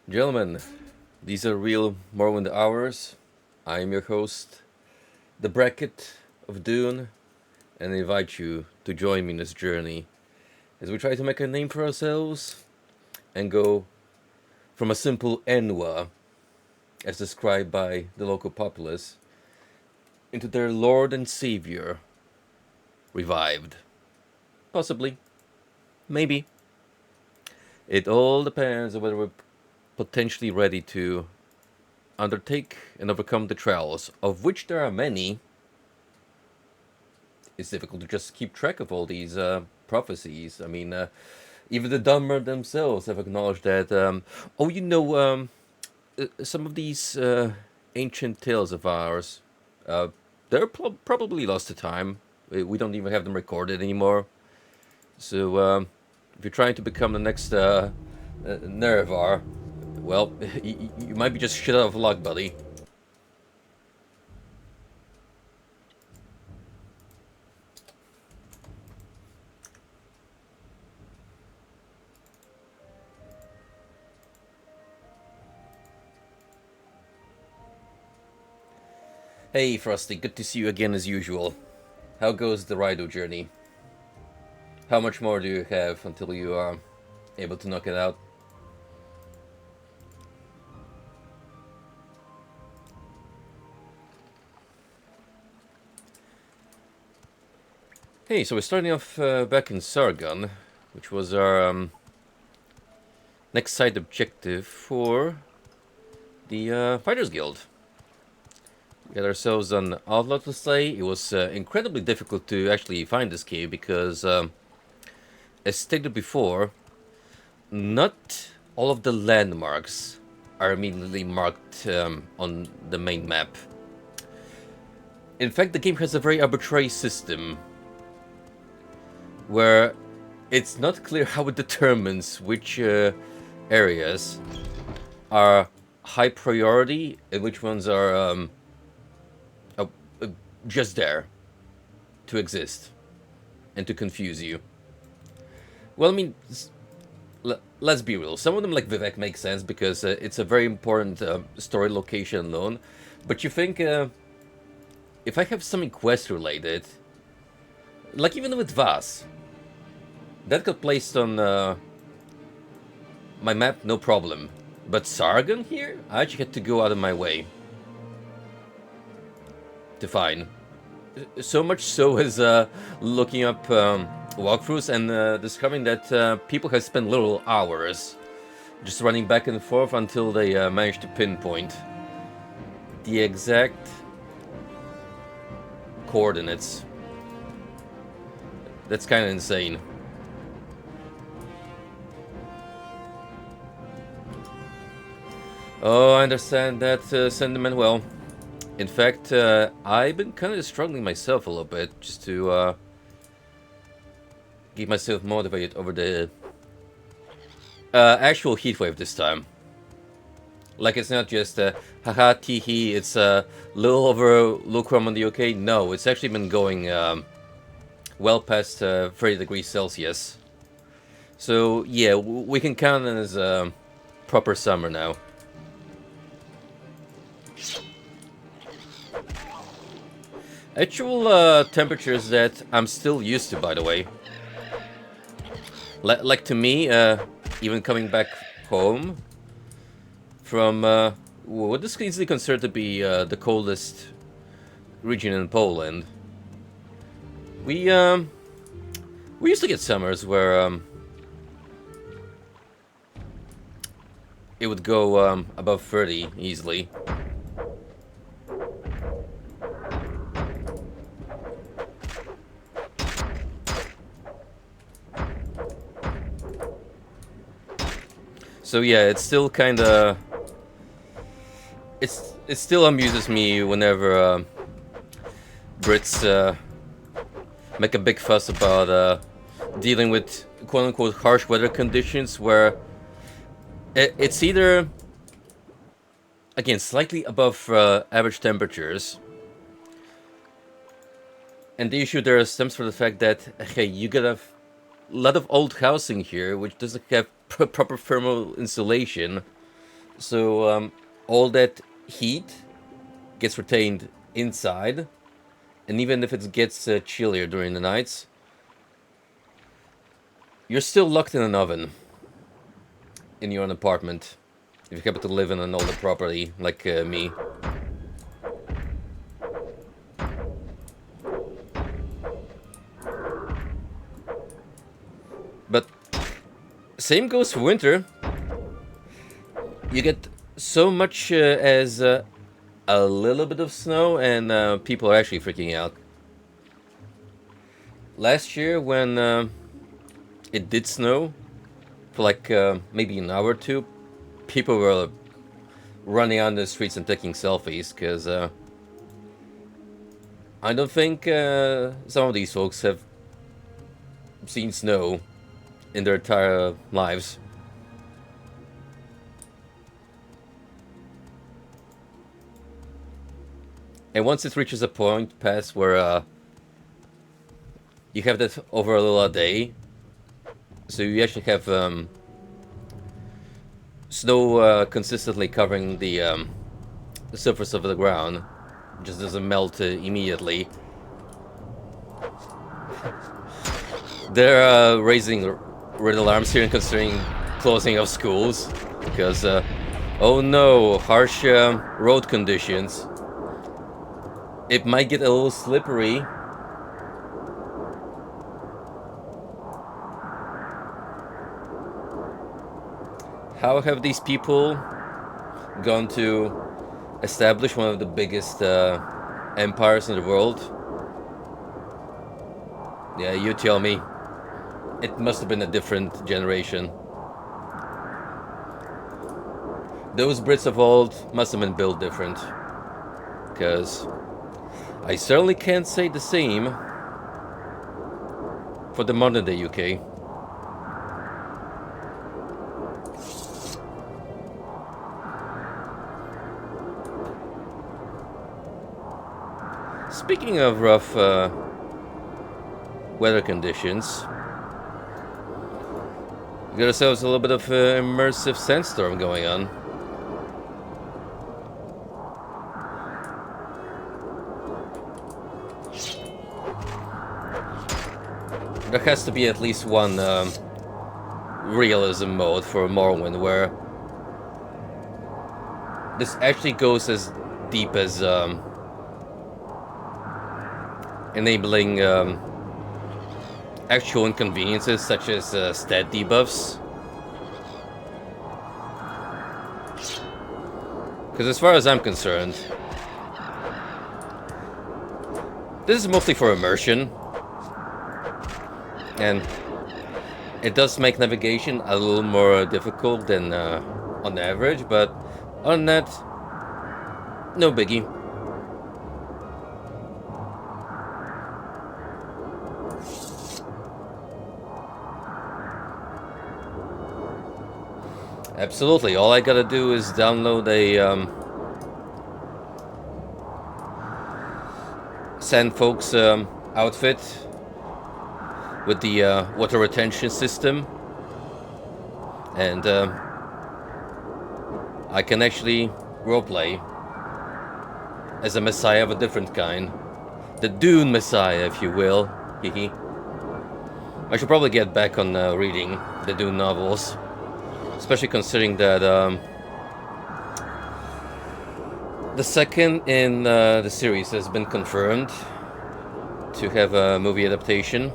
Gentlemen, these are real Morrowind hours. I am your host, the Bracket of Dune, and I invite you to join me in this journey as we try to make a name for ourselves and go from a simple Enwa, as described by the local populace, into their Lord and Savior, revived. Possibly. Maybe. It all depends on whether we're potentially ready to undertake and overcome the trials, of which there are many. It's difficult to just keep track of all these prophecies. I mean, even the Dumber themselves have acknowledged that. Some of these ancient tales of ours, they're probably lost to time. We don't even have them recorded anymore. So, if you're trying to become the next Nerevar, well, you might be just shit out of luck, buddy. Hey, Frosty, good to see you again as usual. How goes the Raido journey? How much more do you have until you are able to knock it out? Hey, so we're starting off back in Sargon, which was our next side objective for the Fighters Guild. We got ourselves an outlaw to slay. It was incredibly difficult to actually find this cave because, as stated before, not all of the landmarks are immediately marked on the main map. In fact, the game has a very arbitrary system where it's not clear how it determines which areas are high priority and which ones are just there to exist and to confuse you. Well, I mean, let's be real. Some of them, like Vivek, make sense because it's a very important story location alone. But you think if I have something quest related, like even with Vas, that got placed on my map, no problem. But Sargon here, I actually had to go out of my way to find. So much so as looking up walkthroughs and discovering that people have spent literal hours just running back and forth until they managed to pinpoint the exact coordinates. That's kind of insane. Oh, I understand that sentiment well. In fact, I've been kind of struggling myself a little bit just to keep myself motivated over the actual heatwave this time. Like it's not just haha tee it's a little over lukewarm on the UK. No, it's actually been going well past 30 degrees Celsius. So yeah, we can count it as proper summer now. Actual temperatures that I'm still used to, by the way. Like to me, even coming back home from what is easily considered to be the coldest region in Poland, we used to get summers where it would go above 30 easily. So yeah, it's still kind of it still amuses me whenever Brits make a big fuss about dealing with quote-unquote harsh weather conditions where it's either, again, slightly above average temperatures, and the issue there stems from the fact that, hey, you got a lot of old housing here which doesn't have proper thermal insulation, So all that heat gets retained inside, and even if it gets chillier during the nights, you're still locked in an oven in your own apartment if you happen to live in an older property like me. But same goes for winter. You get so much as a little bit of snow, and people are actually freaking out. Last year, when it did snow for like maybe an hour or two, people were running on the streets and taking selfies because I don't think some of these folks have seen snow in their entire lives. And once it reaches a point past where you have that over a little day, so you actually have snow consistently covering the surface of the ground, it just doesn't melt immediately. They're raising red alarms here and considering closing of schools because, oh no, harsh road conditions. It might get a little slippery. How have these people gone to establish one of the biggest empires in the world? Yeah, you tell me. It must have been a different generation. Those Brits of old must have been built different. Because I certainly can't say the same for the modern day UK. Speaking of rough weather conditions, we got ourselves a little bit of immersive sandstorm going on. There has to be at least one realism mode for Morrowind where this actually goes as deep as enabling actual inconveniences such as stat debuffs. Because as far as I'm concerned, this is mostly for immersion. And it does make navigation a little more difficult than on average, but other than that, no biggie. Absolutely, all I gotta do is download a Sand Folks outfit with the water retention system, and I can actually roleplay as a messiah of a different kind. The Dune Messiah, if you will. Hehe. I should probably get back on reading the Dune novels, especially considering that the second in the series has been confirmed to have a movie adaptation.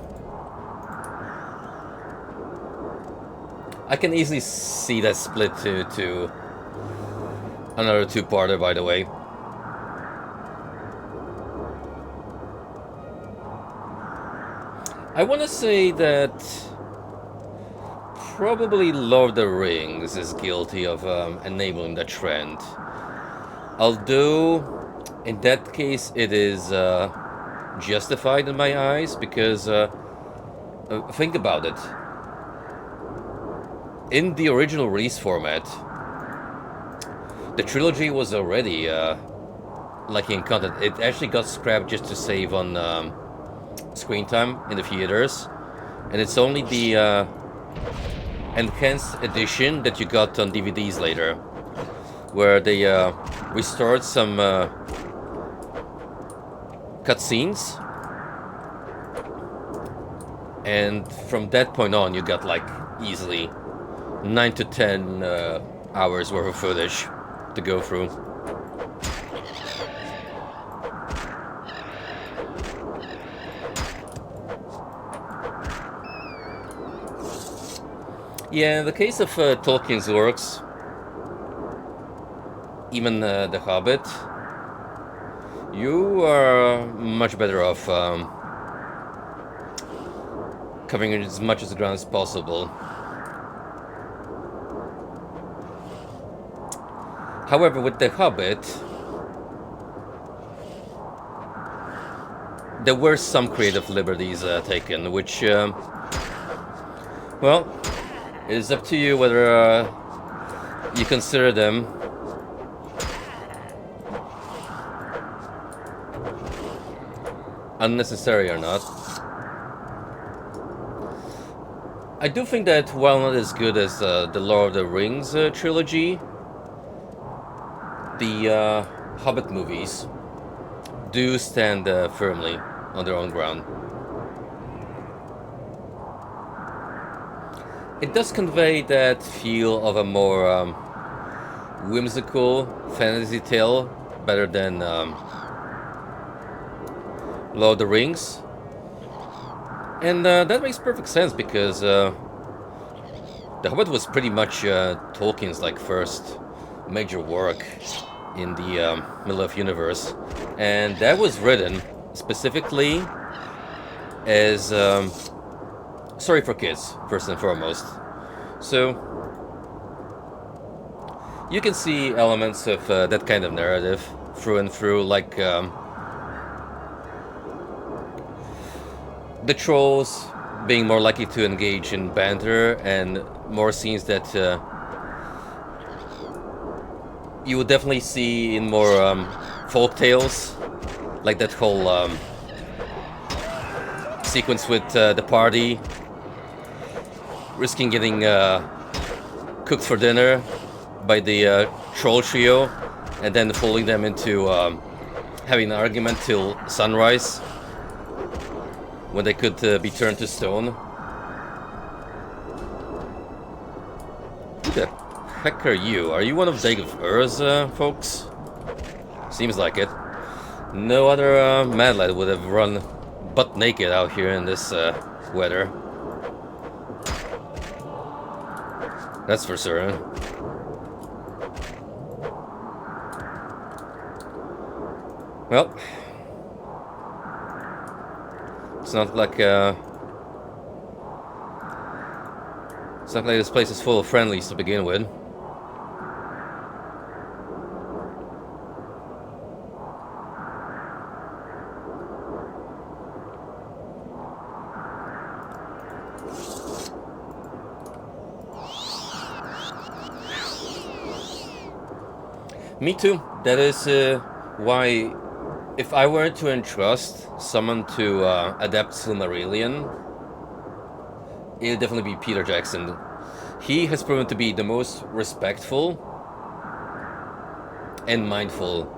I can easily see that split to another two-parter, by the way. I want to say that probably Lord of the Rings is guilty of enabling the trend. Although, in that case, it is justified in my eyes, because think about it. In the original release format, the trilogy was already lacking content. It actually got scrapped just to save on screen time in the theaters, and it's only the enhanced edition that you got on DVDs later where they restored some cutscenes, and from that point on you got like easily 9 to 10 hours worth of footage to go through. Yeah, in the case of Tolkien's works, even The Hobbit, you are much better off covering as much of the ground as possible. However, with The Hobbit, there were some creative liberties taken, which, well, it's up to you whether you consider them unnecessary or not. I do think that while not as good as the Lord of the Rings trilogy, the Hobbit movies do stand firmly on their own ground. It does convey that feel of a more whimsical fantasy tale better than Lord of the Rings. And that makes perfect sense because The Hobbit was pretty much Tolkien's like first major work in the Middle of Universe, and that was written specifically as story for kids, first and foremost. So you can see elements of that kind of narrative through and through, like the trolls being more likely to engage in banter and more scenes that you would definitely see in more folk tales, like that whole sequence with the party risking getting cooked for dinner by the troll trio and then fooling them into having an argument till sunrise when they could be turned to stone. Who the heck are you? Are you one of David Ur's folks? Seems like it. No other mad lad would have run butt naked out here in this weather. That's for certain. Well, it's not like this place is full of friendlies to begin with. Me too. That is why, if I were to entrust someone to adapt Silmarillion, it'd definitely be Peter Jackson. He has proven to be the most respectful and mindful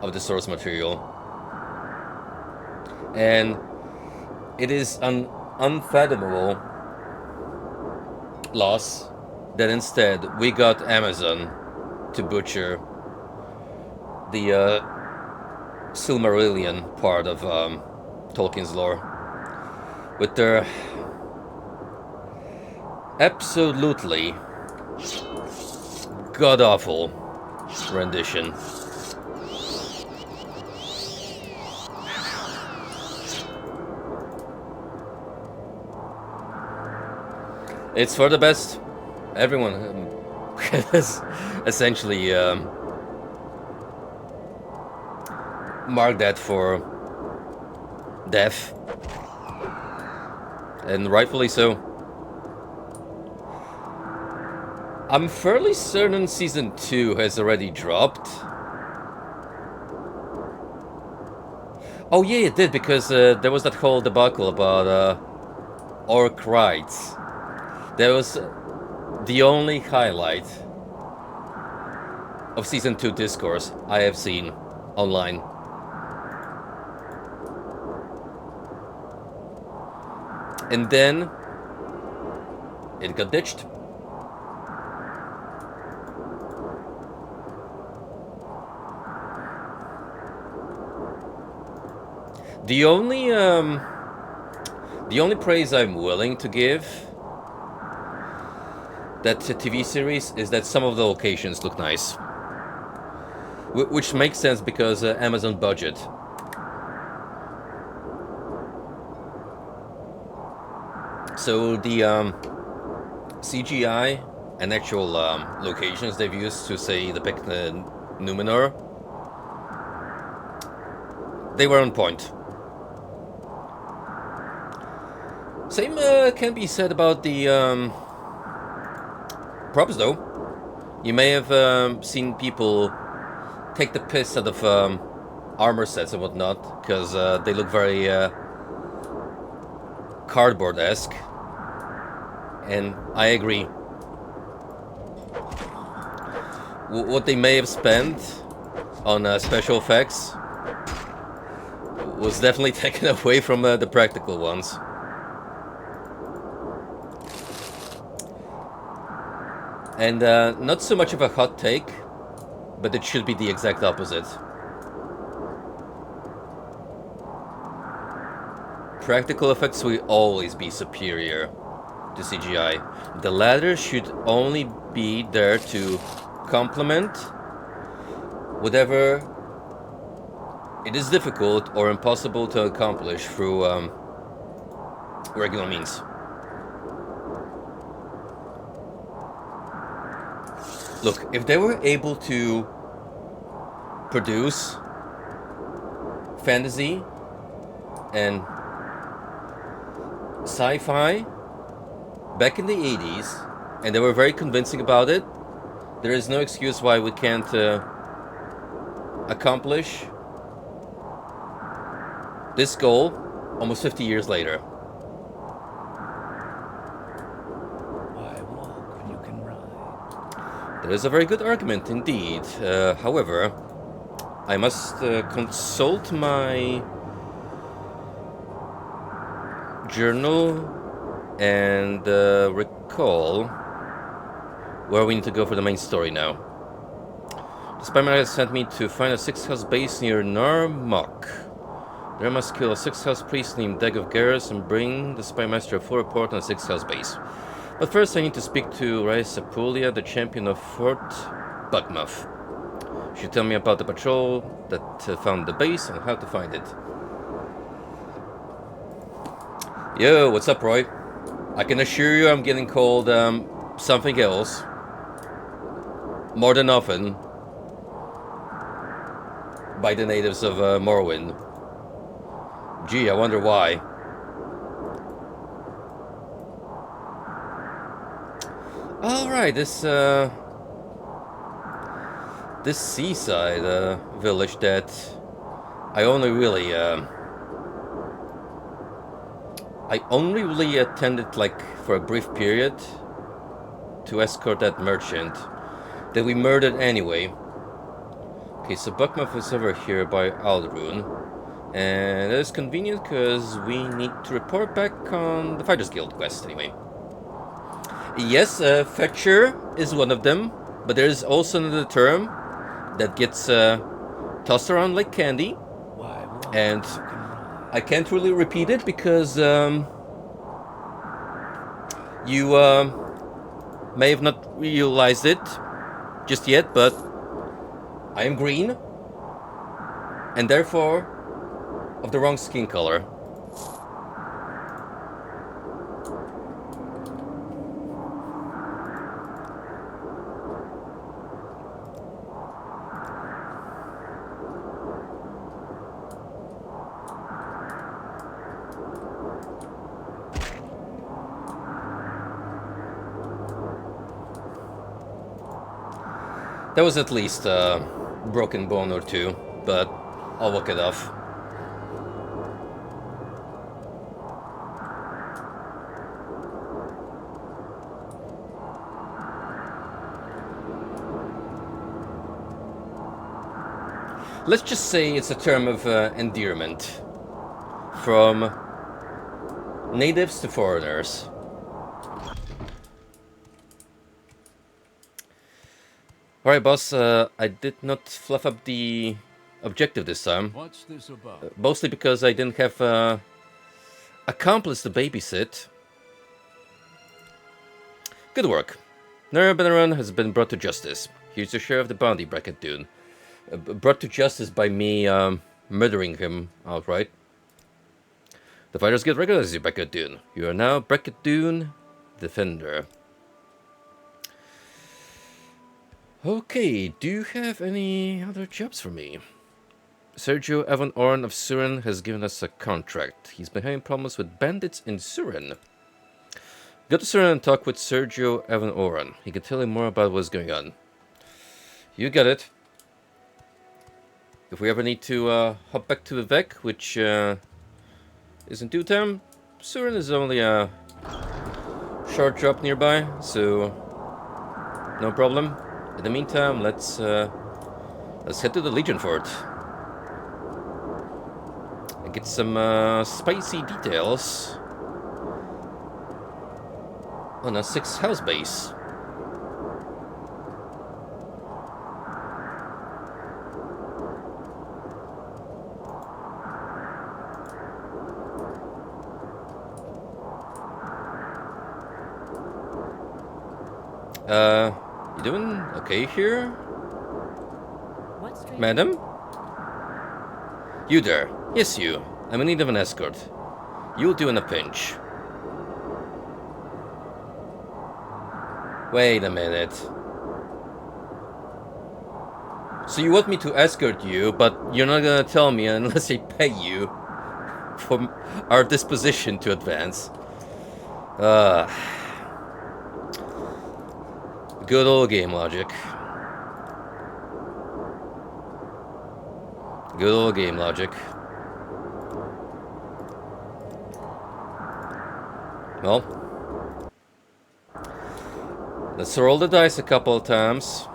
of the source material. And it is an unfathomable loss that instead we got Amazon to butcher the Silmarillion part of Tolkien's lore with their absolutely god-awful rendition. It's for the best. Everyone has essentially marked that for death, and rightfully so. I'm fairly certain season 2 has already dropped. Oh yeah, it did, because there was that whole debacle about orc rights. That was the only highlight of Season 2 discourse I have seen online. And then it got ditched. The only praise I'm willing to give that TV series is that some of the locations look nice, which makes sense because Amazon budget. So the CGI and actual locations they've used to, say, depict Numenor, they were on point. Same can be said about the props, though. You may have seen people take the piss out of armor sets and whatnot, because they look very cardboard-esque. And I agree. What they may have spent on special effects was definitely taken away from the practical ones. And not so much of a hot take, but it should be the exact opposite. Practical effects will always be superior to CGI. The latter should only be there to complement whatever it is difficult or impossible to accomplish through regular means. Look, if they were able to produce fantasy and sci-fi back in the 80s, and they were very convincing about it, there is no excuse why we can't accomplish this goal almost 50 years later. Why walk when you can ride? That is a very good argument indeed. However, I must consult my journal and recall where we need to go for the main story now. The spyman has sent me to find a six-house base near Narmok. There I must kill a six-house priest named Dag of Garrus and bring the spymaster a full report on the six-house base. But first I need to speak to Rais Apulia, the champion of Fort Buckmouth. She tell me about the patrol that found the base and how to find it. Yo, what's up, Roy? I can assure you I'm getting called something else more than often by the natives of Morrowind. Gee, I wonder why. Alright, this seaside village that I only really attended like for a brief period to escort that merchant that we murdered anyway. Okay, so Buckmouth is over here by Aldrune, and that is convenient because we need to report back on the Fighters Guild quest anyway. Yes, Fetcher is one of them, but there is also another term that gets tossed around like candy, and I can't really repeat it because you may have not realized it just yet, but I am green, and therefore of the wrong skin color. That was at least a broken bone or two, but I'll walk it off. let's just say it's a term of endearment from natives to foreigners. Alright, boss, I did not fluff up the objective this time. What's this about? Mostly because I didn't have accomplice to babysit. Good work. Nerbeneron has been brought to justice. Here's your share of the bounty, Bracket Dune. Brought to justice by me murdering him outright. The fighters get recognized you, Bracket Dune. You are now Bracket Dune Defender. Okay, do you have any other jobs for me? Sergio Evan Oren of Surin has given us a contract. He's been having problems with bandits in Surin. Go to Surin and talk with Sergio Evan Oren. He can tell you more about what's going on. You got it. If we ever need to hop back to Vivek, which is in due time, Surin is only a short drop nearby, so no problem. In the meantime, let's head to the Legion Fort and get some spicy details on a 6th house base. You doing okay here? Madam? You there? Yes, you. I'm in need of an escort. You'll do in a pinch. Wait a minute. So you want me to escort you, but you're not gonna tell me unless I pay you for our disposition to advance. Good old game logic. Good old game logic. Well, let's roll the dice a couple of times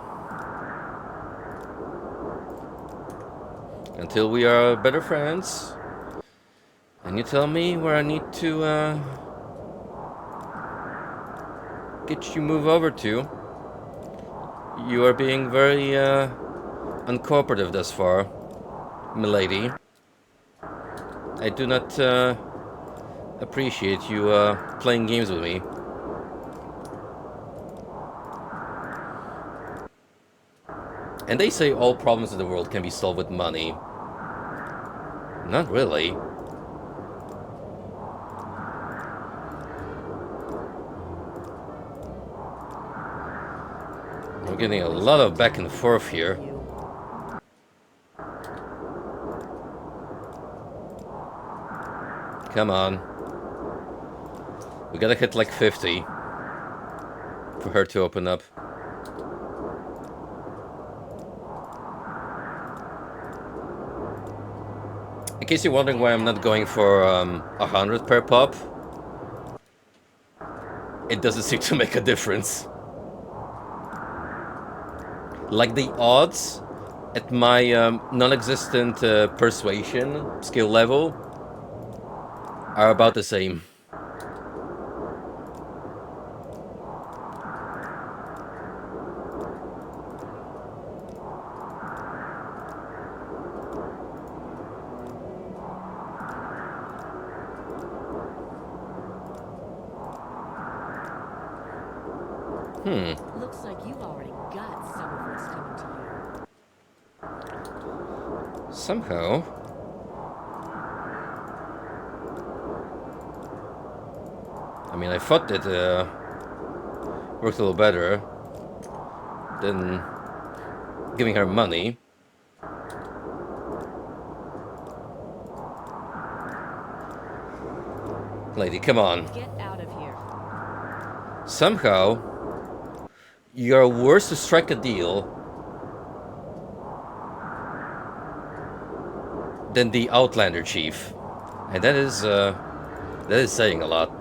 until we are better friends, and you tell me where I need to get you move over to. You are being very uncooperative thus far, milady. I do not appreciate you playing games with me. And they say all problems in the world can be solved with money. Not really. We're getting a lot of back and forth here. Come on. We gotta hit like 50 for her to open up. In case you're wondering why I'm not going for 100 per pop, it doesn't seem to make a difference. Like the odds at my non-existent persuasion skill level are about the same. Looks like you've already got some of what's coming to you. Somehow. I mean, I thought it worked a little better than giving her money. Lady, come on. Get out of here. Somehow, you're worse to strike a deal than the Outlander chief, and that is saying a lot.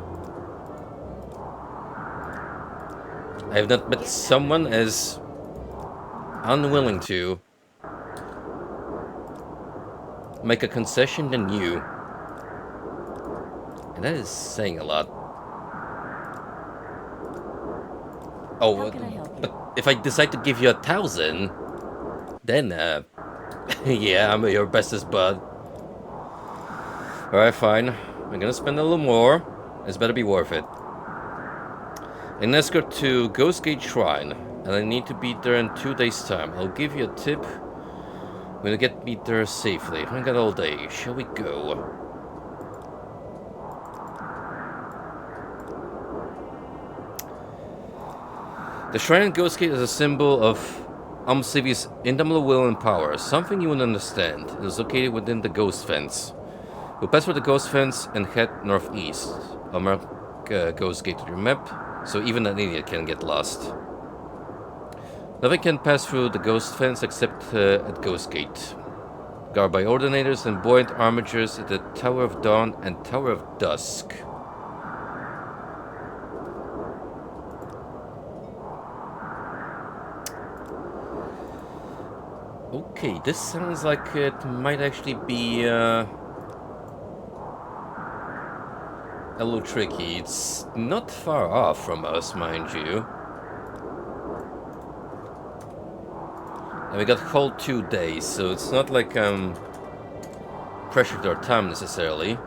I have not met someone as unwilling to make a concession than you. And that is saying a lot. Oh, How can I help you? but if I decide to give you 1,000, then, yeah, I'm your bestest bud. Alright, fine. I'm gonna spend a little more. It's better be worth it. An escort to Ghostgate Shrine, and I need to be there in 2 days' time. I'll give you a tip when you get me there safely. I haven't got all day. Shall we go? The Shrine in Ghostgate is a symbol of Civi's indomitable will and power, something you will understand. It is located within the Ghost Fence. We'll pass through the Ghost Fence and head northeast. I'll mark Ghostgate to your map, so even an idiot can get lost. Nothing can pass through the Ghost Fence except at Ghostgate. Guarded by Ordinators and buoyant armatures at the Tower of Dawn and Tower of Dusk. Okay, this sounds like it might actually be a little tricky. It's not far off from us, mind you. And we got whole 2 days, so it's not like I'm pressured our time necessarily.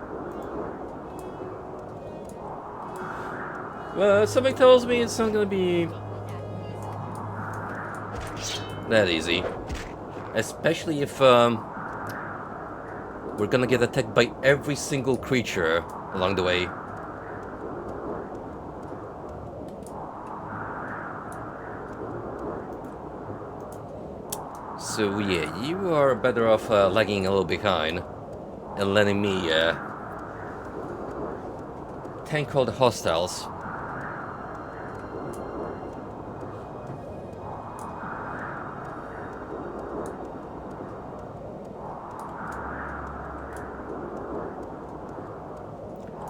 Well, something tells me it's not gonna be that easy. Especially if we're gonna get attacked by every single creature along the way. So yeah, you are better off lagging a little behind and letting me tank all the hostiles.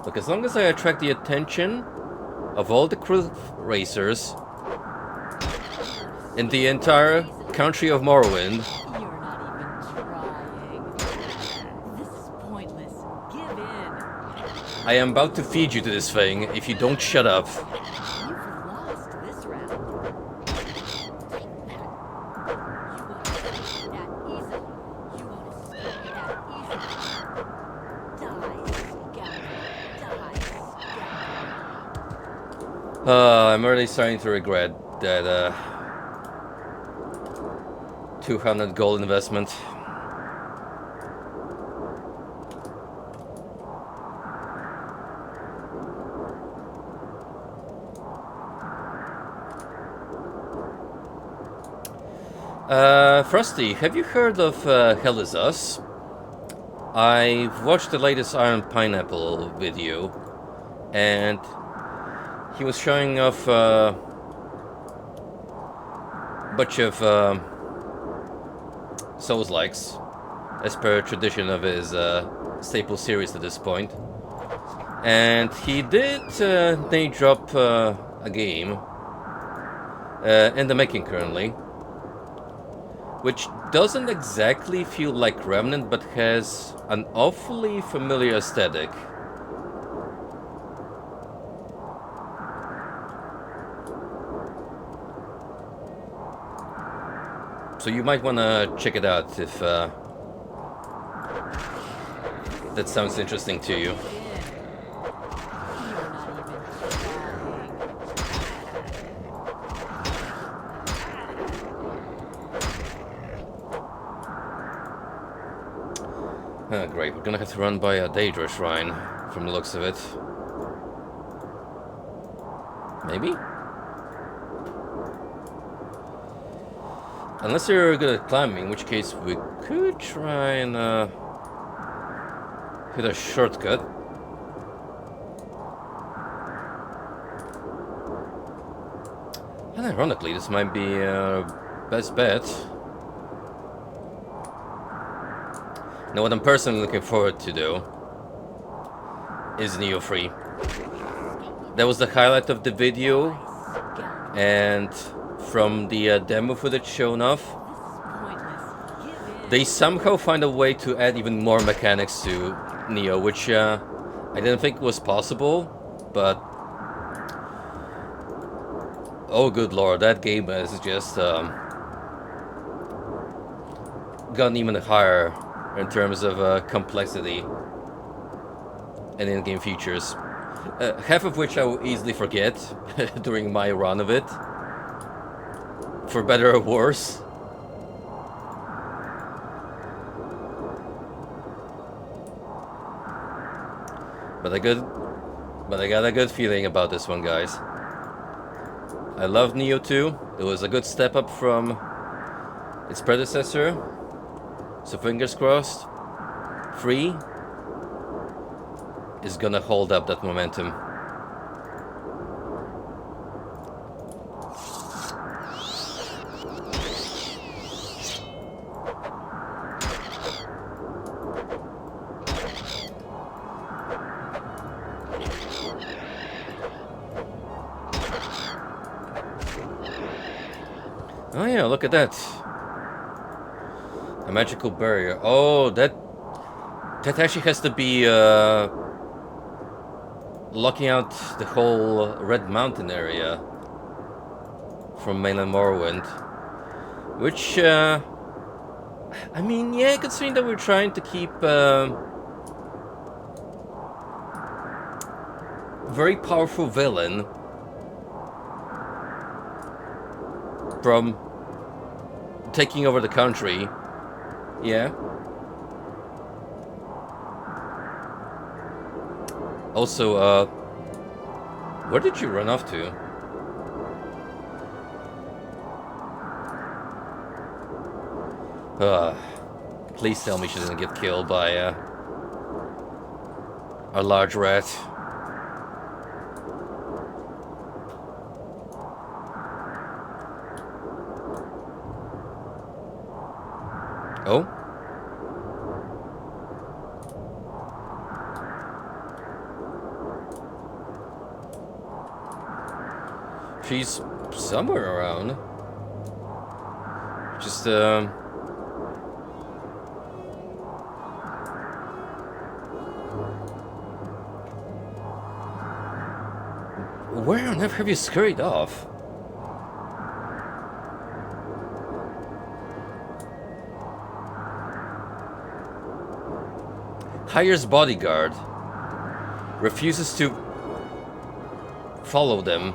Look, as long as I attract the attention of all the crew racers in the entire country of Morrowind. You're not even trying. This is pointless. Give in. I am about to feed you to this thing if you don't shut up. You've lost this round. Take that. You won't escape that easily. You won't escape that easily. Die, scoundrel. Die, I'm already starting to regret that 200 gold investment. Frosty, have you heard of Hell Is Us? I've watched the latest Iron Pineapple video, and he was showing off a bunch of Souls-likes, as per tradition of his staple series at this point. And he did name drop a game in the making currently, which doesn't exactly feel like Remnant, but has an awfully familiar aesthetic. So you might want to check it out if that sounds interesting to you. You're not even trying. Great, we're gonna have to run by a Daedra shrine, from the looks of it. Maybe? Unless you're good at climbing, in which case we could try and hit a shortcut. And ironically, this might be our best bet. Now, what I'm personally looking forward to do is Neo Free. That was the highlight of the video, and from the demo footage shown off, This is pointless. Give in. They somehow find a way to add even more mechanics to Neo, which I didn't think was possible, but oh good lord, that game has just gotten even higher in terms of complexity and in-game features. Half of which I will easily forget during my run of it, for better or worse. But I got a good feeling about this one, guys. I love Neo 2. It was a good step up from its predecessor. So fingers crossed, 3 is gonna hold up that momentum. Oh yeah, look at that. A magical barrier. Oh, that actually has to be locking out the whole Red Mountain area from mainland Morrowind. Which, I mean, yeah, considering that we're trying to keep very powerful villain from taking over the country, yeah. Also, where did you run off to? Please tell me she didn't get killed by a large rat. Oh? She's somewhere around. Just, where on earth have you scurried off? Hires bodyguard. Refuses to follow them.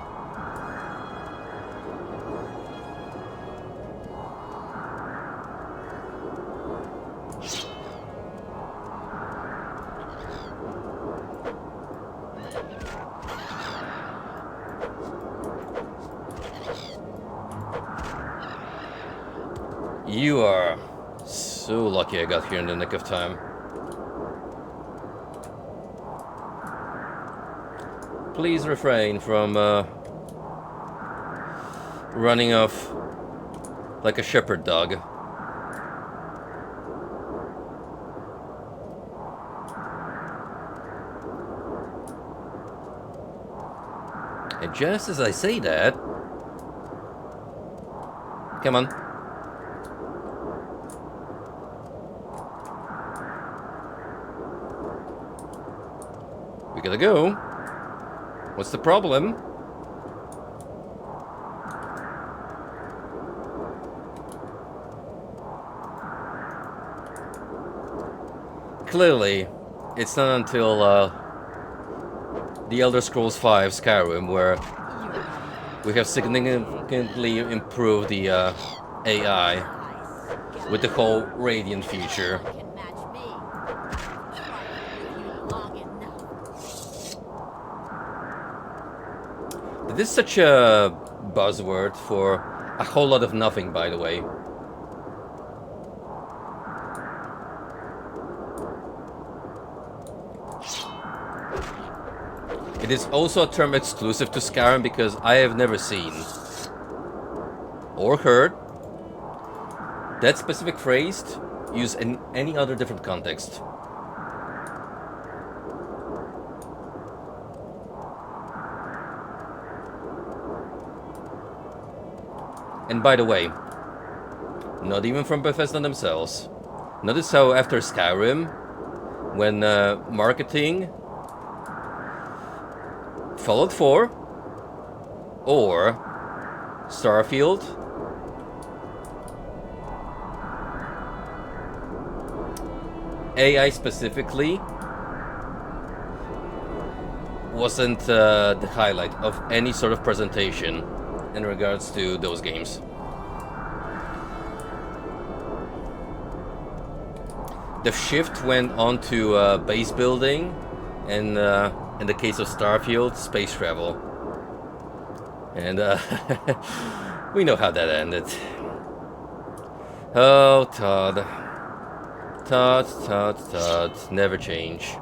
You are so lucky I got here in the nick of time. Please refrain from running off like a shepherd dog. And just as I say that... Come on. We gotta go. What's the problem? Clearly, it's not until The Elder Scrolls V Skyrim where we have significantly improved the AI with the whole Radiant feature. This is such a buzzword for a whole lot of nothing, by the way. It is also a term exclusive to Skyrim because I have never seen or heard that specific phrase used in any other different context. And by the way, not even from Bethesda themselves. Notice how after Skyrim, when marketing Fallout 4 or Starfield AI specifically wasn't the highlight of any sort of presentation in regards to those games. The shift went on to base building, and in the case of Starfield, space travel. And we know how that ended. Oh, Todd. Todd, never change.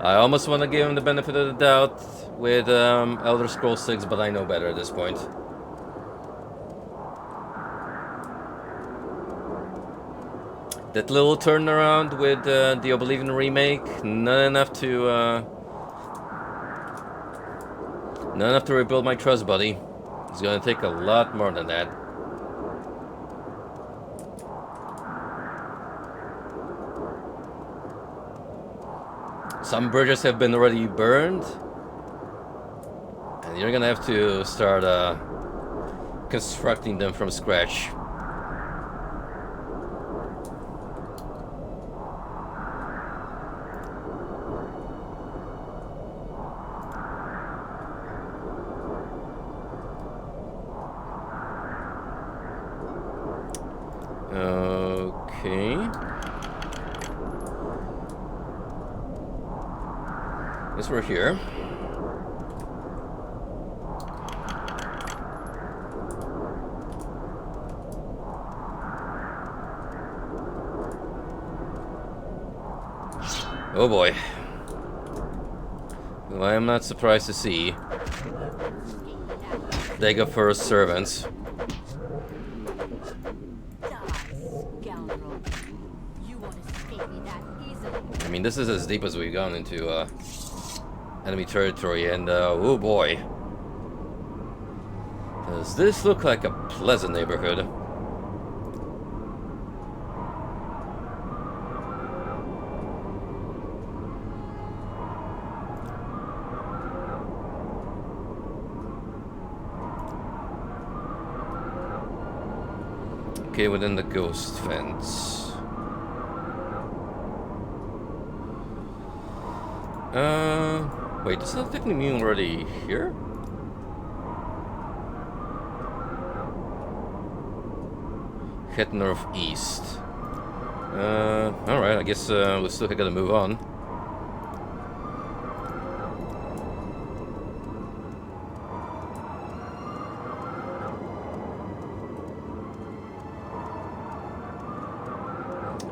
I almost want to give him the benefit of the doubt with Elder Scrolls 6, but I know better at this point. That little turnaround with the Oblivion remake, not enough to rebuild my trust, buddy. It's gonna take a lot more than that. Some bridges have been already burned, and you're gonna have to start constructing them from scratch. Okay. Guess we're here. Oh boy. Well, I am not surprised to see Daggerfur's servants. I mean, this is as deep as we've gone into enemy territory, and oh boy, does this look like a pleasant neighborhood. Okay, within the ghost fence. Wait, does that technically mean already here? Head northeast. Alright, I guess we still gotta move on.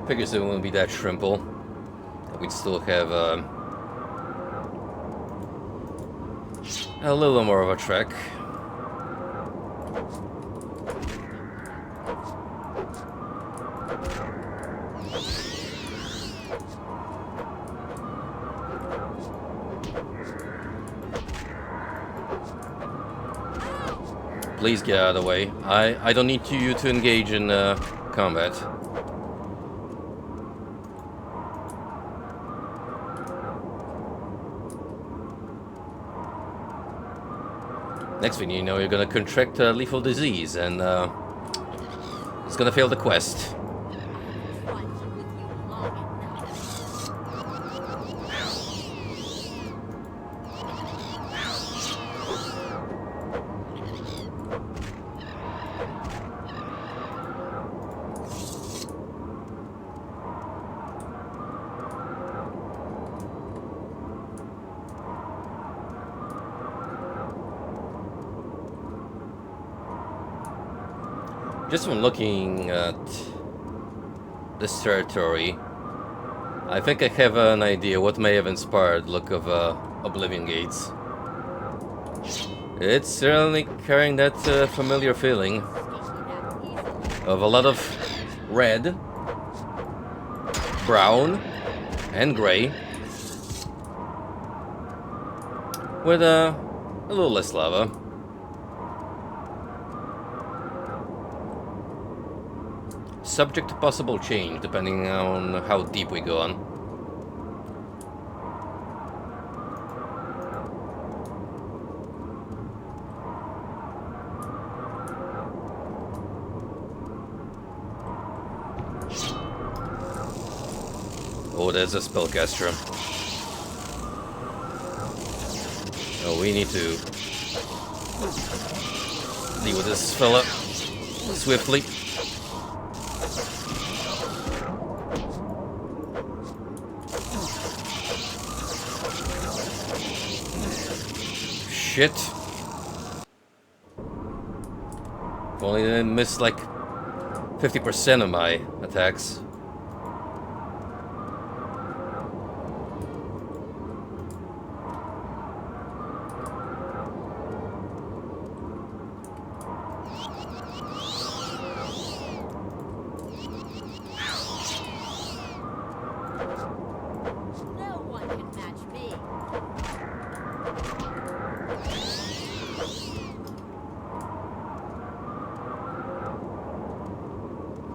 Figures it won't be that shrimple. We'd still have a little more of a trek. Please get out of the way. I don't need you to engage in combat. Next thing you know, you're gonna contract lethal disease, and it's gonna fail the quest. Just from looking at this territory, I think I have an idea what may have inspired the look of Oblivion Gates. It's certainly carrying that familiar feeling of a lot of red, brown, and gray, with a little less lava. subject to possible change depending on how deep we go on. Oh, there's a spellcaster. Oh, we need to deal with this fella swiftly. Shit. Only missed like 50% of my attacks. No one can match me.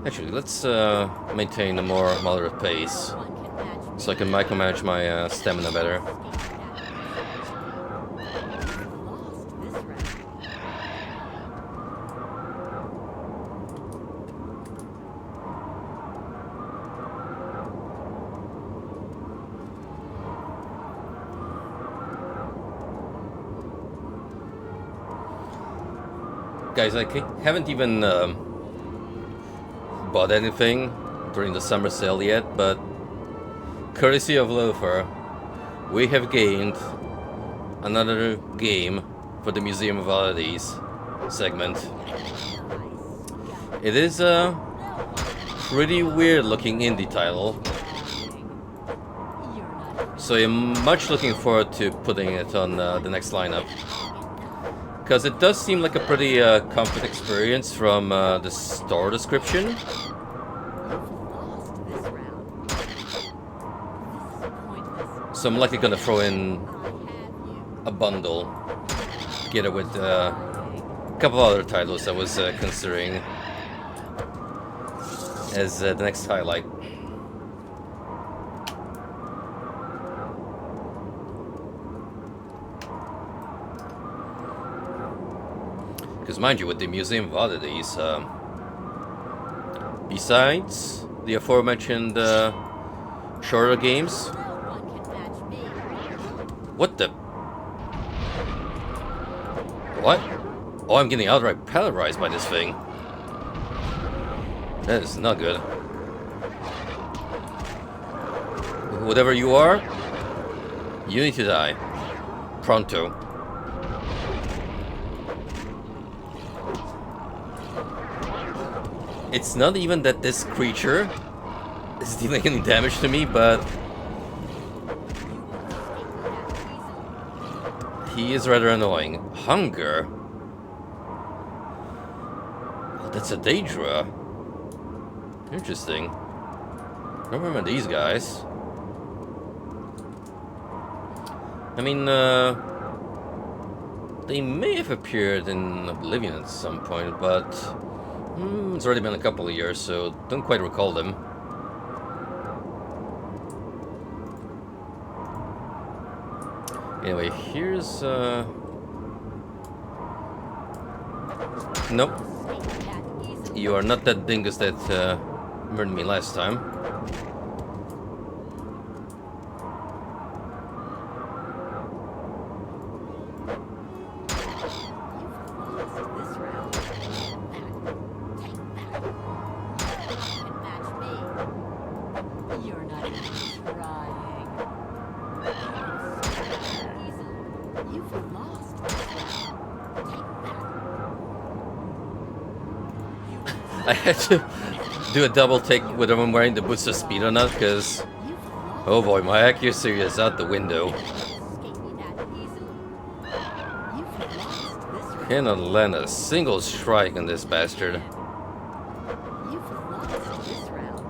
Actually, let's maintain a more moderate pace No one can match me. so I can micromanage my stamina better. Lost this round. Guys, I haven't even bought anything during the summer sale yet, but courtesy of Lothar, we have gained another game for the Museum of Oddities segment. It is a pretty weird looking indie title, You're not so I'm much looking forward to putting it on the next lineup. Because it does seem like a pretty comfort experience from the store description. You've lost this round. This is pointless. So I'm likely gonna throw in I have you. a bundle together with a couple of other titles I was considering as the next highlight. Because mind you, with the Museum of Oddities, besides the aforementioned shorter games, No one can match me. what the? What? Oh, I'm getting outright paralyzed by this thing. That is not good. Whatever you are, you need to die. Pronto. It's not even that this creature is dealing any damage to me, but he is rather annoying. Hunger? Oh, that's a Daedra. Interesting. I don't remember these guys. I mean, they may have appeared in Oblivion at some point, but it's already been a couple of years, so don't quite recall them. Anyway, here's nope. You are not that dingus that murdered me last time. This round. Take that. You can match me. You're not even trying. Easily. You've lost this round. Take that. I had to do a double take whether I'm wearing the boots of speed or not, because You've lost. oh boy, my accuracy is out the window. Escape me that easily. You've lost this round. Cannot land a single strike on this bastard. You've lost this round.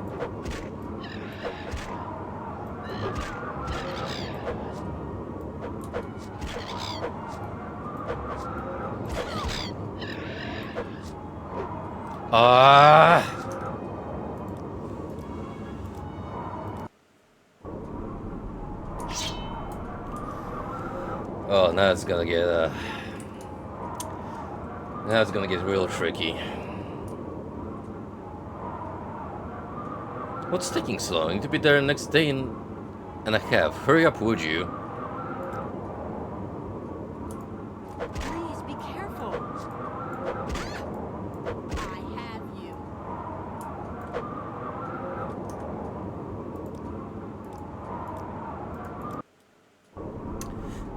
Ah! Oh, now it's gonna get real tricky. What's taking so long? I need to be there next day and a half. Hurry up, would you? Please be careful. I have you.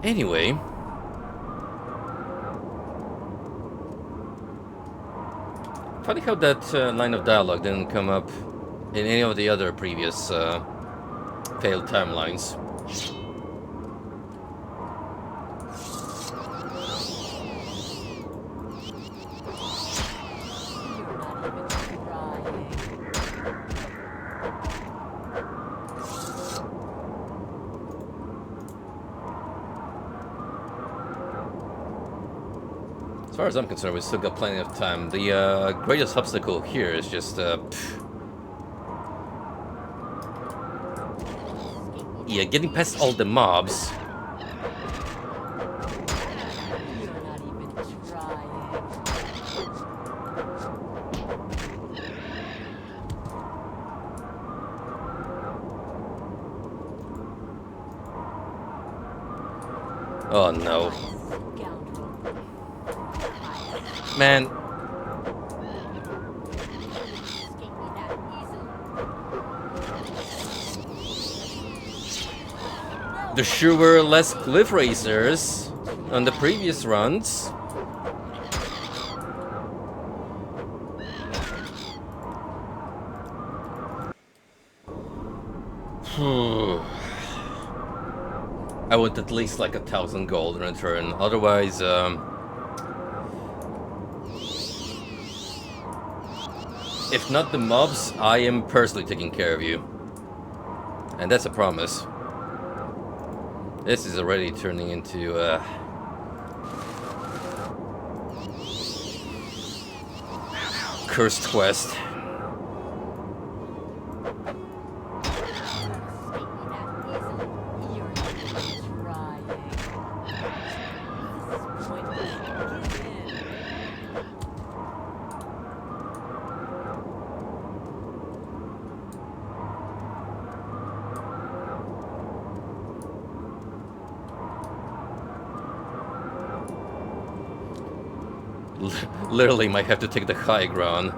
Anyway. Funny how that line of dialogue didn't come up in any of the other previous failed timelines. You're not even trying. As far as I'm concerned, we still got plenty of time. The greatest obstacle here is just, yeah, getting past all the mobs. You're not even trying. Oh no. Scoundrel. Man, Escape me that easily. there sure were less cliff racers on the previous runs. I want at least like 1,000 gold in return. Otherwise, if not the mobs, I am personally taking care of you. And that's a promise. This is already turning into cursed quest. Escape me that easily. You're not even trying. This is pointless. Give in. Literally might have to take the high ground.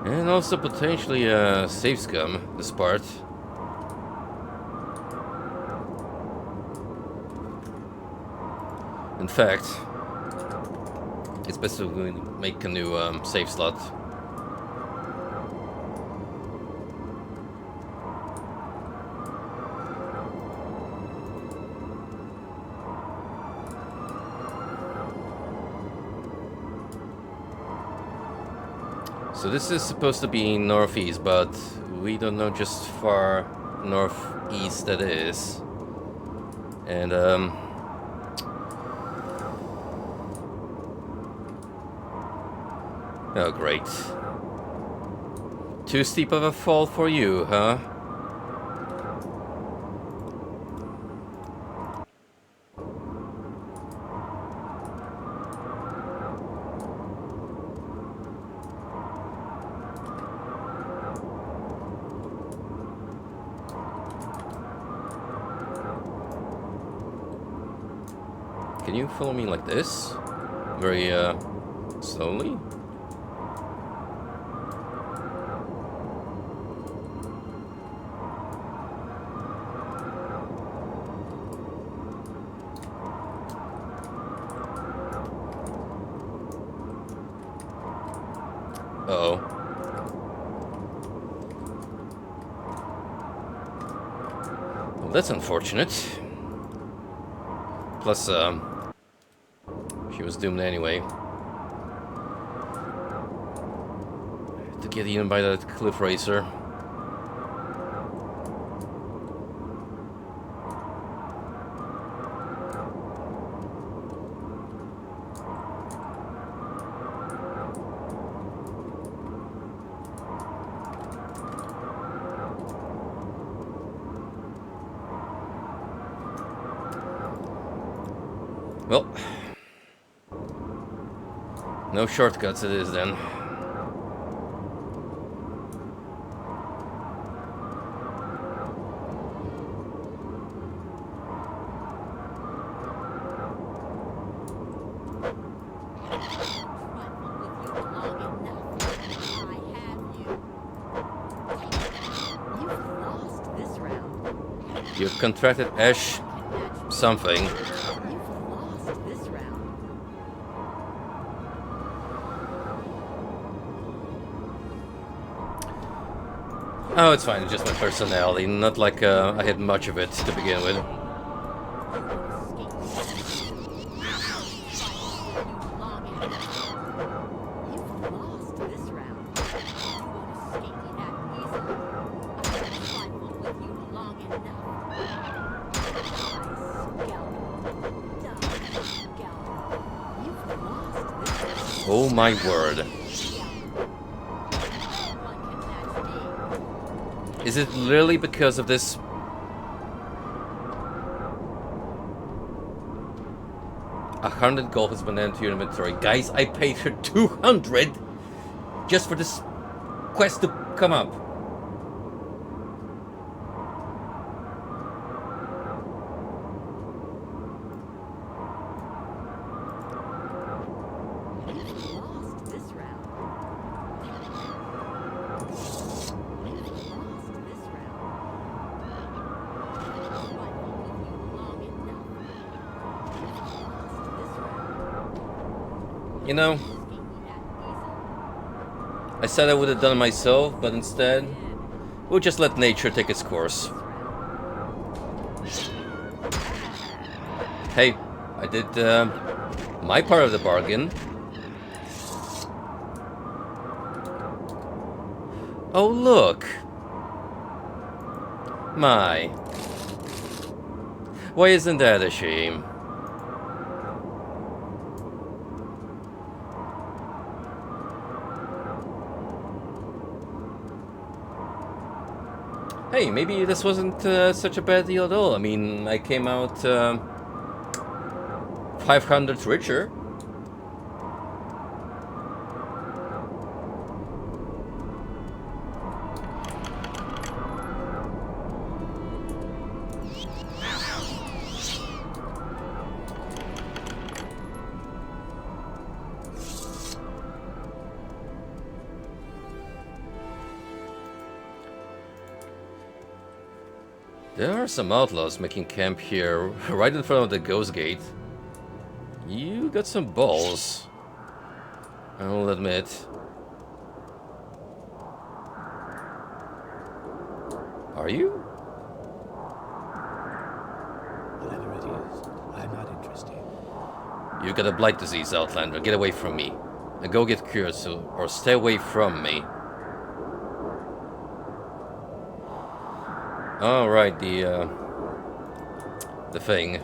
And also potentially save scum, this part. In fact, it's best to make a new save slot. So this is supposed to be northeast, but we don't know just far northeast that is. And oh great. Too steep of a fall for you, huh? Can you follow me like this? Very, slowly? Uh-oh. Well, that's unfortunate. Plus, she was doomed anyway. To get eaten by that cliff racer. Well, no shortcuts it is then. You've contracted Ash something. You've lost this round. Oh, it's fine. It's just my personality. Not like I had much of it to begin with. Oh my word. Is it literally because of this? 100 gold has been entered to your inventory. Guys, I paid her 200 just for this quest to come up. You know, I said I would have done it myself, but instead, we'll just let nature take its course. Hey, I did my part of the bargain. Oh, look. My. Why isn't that a shame? Hey, maybe this wasn't such a bad deal at all. I mean, I came out 500 richer. There are some outlaws making camp here, right in front of the Ghost Gate. You got some balls, I'll admit. Are you? Whatever it is, I'm not interested. You got a blight disease, Outlander. Get away from me. And go get cured, or stay away from me. All right, the thing.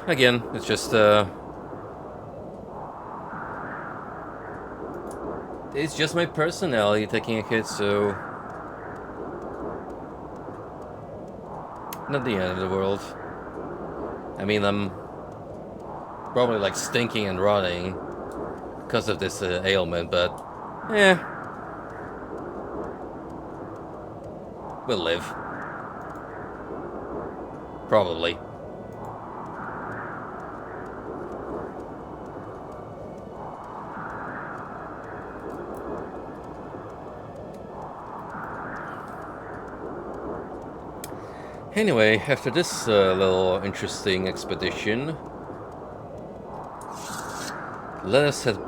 Again, it's just it's just my personality taking a hit, so not the end of the world. I mean, I'm probably like stinking and rotting because of this ailment, but we'll live. Probably. Anyway, after this little interesting expedition, let us head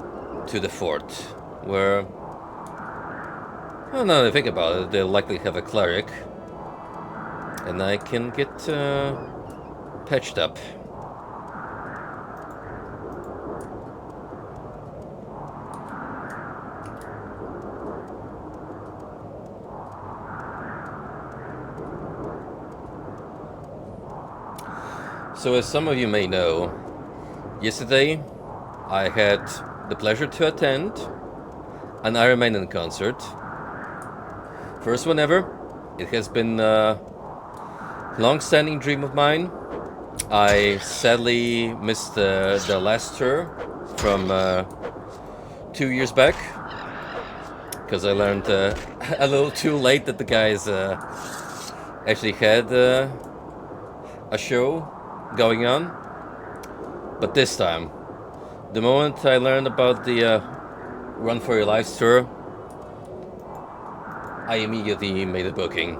to the fort, where, well, now that I think about it, they'll likely have a cleric, and I can get patched up. So as some of you may know, yesterday I had the pleasure to attend an Iron Maiden concert. First one ever. It has been a long-standing dream of mine. I sadly missed the last tour from 2 years back because I learned a little too late that the guys actually had a show going on. But this time, the moment I learned about the Run for Your Lives tour, I immediately made a booking.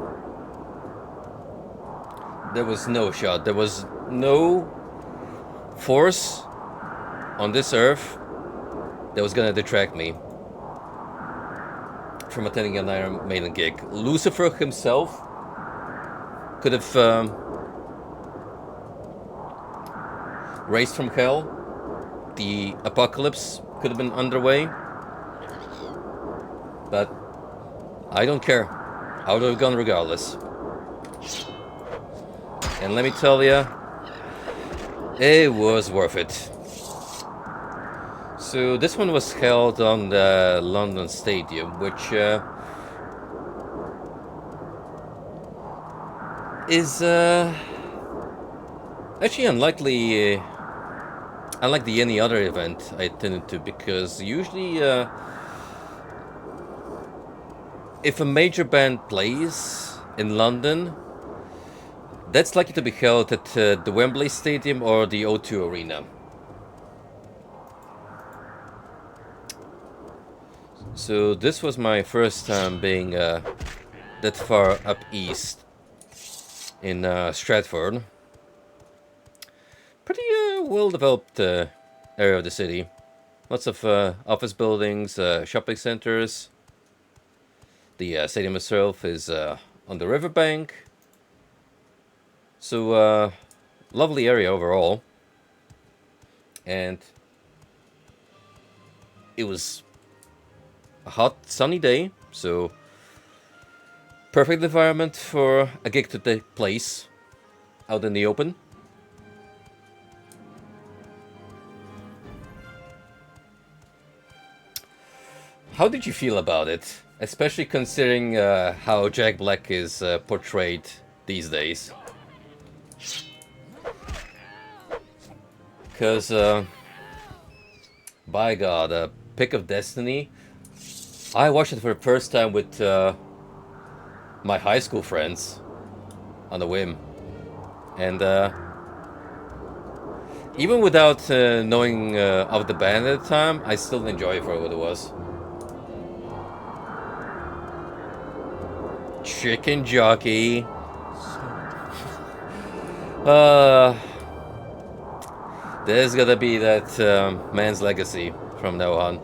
There was no shot, there was no force on this earth that was gonna detract me from attending an Iron Maiden gig. Lucifer himself could have raised from hell. The apocalypse could have been underway. But I don't care. I would have gone regardless. And let me tell you, it was worth it. So this one was held on the London Stadium, which is actually unlikely, unlike any other event I attended to, because usually if a major band plays in London, that's likely to be held at the Wembley Stadium or the O2 Arena. So this was my first time being that far up east in Stratford. Pretty well-developed area of the city. Lots of office buildings, shopping centers. The stadium itself is on the riverbank. So, lovely area overall. And it was a hot, sunny day, so perfect environment for a gig to take place out in the open. How did you feel about it? Especially considering how Jack Black is portrayed these days. Because, by God, Pick of Destiny, I watched it for the first time with my high school friends on a whim. And even without knowing of the band at the time, I still enjoy it for what it was. Chicken jockey. There's gotta be that man's legacy from now on.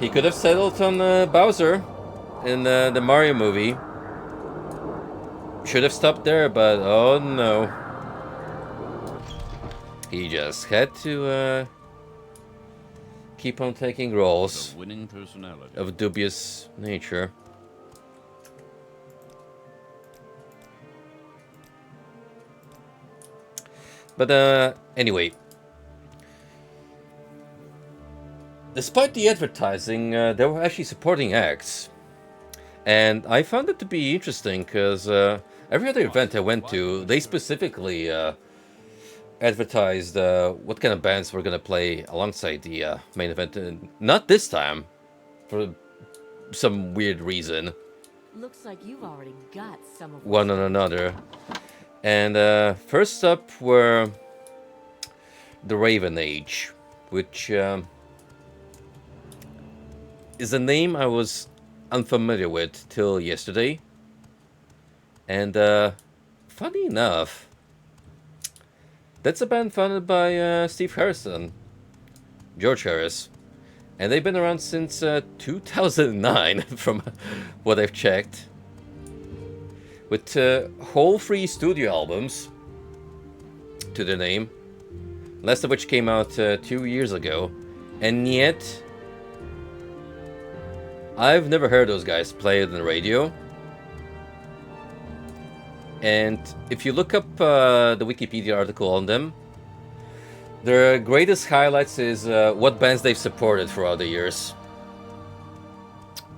He could have settled on Bowser in the Mario movie. Should have stopped there, but oh no. He just had to keep on taking roles of dubious nature. But anyway, despite the advertising, there were actually supporting acts. And I found it to be interesting because every other event I went to, they specifically advertised what kind of bands were going to play alongside the main event. And not this time, for some weird reason. Looks like you've already got some of one on another. And first up were the Raven Age, which is a name I was unfamiliar with till yesterday. And funny enough, that's a band founded by Steve Harrison, George Harris. And they've been around since 2009, from what I've checked. With whole 3 studio albums to their name, last of which came out 2 years ago. And yet, I've never heard those guys play it on the radio. And if you look up the Wikipedia article on them, Their greatest highlights is what bands they've supported throughout the years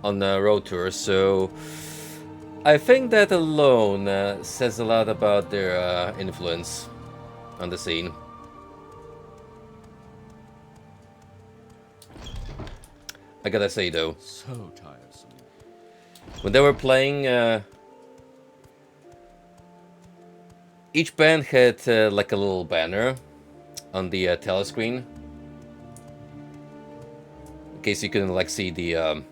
on the road tours. So I think that alone says a lot about their influence on the scene. I gotta say though, So tiresome. when they were playing, each band had like a little banner on the telescreen, in case you couldn't like see the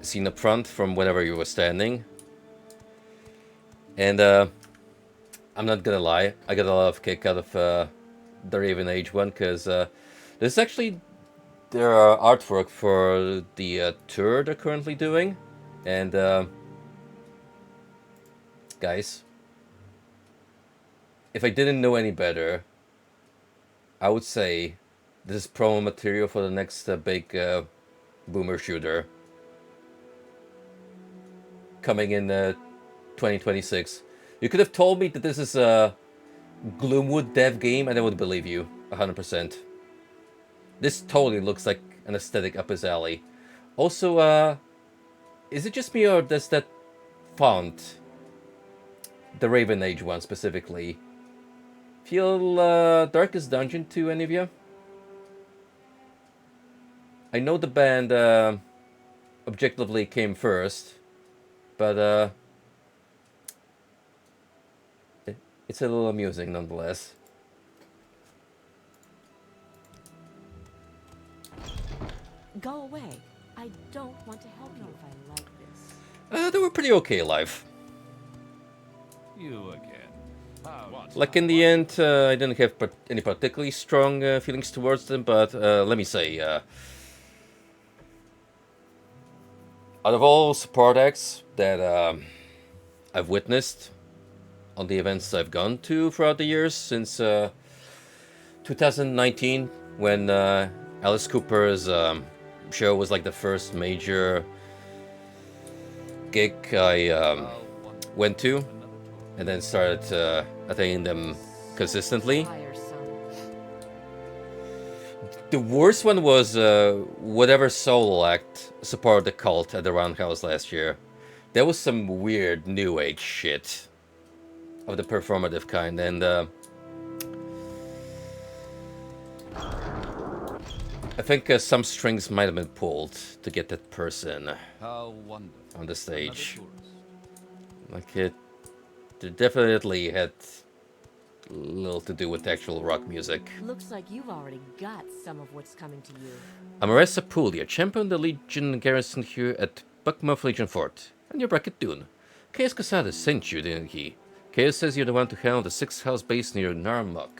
scene up front from whenever you were standing. And I'm not gonna lie, I got a lot of kick out of the Raven Age one, because this is actually their artwork for the tour they're currently doing. And guys, if I didn't know any better, I would say this is promo material for the next big boomer shooter coming in 2026. You could have told me that this is a Gloomwood dev game and I would believe you 100%. This totally looks like an aesthetic up his alley. Also, is it just me or does that font, the Raven Age one specifically, feel Darkest Dungeon to any of you? I know the band objectively came first, but it's a little amusing nonetheless. Go away. I don't want to help you if I like this. They were pretty okay live. You again. What? Like in the end, I didn't have any particularly strong feelings towards them, but let me say, out of all support acts that I've witnessed on the events I've gone to throughout the years since 2019, when Alice Cooper's show was like the first major gig I went to, and then started attending them consistently. The worst one was whatever solo act supported the cult at the Roundhouse last year. There was some weird new age shit of the performative kind, and I think some strings might have been pulled to get that person How wonderful. on the stage. Another tourist. Like it definitely had little to do with actual rock music. Looks like you've already got some of what's coming to you. I'm Aressa Puglia, champion of the Legion garrison here at Buckmouth Legion Fort, and your bracket Dune. Chaos Casada sent you, didn't he? Chaos says you're the one to handle the 6th house base near Narmuk.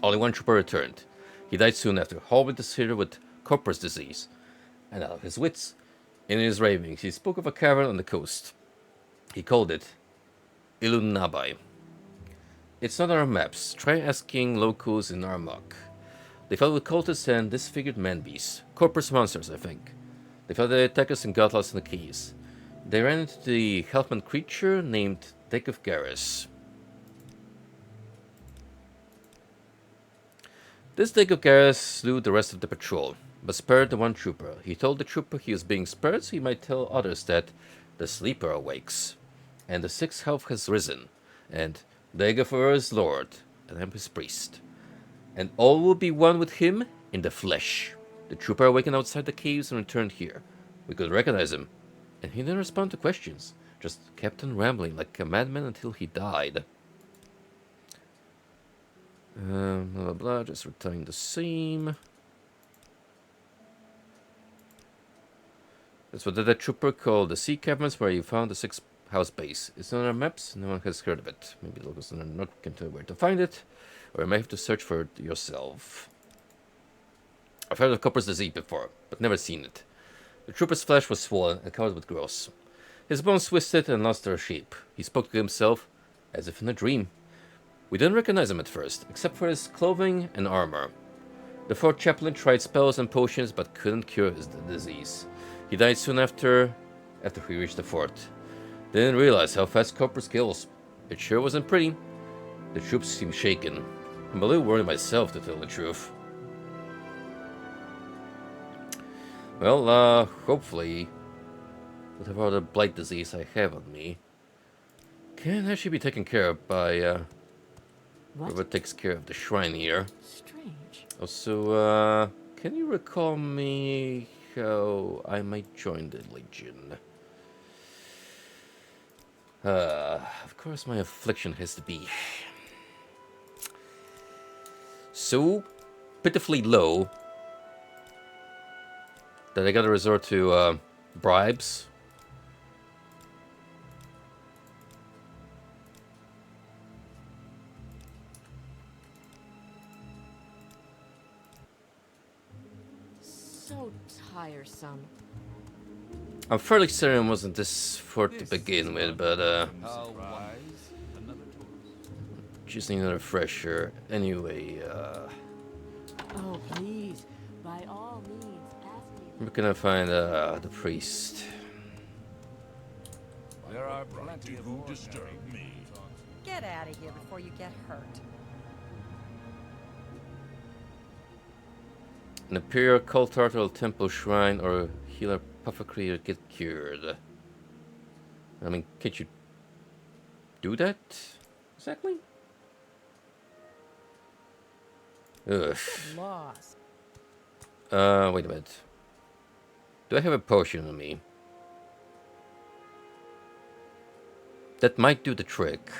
Only one trooper returned. He died soon after, halted the city with Corpus disease, and out of his wits. In his ravings, he spoke of a cavern on the coast. He called it Ilunabai. It's not on our maps. Try asking locals in Narmuk. They fought with cultists and disfigured man-beasts. Corpus monsters, I think. They fought the attackers and got lost in the keys. They ran into the Helpman creature named Deck of Garrus. This Deck of Garrus slew the rest of the patrol, but spared the one trooper. He told the trooper he was being spared so he might tell others that the sleeper awakes, and the 6th house has risen, and Dagofur is Lord, and I'm his priest. And all will be one with him in the flesh. The trooper awakened outside the caves and returned here. We could recognize him, and he didn't respond to questions, just kept on rambling like a madman until he died. Blah blah blah, just returning the same. That's what the trooper called the sea caverns where you found the 6th house base. It's on our maps, no one has heard of it. Maybe locals are not can tell where to find it, or you may have to search for it yourself. I've heard of Copper's disease before, but never seen it. The trooper's flesh was swollen and covered with growths. His bones twisted and lost their shape. He spoke to himself as if in a dream. We didn't recognize him at first, except for his clothing and armor. The fort chaplain tried spells and potions, but couldn't cure his disease. He died soon after he reached the fort. They didn't realize how fast Copper kills. It sure wasn't pretty. The troops seemed shaken. I'm a little worried myself, to tell the truth. Well, hopefully, whatever other blight disease I have on me can actually be taken care of by whoever What? takes care of the shrine here. Strange. Also, can you recall me how I might join the Legion? Of course my affliction has to be so pitifully low that I gotta resort to bribes. So tiresome. I'm fairly certain it wasn't this fort to begin with, but just need a refresher. Anyway, Oh, please. By all means, ask me. where can I find the priest? There are plenty of Who disturb me? Get out of here before you get hurt. An Imperial Cult Turtle Temple Shrine or Healer Apothecary to get cured. I mean, can't you do that? Exactly? Ugh. Lost. Wait a minute. Do I have a potion on me? That might do the trick.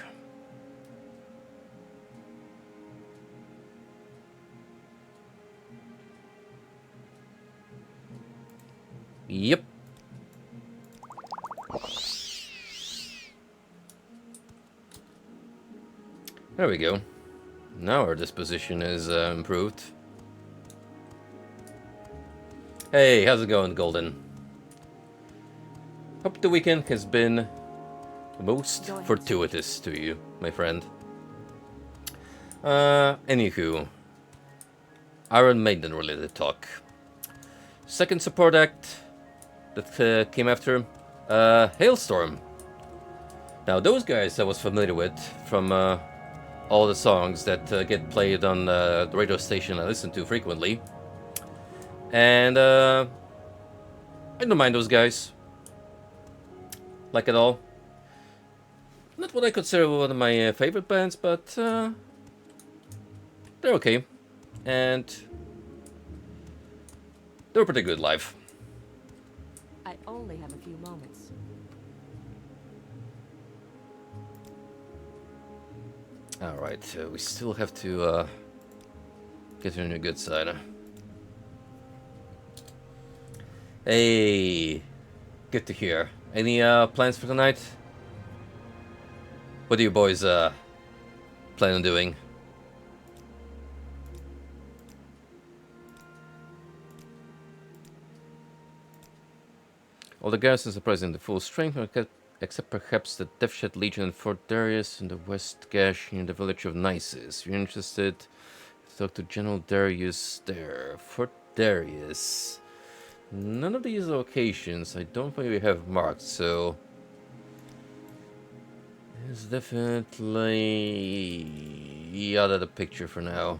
Yep. There we go. Now our disposition is improved. Hey, how's it going, Golden? Hope the weekend has been most fortuitous to you, my friend. Anywho. Iron Maiden related talk. Second support act that came after Hailstorm. Now those guys I was familiar with from all the songs that get played on the radio station I listen to frequently. And I don't mind those guys. Like at all. Not what I consider one of my favorite bands, but they're okay. And they were pretty good live. I only have a few moments. Alright, we still have to get on your good side. Hey, good to hear. Any plans for tonight? What do you boys plan on doing? All the garrisons are present in full strength, except perhaps the Deathshed Legion and Fort Darius in the West Gash near the village of Nisus. If you're interested, talk to General Darius there. Fort Darius. None of these locations I don't think we have marked, so it's definitely out of the picture for now.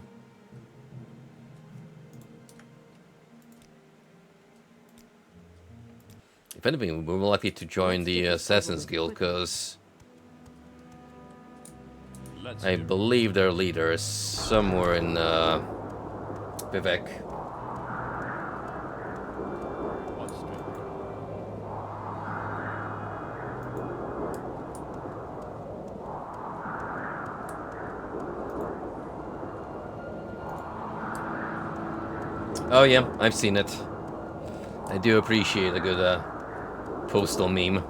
If anything, we're more likely to join the Assassin's Guild, because I believe their leader is somewhere in Vivek. Oh yeah, I've seen it. I do appreciate a good postal meme.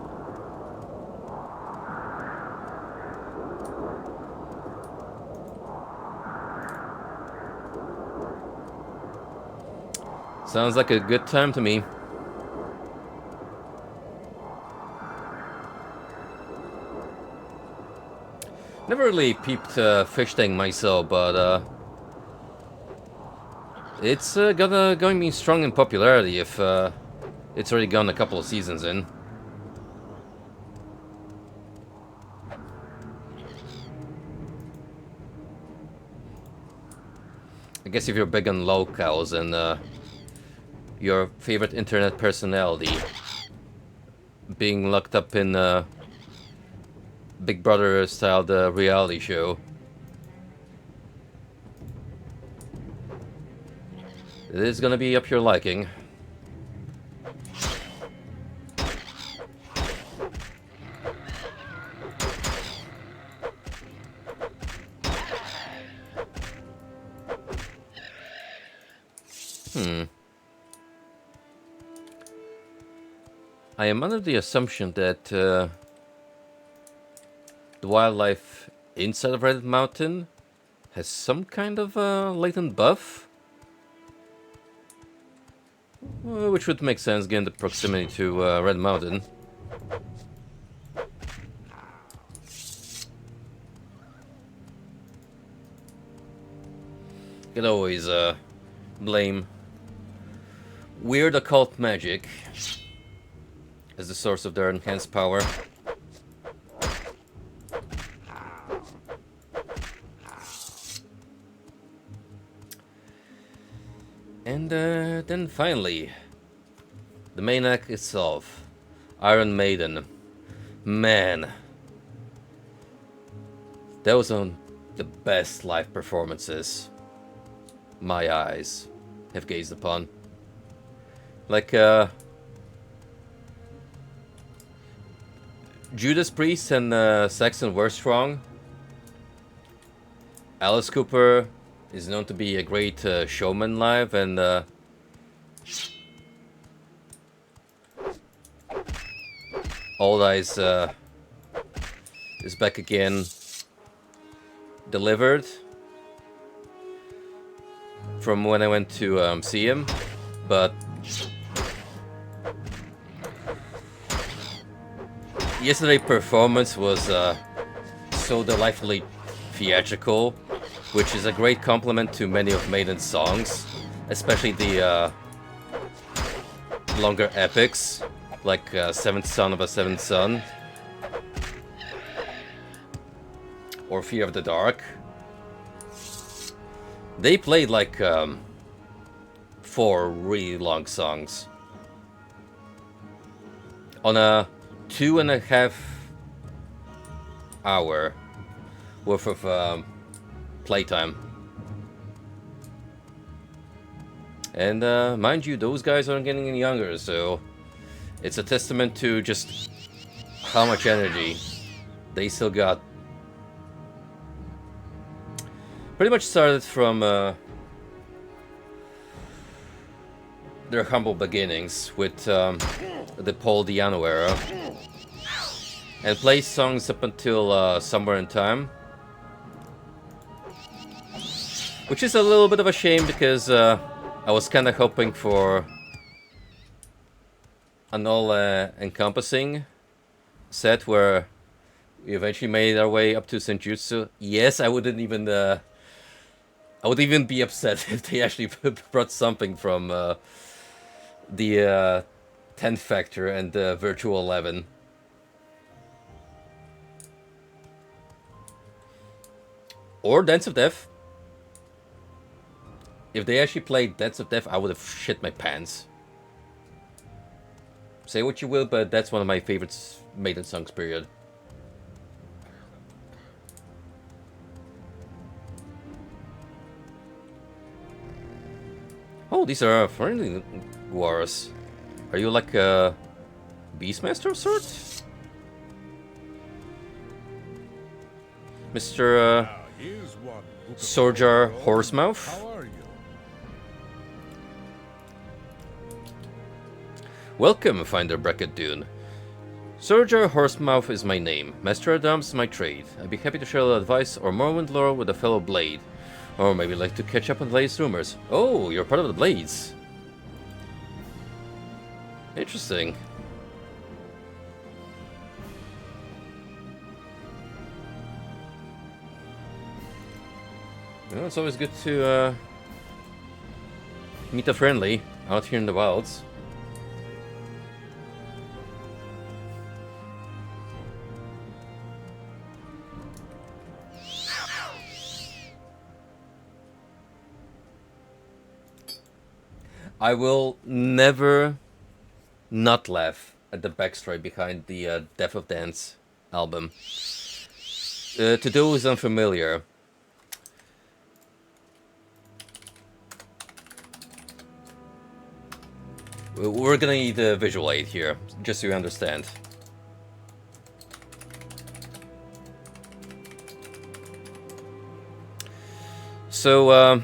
Sounds like a good time to me. Never really peeped fish tank myself, but it's going to be strong in popularity if it's already gone a couple of seasons in. I guess if you're big on locals and your favorite internet personality being locked up in a Big Brother styled reality show, it is gonna be up your liking. I am under the assumption that the wildlife inside of Red Mountain has some kind of latent buff, which would make sense given the proximity to Red Mountain. Could always blame weird occult magic as the source of their enhanced power. And then finally, the main act itself, Iron Maiden. Man, that was one of the best live performances my eyes have gazed upon. Like, Judas Priest and Saxon were strong. Alice Cooper is known to be a great showman live, and Old Eyes is back again, delivered from when I went to see him, but yesterday's performance was so delightfully theatrical, which is a great compliment to many of Maiden's songs, especially the longer epics, like Seventh Son of a Seventh Son, or Fear of the Dark. They played like 4 really long songs on a 2.5 hour worth of playtime. And mind you, those guys aren't getting any younger, so it's a testament to just how much energy they still got. Pretty much started from their humble beginnings with the Paul Di'Anno era, and played songs up until Somewhere in Time, which is a little bit of a shame because I was kind of hoping for an all-encompassing set where we eventually made our way up to Senjutsu. Yes, I wouldn't even I would even be upset if they actually brought something from the 10th Factor and the Virtual 11. Or Dance of Death. If they actually played Dance of Death, I would have shit my pants. Say what you will, but that's one of my favorite Maiden songs, period. Oh, these are friendly wars. Are you like a Beastmaster of sorts? Mr. Sorjar Horsemouth? How are you? Welcome, Finder Bracket Dune. Sorjar Horsemouth is my name. Master at Arms is my trade. I'd be happy to share a little advice or Morrowind lore with a fellow Blade. Or maybe like to catch up on the latest rumors. Oh, you're part of the Blades. Interesting. Well, it's always good to meet a friendly out here in the wilds. I will never not laugh at the backstory behind the Death of Dance album. To those unfamiliar, we're gonna need a visual aid here, just so you understand. So,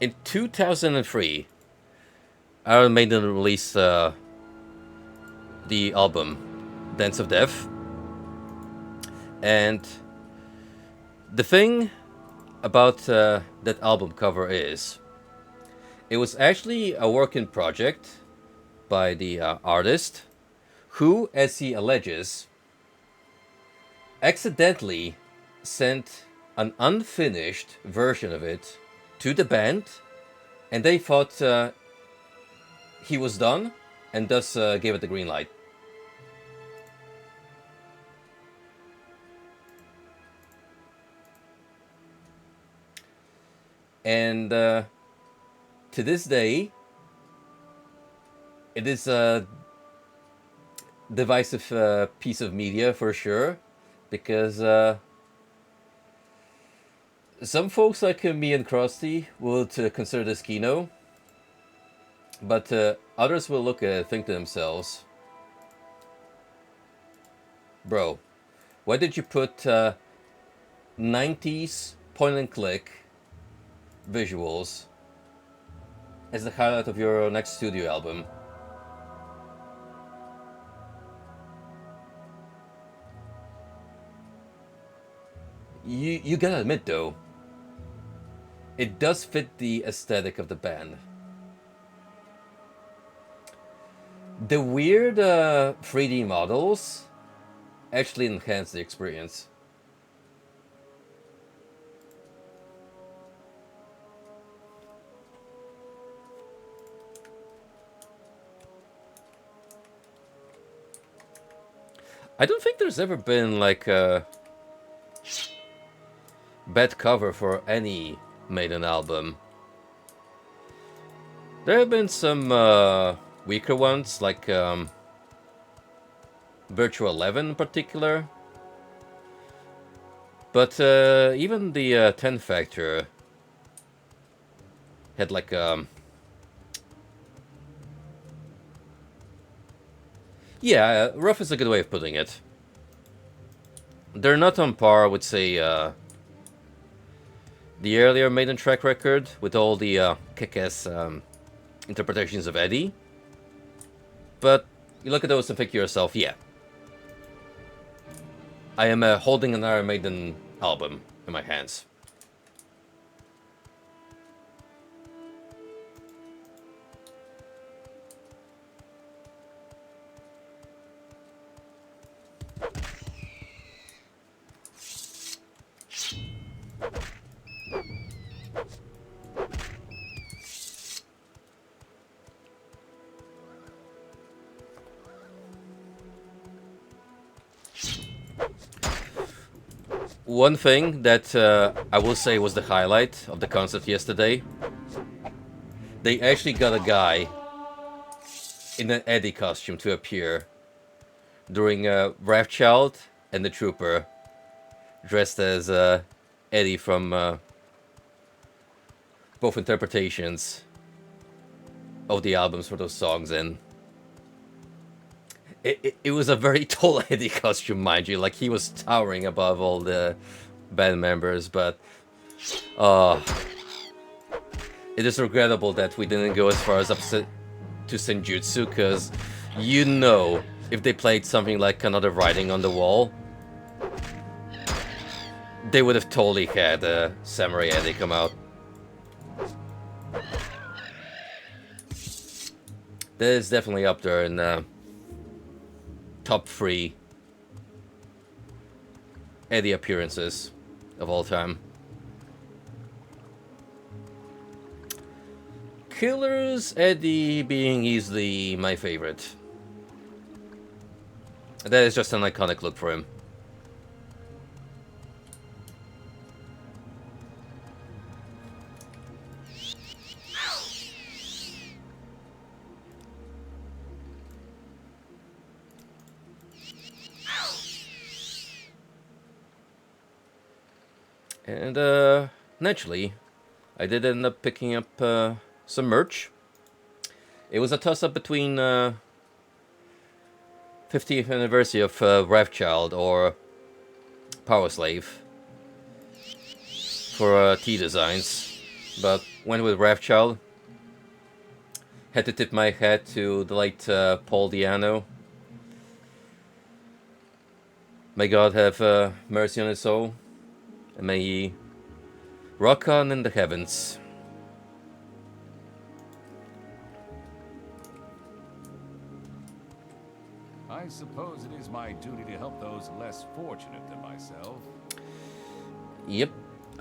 in 2003, Iron Maiden released the album Dance of Death. And the thing about that album cover is, it was actually a working project by the artist, who, as he alleges, accidentally sent an unfinished version of it to the band, and they thought he was done, and thus gave it the green light. And to this day, it is a divisive piece of media for sure, because some folks like me and Krusty would consider this Kino, but others will look at it and think to themselves, bro, why did you put 90s point and click visuals as the highlight of your next studio album? You gotta admit though, it does fit the aesthetic of the band. The weird 3D models actually enhance the experience. I don't think there's ever been like a bad cover for any Maiden album. There have been some weaker ones, like Virtua 11 in particular. But even the 10 Factor had like yeah, rough is a good way of putting it. They're not on par with, say, the earlier Maiden track record, with all the kick-ass interpretations of Eddie. But you look at those and think to yourself, yeah, I am holding an Iron Maiden album in my hands. One thing that I will say was the highlight of the concert yesterday, they actually got a guy in an Eddie costume to appear during Wrathchild and the Trooper, dressed as Eddie from both interpretations of the albums for those songs, and it was a very tall Eddie costume, mind you. Like, he was towering above all the band members, but it is regrettable that we didn't go as far as up to Senjutsu, because you know, if they played something like Another Writing on the Wall, they would have totally had Samurai Eddie come out. That is definitely up there in top 3 Eddie appearances of all time. Killer's Eddie being easily my favorite. That is just an iconic look for him. And naturally, I did end up picking up some merch. It was a toss-up between 50th anniversary of Wrathchild or Power Slave for T designs, but went with Wrathchild. Had to tip my hat to the late Paul Diano. May God have mercy on his soul, and may he rock on in the heavens. I suppose it is my duty to help those less fortunate than myself. Yep.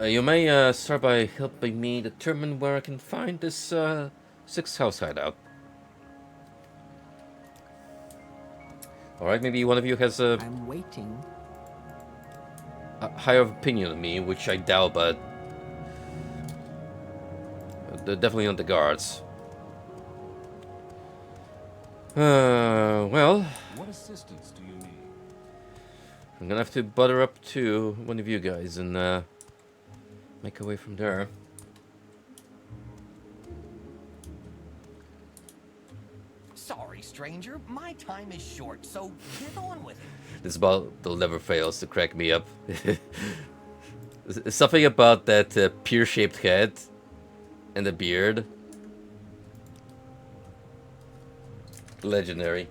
You may start by helping me determine where I can find this sixth house hideout. Alright, maybe one of you has I'm waiting. a higher opinion of me, which I doubt, but they're definitely not the guards. Well, What assistance do you need? I'm gonna have to butter up to one of you guys and make our way from there. Sorry, stranger. My time is short, so get on with it. This bottle never fails to crack me up. Something about that pear-shaped head and the beard. Legendary.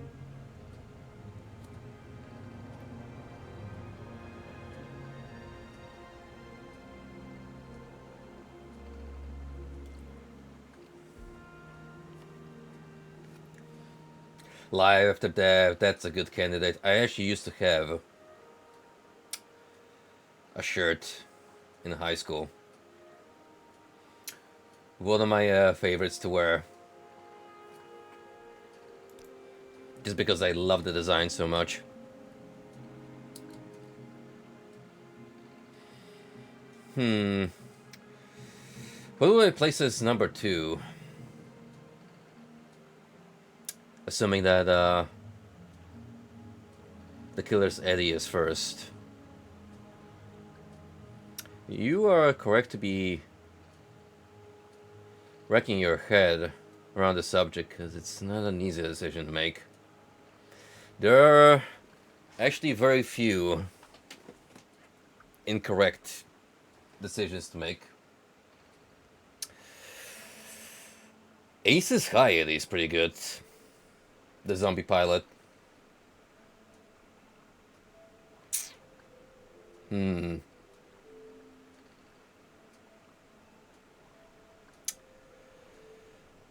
Live After Death, that's a good candidate. I actually used to have a shirt in high school. One of my favorites to wear. Just because I love the design so much. What do I place as number 2? Assuming that the killer's Eddie is first. You are correct to be wrecking your head around the subject, because it's not an easy decision to make. There are actually very few incorrect decisions to make. Ace's High Eddie is pretty good. The zombie pilot.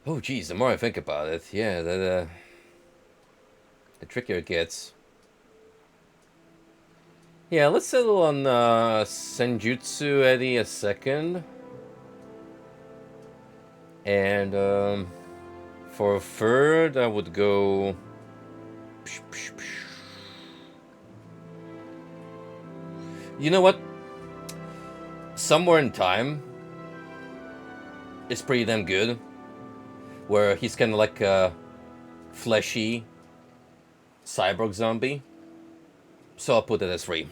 Oh, geez, the more I think about it, yeah, the trickier it gets. Yeah, let's settle on Senjutsu Eddie a second. And for a third, I would go... You know what? Somewhere in Time is pretty damn good. Where he's kind of like a fleshy cyborg zombie. So I'll put it as 3.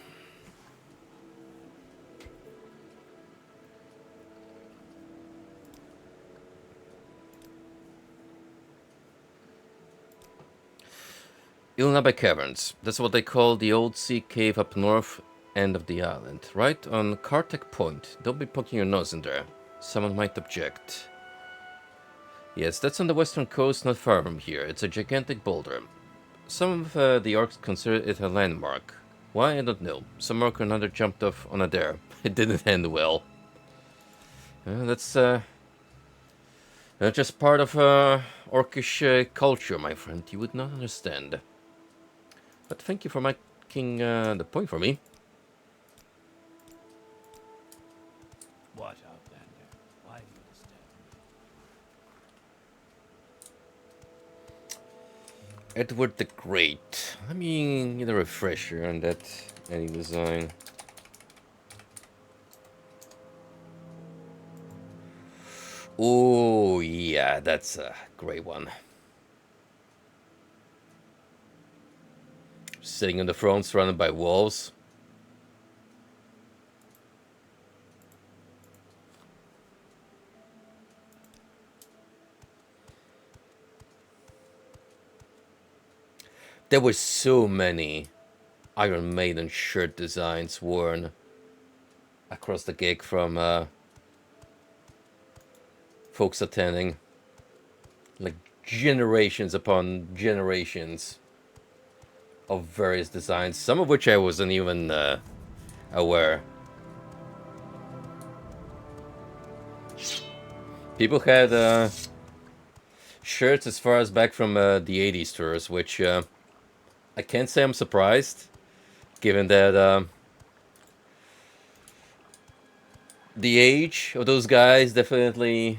Ilnabe Caverns. That's what they call the old sea cave up north end of the island. Right on Kartek Point. Don't be poking your nose in there. Someone might object. Yes, that's on the western coast, not far from here. It's a gigantic boulder. Some of the orcs consider it a landmark. Why, I don't know. Some orc or another jumped off on a dare. It didn't end well. That's just part of orcish culture, my friend. You would not understand. But thank you for making the point for me. What, Outlander? Why do you disturb me? Edward the Great. Let me get a refresher on that any design. Oh, yeah, that's a great one. Sitting on the throne surrounded by wolves. There were so many Iron Maiden shirt designs worn across the gig from folks attending. Like generations upon generations of various designs, some of which I wasn't even aware. People had shirts as far as back from the 80s tours, which I can't say I'm surprised, given that the age of those guys definitely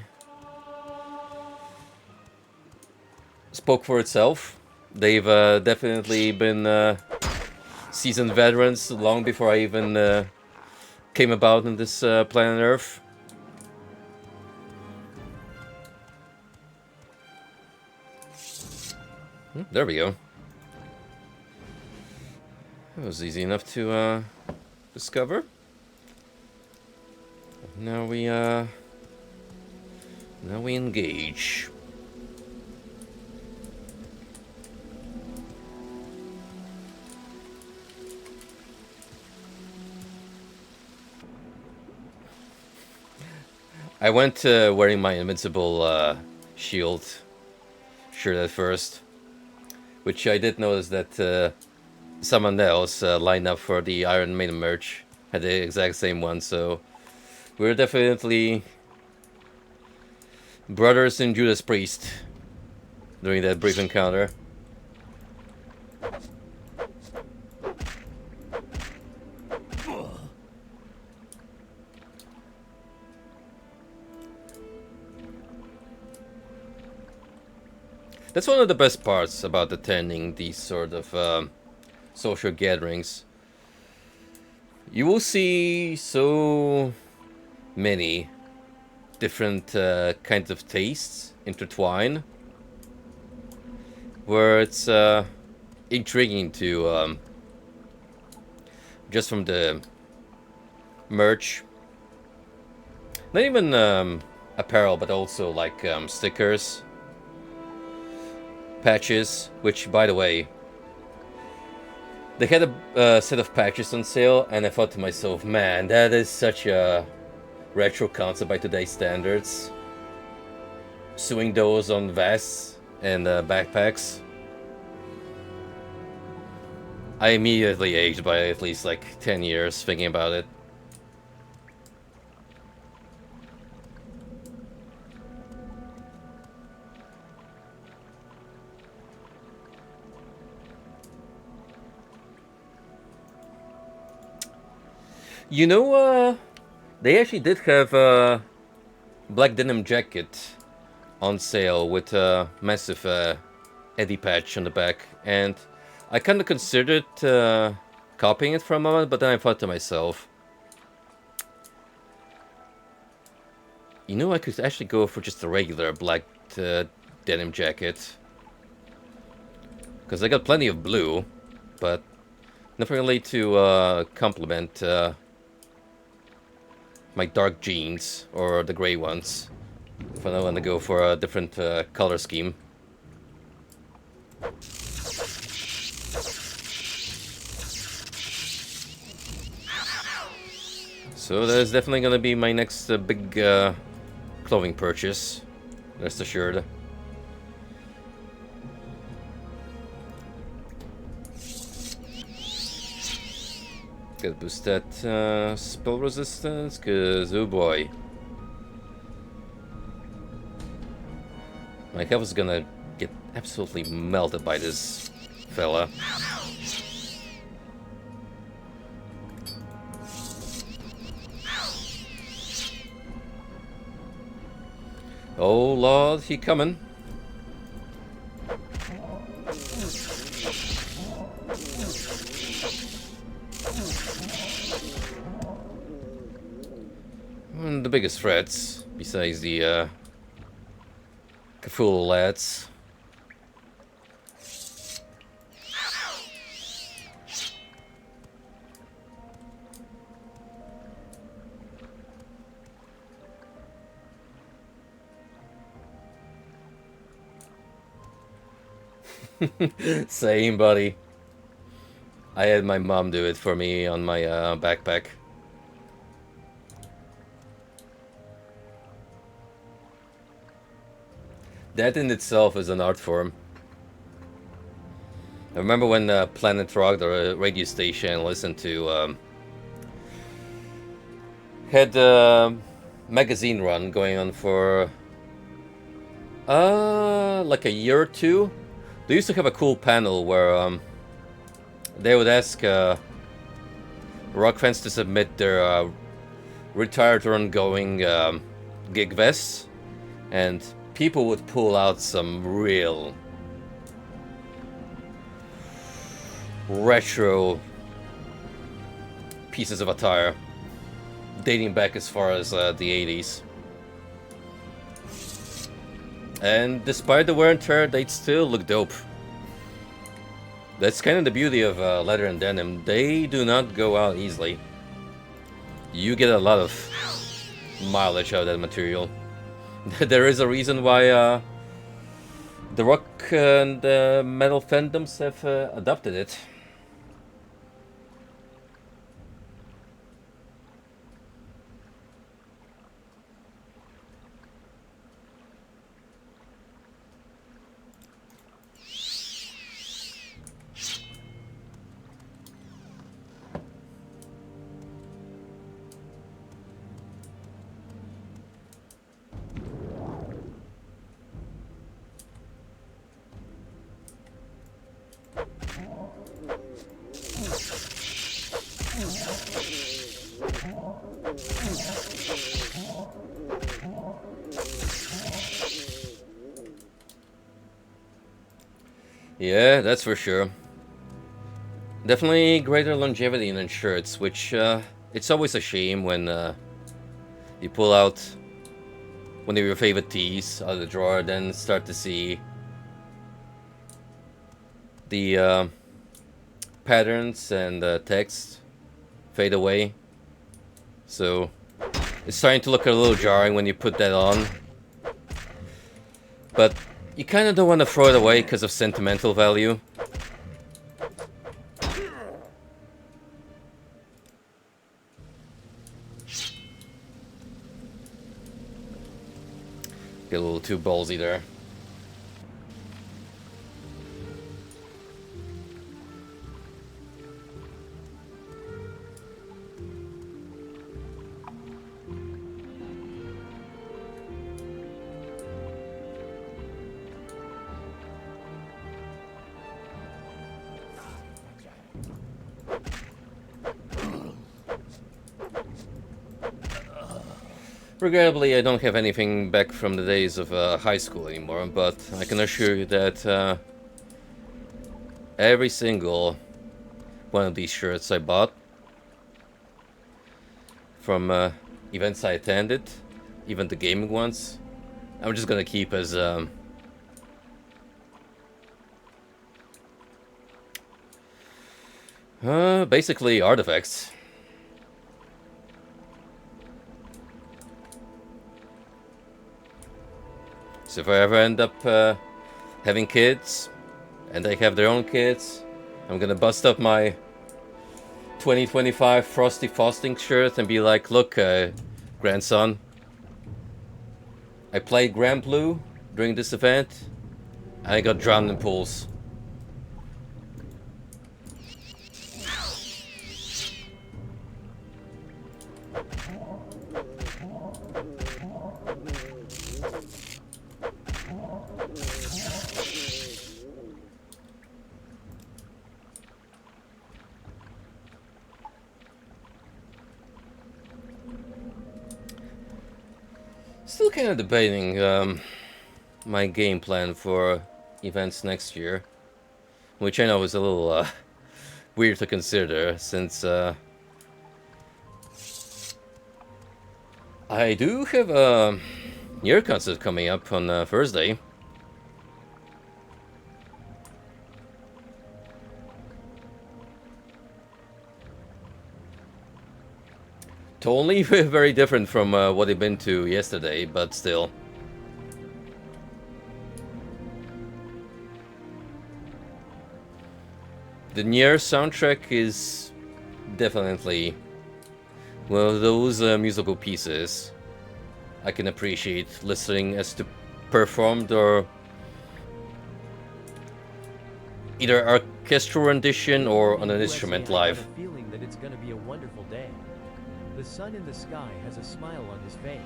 spoke for itself. They've definitely been seasoned veterans long before I even came about on this planet Earth. There we go. That was easy enough to discover. Now we engage. I went wearing my invincible shield shirt at first, which I did notice that someone else lined up for the Iron Maiden merch had the exact same one, so we're definitely brothers in Judas Priest during that brief encounter. That's one of the best parts about attending these sort of social gatherings. You will see so many different kinds of tastes intertwine, where it's intriguing to just from the merch, not even apparel, but also like stickers, patches, which, by the way, they had a set of patches on sale, and I thought to myself, man, that is such a retro concept by today's standards. Sewing those on vests and backpacks. I immediately aged by at least like 10 years thinking about it. You know, they actually did have a black denim jacket on sale with a massive Eddie patch on the back, and I kind of considered copying it for a moment, but then I thought to myself, you know, I could actually go for just a regular black denim jacket, because I got plenty of blue, but nothing really to complement my dark jeans, or the gray ones, if I want to go for a different color scheme. So that's definitely going to be my next big clothing purchase, rest assured. Gotta boost that spell resistance, cause oh boy, my health is gonna get absolutely melted by this fella. Oh lord, he coming. One of the biggest threats, besides the Cthulhu lads. Same, buddy. I had my mom do it for me on my backpack. That in itself is an art form. I remember when Planet Rock, the radio station, listened to had a magazine run going on for like a year or two. They used to have a cool panel where they would ask rock fans to submit their retired or ongoing gig vests, and people would pull out some real retro pieces of attire dating back as far as the 80s. And despite the wear and tear, they'd still look dope. That's kind of the beauty of leather and denim. They do not go out easily. You get a lot of mileage out of that material. There is a reason why the rock and metal fandoms have adopted it. Yeah, that's for sure. Definitely greater longevity in shirts, which it's always a shame when you pull out one of your favorite tees out of the drawer, then start to see the patterns and text fade away. So it's starting to look a little jarring when you put that on. But you kind of don't want to throw it away because of sentimental value. Get a little too ballsy there. Regrettably, I don't have anything back from the days of high school anymore, but I can assure you that every single one of these shirts I bought from events I attended, even the gaming ones, I'm just gonna keep as basically artifacts. So if I ever end up having kids, and they have their own kids, I'm gonna bust up my 2025 Frosty Frosting shirt and be like, look, grandson, I played Grand Blue during this event, and I got drowned in pools. Still kind of debating my game plan for events next year, which I know is a little weird to consider, since I do have a Year concert coming up on Thursday. Totally very different from what I've been to yesterday, but still. The Nier soundtrack is definitely one of those musical pieces I can appreciate listening as to performed or either orchestral rendition or on an instrument live. I have a feeling that it's going to be a wonderful day. The sun in the sky has a smile on his face,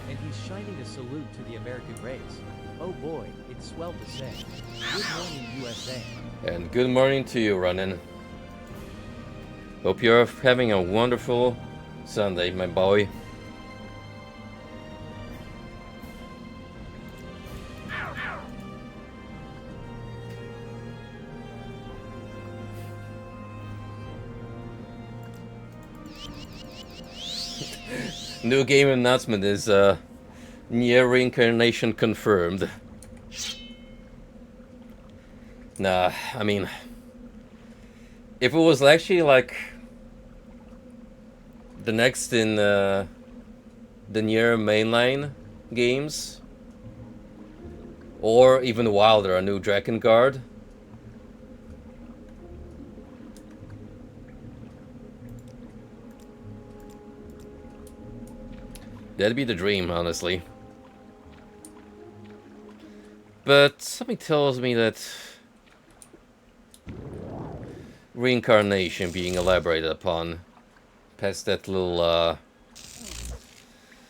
and he's shining a salute to the American race. Oh boy, it's swell to say. Good morning, USA. And good morning to you, Ronan. Hope you're having a wonderful Sunday, my boy. New game announcement is Nier reincarnation confirmed. Nah, I mean, if it was actually like the next in the Nier mainline games, or even wilder, a new Dragon Guard, that'd be the dream, honestly. But something tells me that reincarnation being elaborated upon past that little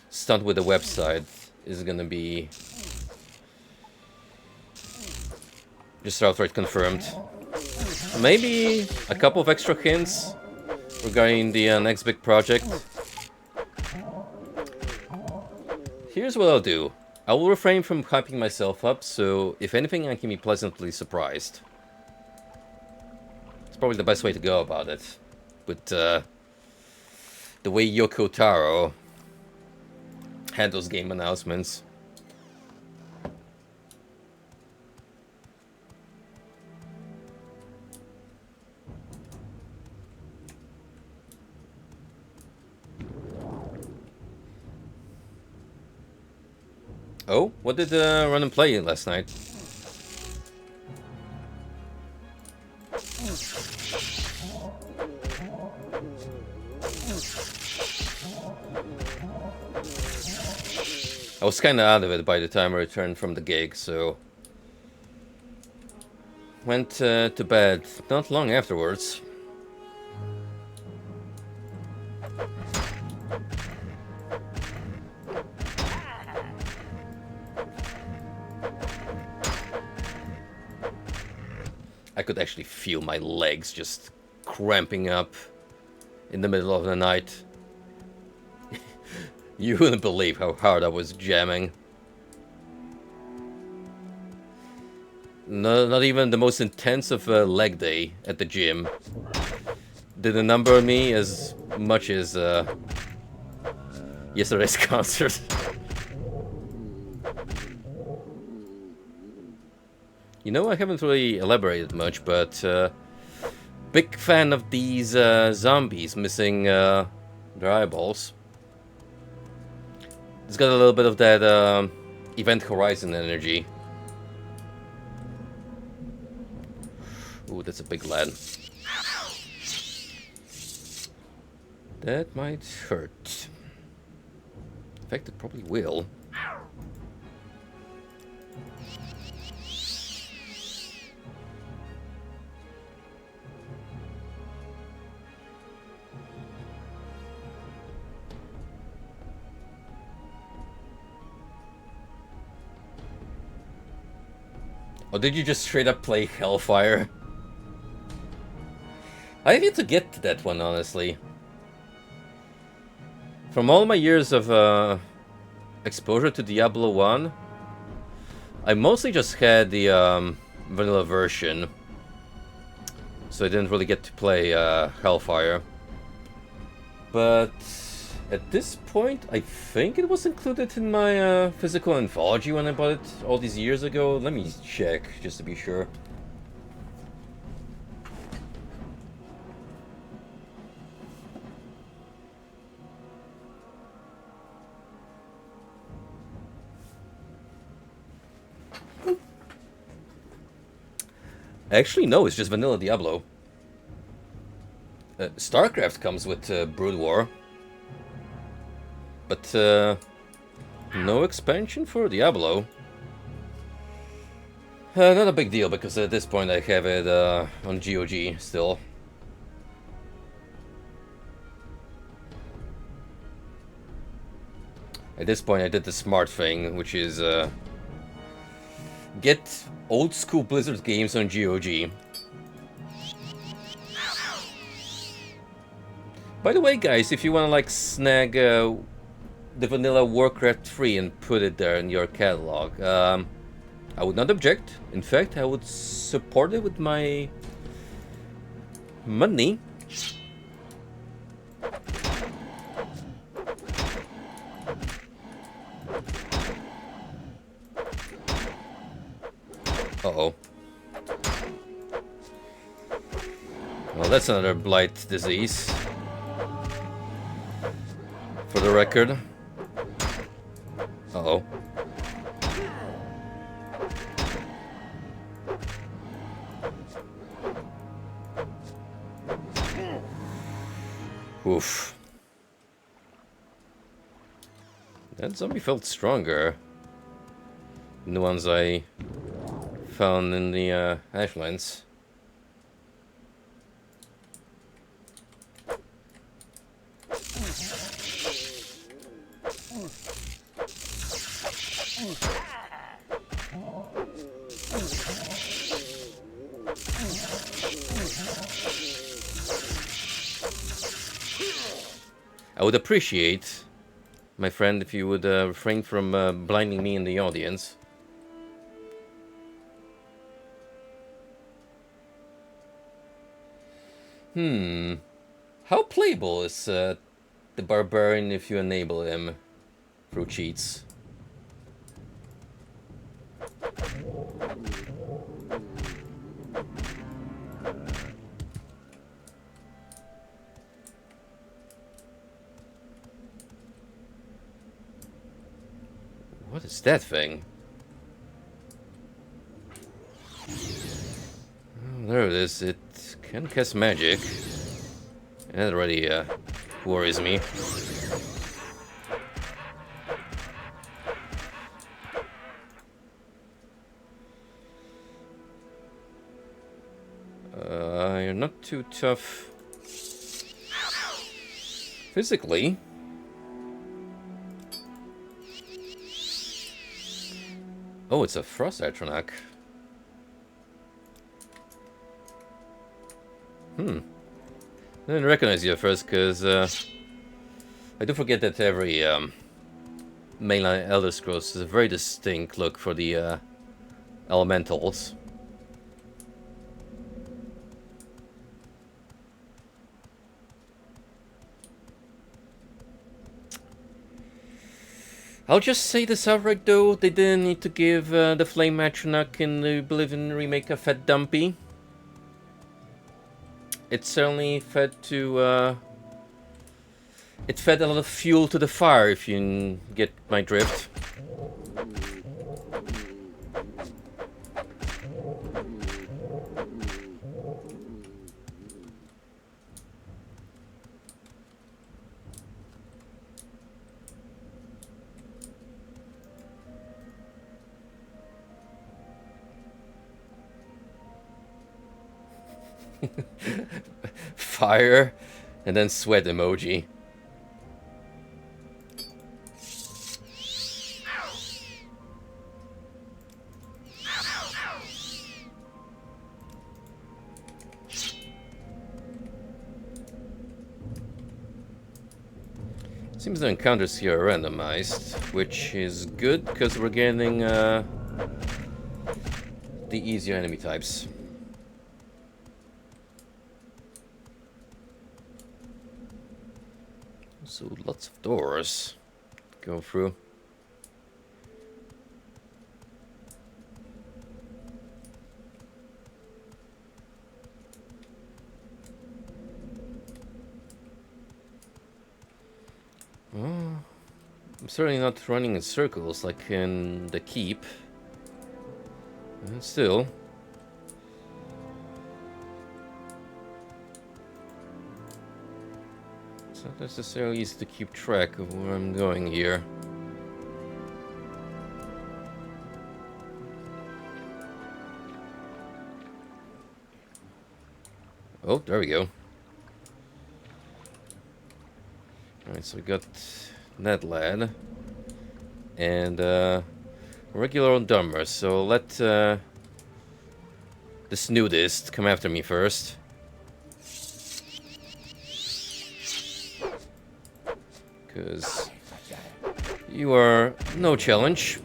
stunt with the website is gonna be just outright confirmed. Maybe a couple of extra hints regarding the next big project. Here's what I'll do. I will refrain from hyping myself up, so if anything, I can be pleasantly surprised. It's probably the best way to go about it. With the way Yoko Taro handles game announcements. Oh, what did Run and Play last night? I was kinda out of it by the time I returned from the gig, so went to bed not long afterwards. I could actually feel my legs just cramping up in the middle of the night. You wouldn't believe how hard I was jamming. No, not even the most intensive leg day at the gym did a number on me as much as yesterday's concert. You know, I haven't really elaborated much, but big fan of these zombies missing their eyeballs. It's got a little bit of that Event Horizon energy. Ooh, that's a big lad. That might hurt. In fact, it probably will. Or did you just straight up play Hellfire? I have yet to get to that one, honestly. From all my years of exposure to Diablo 1, I mostly just had the vanilla version. So I didn't really get to play Hellfire. But at this point, I think it was included in my physical anthology when I bought it all these years ago. Let me check, just to be sure. Actually, no, it's just vanilla Diablo. StarCraft comes with Brood War, but no expansion for Diablo. Not a big deal, because at this point I have it on GOG still. At this point I did the smart thing, which is get old school Blizzard games on GOG. By the way, guys, if you want to like snag the vanilla Warcraft 3 and put it there in your catalog, I would not object. In fact, I would support it with my money. Uh-oh. Well, that's another blight disease. For the record. Uh-oh. Oof. That zombie felt stronger than the ones I found in the Ashlands. I would appreciate, my friend, if you would refrain from blinding me in the audience. How playable is the barbarian if you enable him through cheats? What is that thing? Oh, there it is. It can cast magic. That already worries me. You're not too tough physically. Oh, it's a Frost Atronach. I didn't recognize you at first, because I do forget that every mainline Elder Scrolls has a very distinct look for the elementals. I'll just say this outright though, they didn't need to give the Flame Atronach in the Oblivion remake a fat dumpy. It certainly fed to, it fed a lot of fuel to the fire, if you get my drift. Fire, and then sweat emoji. Seems the encounters here are randomized, which is good because we're getting the easier enemy types. So lots of doors go through. Oh, I'm certainly not running in circles like in the keep. And still. Not necessarily easy to keep track of where I'm going here. Oh, there we go. Alright, so we got that lad. And regular old dumber. So let this nudist come after me first. Because you are no challenge.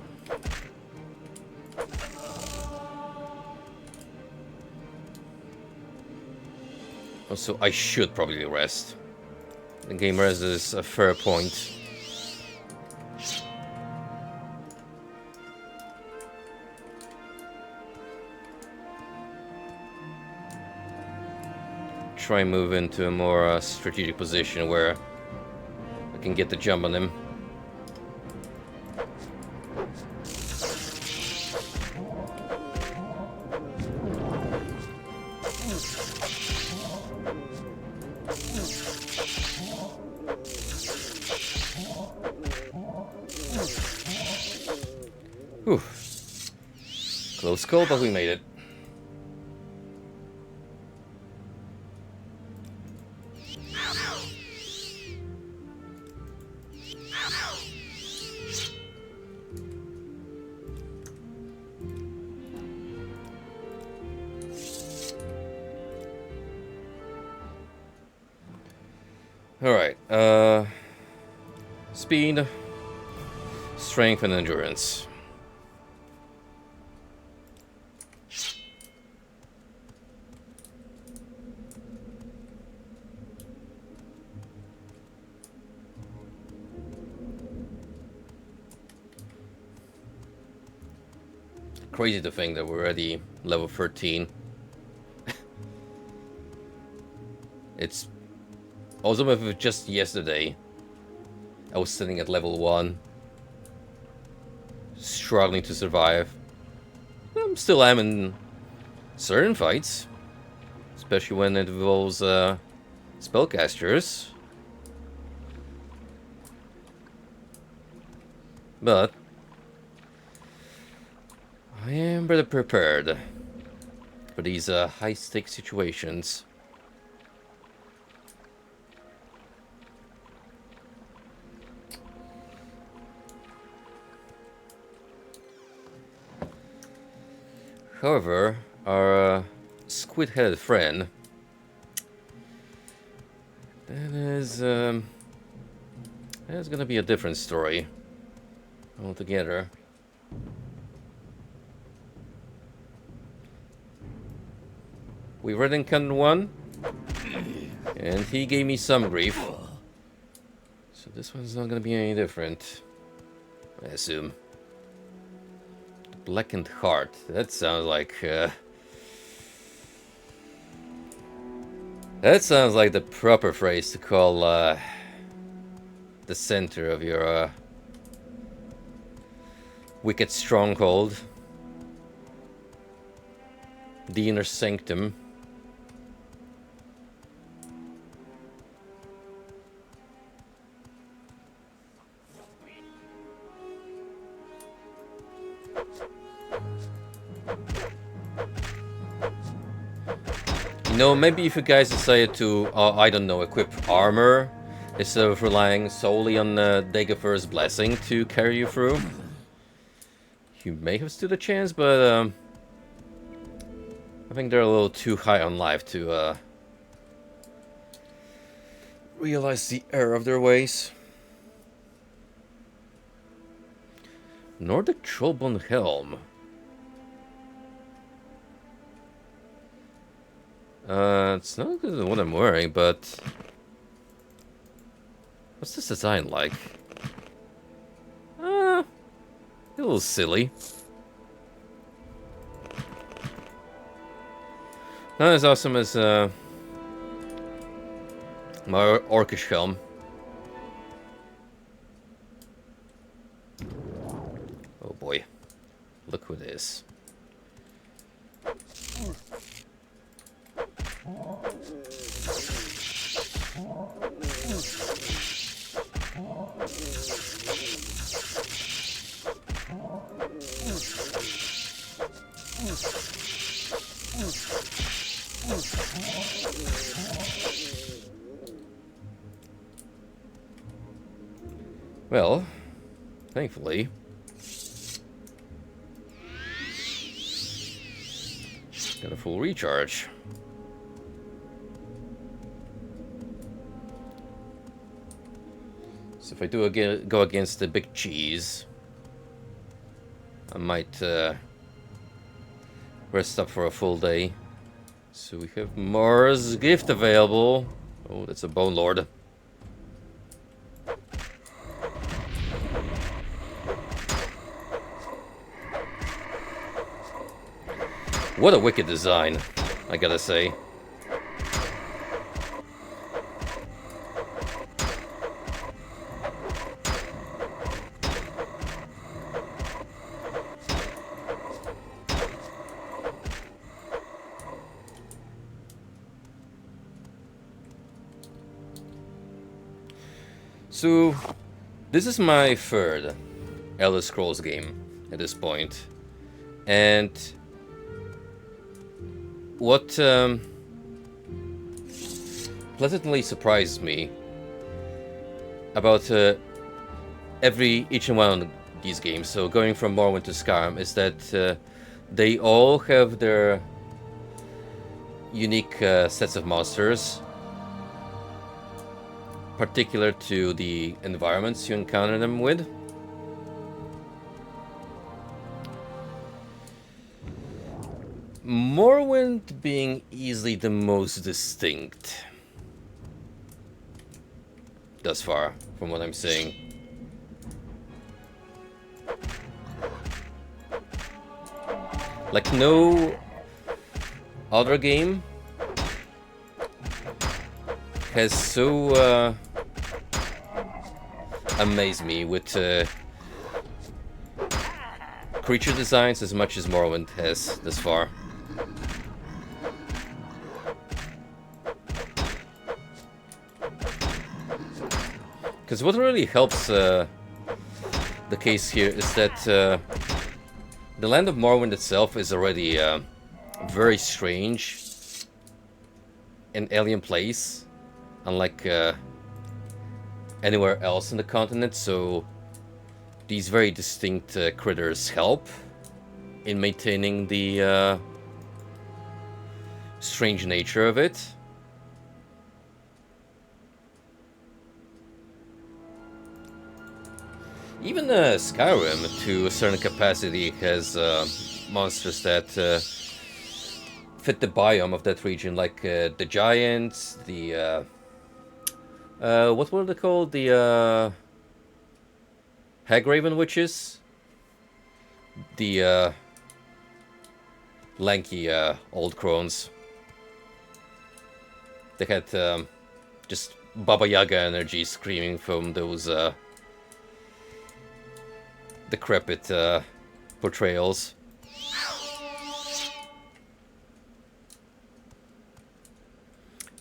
Also, I should probably rest. The game rest is a fair point. Try and move into a more strategic position where I can get the jump on him. Whew. Close call, but we made it. Alright, speed, strength, and endurance. Crazy to think that we're already level 13. It's also, if it was just yesterday, I was sitting at level 1, struggling to survive. Still am in certain fights, especially when it involves spellcasters. But I am better prepared for these high-stakes situations. However, our squid-headed friend, that's gonna be a different story altogether. We read encountered one, and he gave me some grief. So this one's not gonna be any different, I assume. Blackened Heart. That sounds like that sounds like the proper phrase to call the center of your wicked stronghold, the inner sanctum. You know, maybe if you guys decided to, I don't know, equip armor instead of relying solely on Daggerfur's blessing to carry you through, you may have stood a chance, but I think they're a little too high on life to realize the error of their ways. Nordic Trollbone Helm. It's not good what I'm wearing, but what's this design like? A little silly. Not as awesome as my Orcish helm. Oh boy, look who it is. Well, thankfully, got a full recharge. So if I do go against the big cheese, I might rest up for a full day. So we have Mars gift available. Oh, that's a Bone Lord. What a wicked design, I gotta say. So, this is my third Elder Scrolls game at this point, and what pleasantly surprised me about each and one of these games, so going from Morrowind to Skyrim, is that they all have their unique sets of monsters, particular to the environments you encounter them with. Morrowind being easily the most distinct thus far, from what I'm seeing. Like no other game has so amazed me with creature designs as much as Morrowind has thus far. Because what really helps the case here is that the land of Morrowind itself is already a very strange and alien place, unlike anywhere else in the continent, so these very distinct critters help in maintaining the strange nature of it. Even Skyrim, to a certain capacity, has monsters that fit the biome of that region, like the giants, the what were they called? The Hagraven witches, the lanky old crones. They had just Baba Yaga energy screaming from those decrepit portrayals.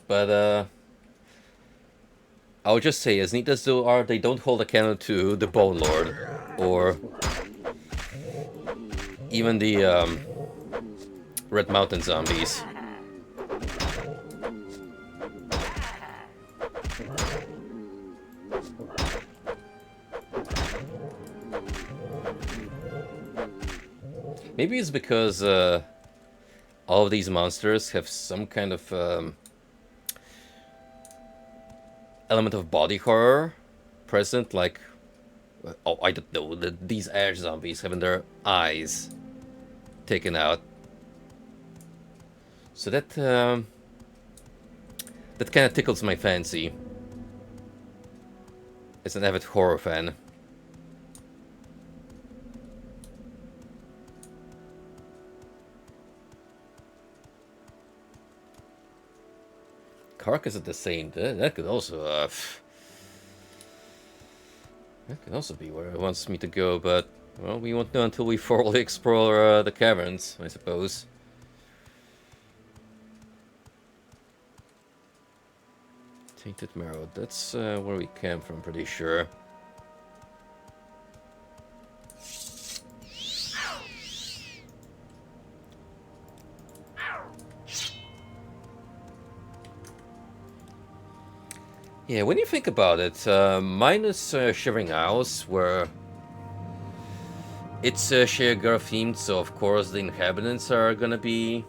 But I would just say, as neat as they are, they don't hold a candle to the Bone Lord, or even the Red Mountain zombies. Maybe it's because all of these monsters have some kind of element of body horror present, like, oh, I don't know, these ash zombies having their eyes taken out. So that kind of tickles my fancy as an avid horror fan. Carcass at the same. That could also that could also be where it wants me to go, but well, we won't know until we thoroughly explore the caverns, I suppose. Tainted Marrow. That's where we came from, pretty sure. Yeah, when you think about it, minus Shivering Isles, where it's Sheogar themed, so of course the inhabitants are gonna be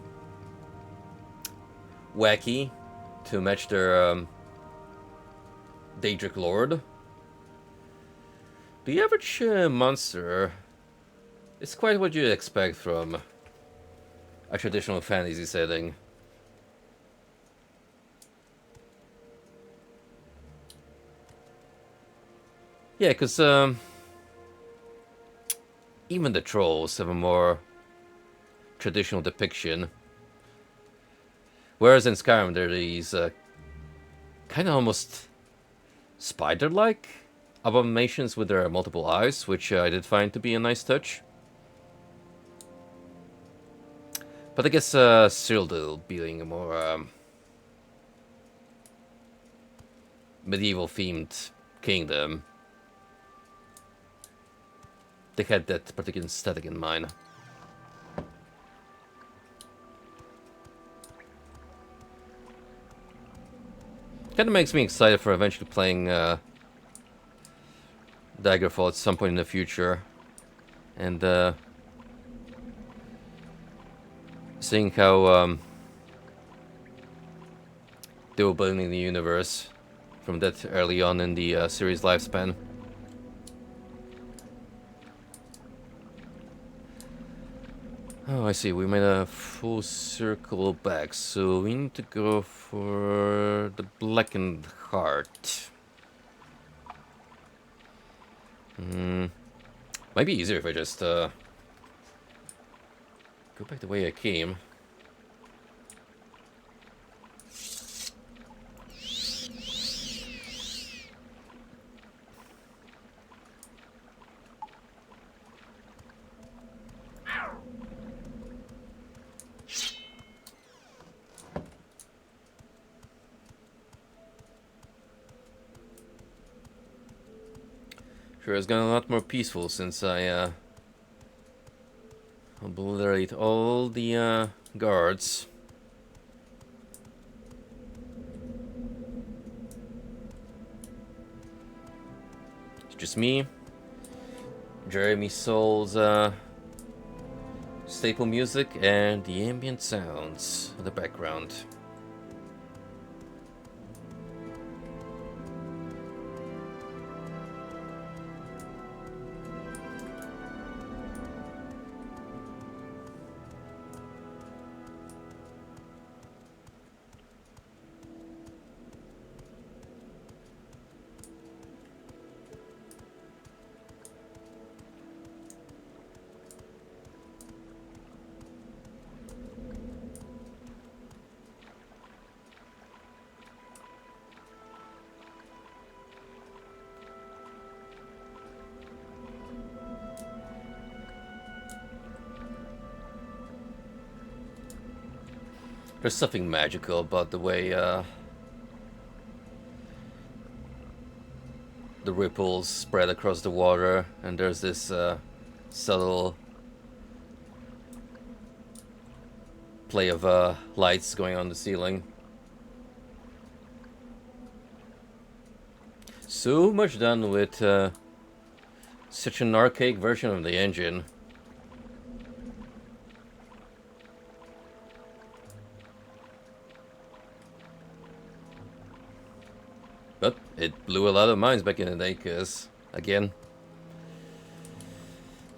wacky to match their Daedric Lord. The average monster is quite what you'd expect from a traditional fantasy setting. Yeah, because even the trolls have a more traditional depiction. Whereas in Skyrim, there are these kind of almost spider-like abominations with their multiple eyes, which I did find to be a nice touch. But I guess Cyrodiil being a more medieval-themed kingdom, they had that particular aesthetic in mind. Kind of makes me excited for eventually playing Daggerfall at some point in the future, and seeing how they were building the universe from that early on in the series lifespan. Oh, I see. We made a full circle back, so we need to go for the Blackened Heart. Might be easier if I just go back the way I came. Sure, it's gotten a lot more peaceful since I obliterate all the guards. It's just me, Jeremy Soul's staple music, and the ambient sounds of the background. There's something magical about the way the ripples spread across the water, and there's this subtle play of lights going on the ceiling. So much done with such an archaic version of the engine. But it blew a lot of minds back in the day, because, again,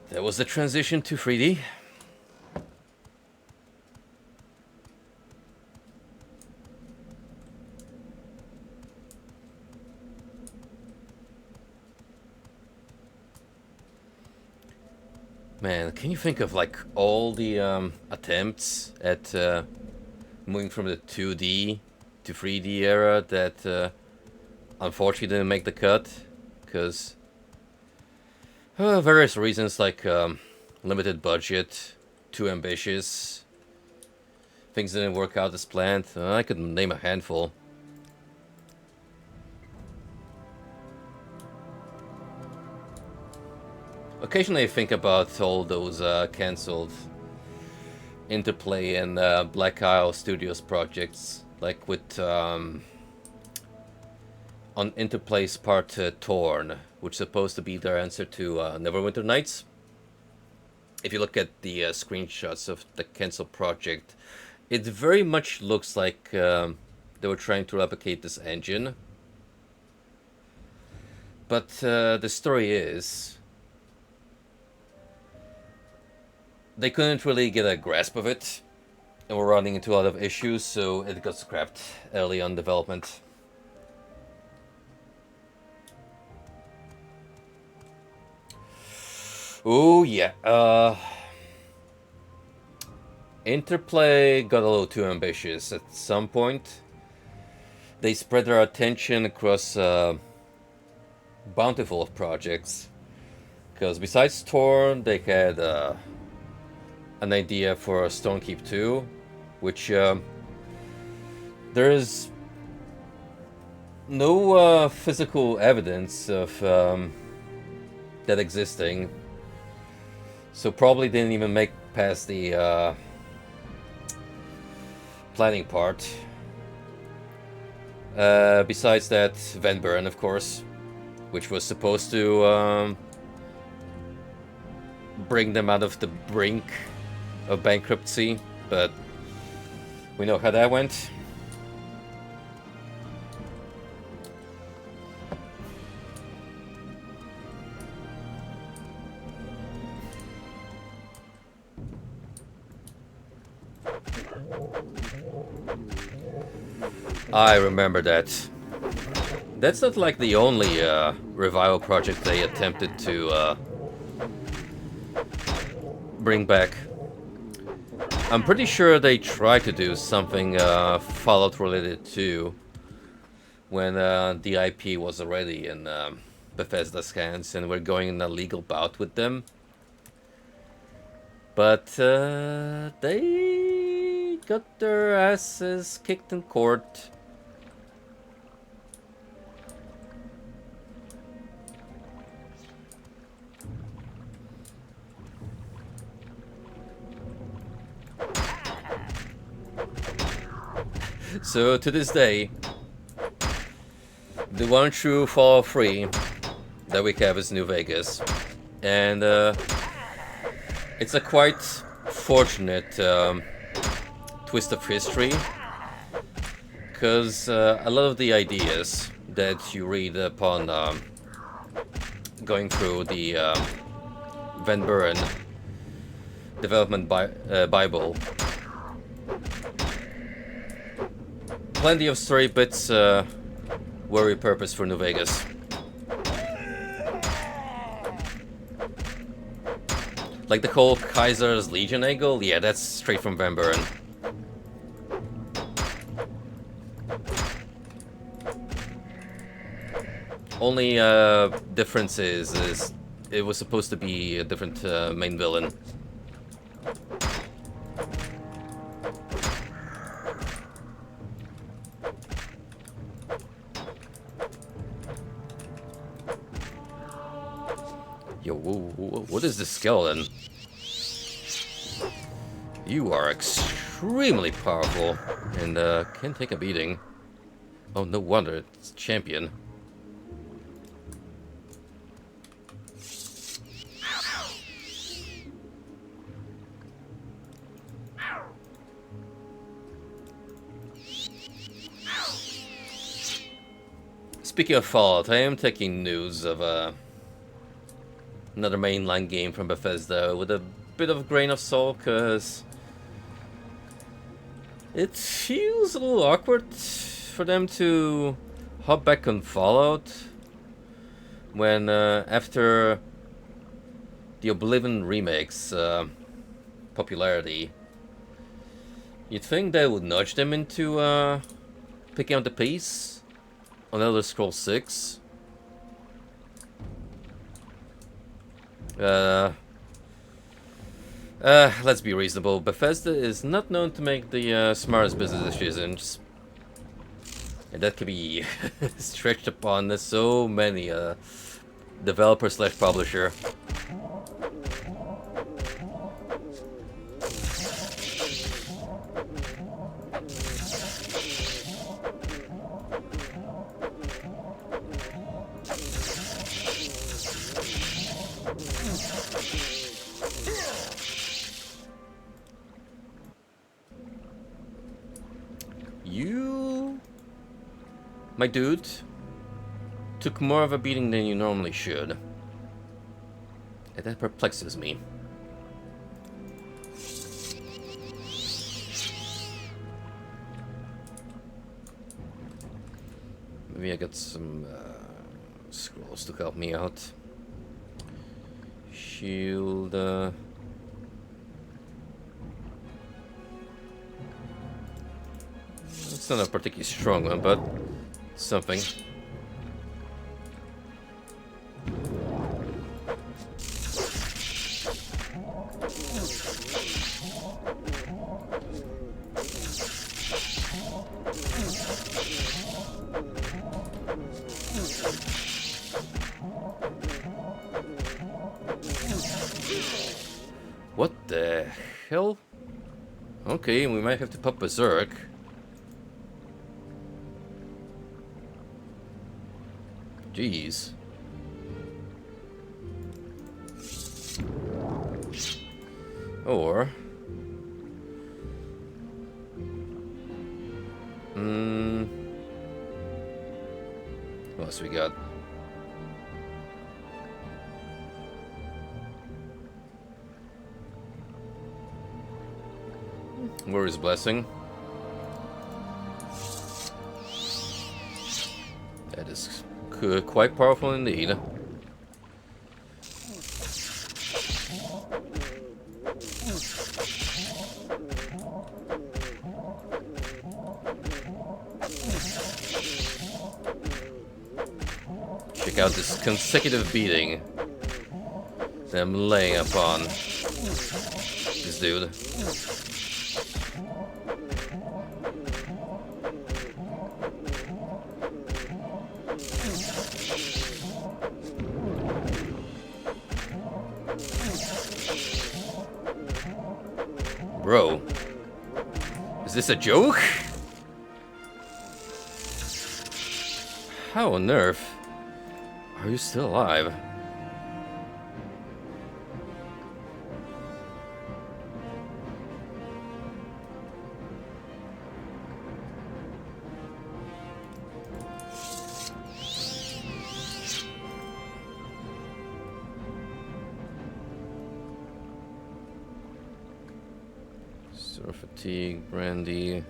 there was the transition to 3D. Man, can you think of, like, all the attempts at moving from the 2D to 3D era that unfortunately didn't make the cut, because various reasons, like limited budget, too ambitious, things didn't work out as planned. I could name a handful. Occasionally I think about all those cancelled Interplay and Black Isle Studios projects, like with on Interplay's part Torn, which is supposed to be their answer to Neverwinter Nights. If you look at the screenshots of the cancel project, it very much looks like they were trying to replicate this engine. But the story is, they couldn't really get a grasp of it, and were running into a lot of issues, so it got scrapped early on development. Oh yeah, Interplay got a little too ambitious at some point. They spread their attention across bountiful of projects, because besides Torn, they had an idea for Stonekeep 2, which there is no physical evidence of that existing, so probably didn't even make past the planning part. Besides that, Van Buren, of course, which was supposed to bring them out of the brink of bankruptcy, but we know how that went. I remember that. That's not like the only revival project they attempted to bring back. I'm pretty sure they tried to do something Fallout related too, when the IP was already in Bethesda's hands and we're going in a legal bout with them. But they got their asses kicked in court. So to this day, the one true Fallout 3 that we have is New Vegas, and it's a quite fortunate twist of history, because a lot of the ideas that you read upon going through the Van Buren development Bible, plenty of story bits were repurposed for New Vegas. Like the whole Kaiser's Legion angle, yeah, that's straight from Van Buren. Only difference is it was supposed to be a different main villain. Yo, what is this skeleton? You are extremely powerful and can take a beating. Oh, no wonder it's champion. Speaking of Fallout, I am taking news of another mainline game from Bethesda with a bit of grain of salt, because it feels a little awkward for them to hop back on Fallout when after the Oblivion remake's popularity, you'd think that would nudge them into picking up the pace on Elder Scrolls 6. Let's be reasonable. Bethesda is not known to make the smartest business decisions. And that could be stretched upon so many developer slash publisher. You, my dude, took more of a beating than you normally should. And that perplexes me. Maybe I got some scrolls to help me out. Shield. It's not a particularly strong one, but something. What the hell? Okay, we might have to pop Berserk. Jeez. Or... what else we got? Warrior's Blessing. That is quite powerful indeed. Check out this consecutive beating that I'm laying upon this dude. Bro, is this a joke? How on earth are you still alive? Sore fatigue, brandy.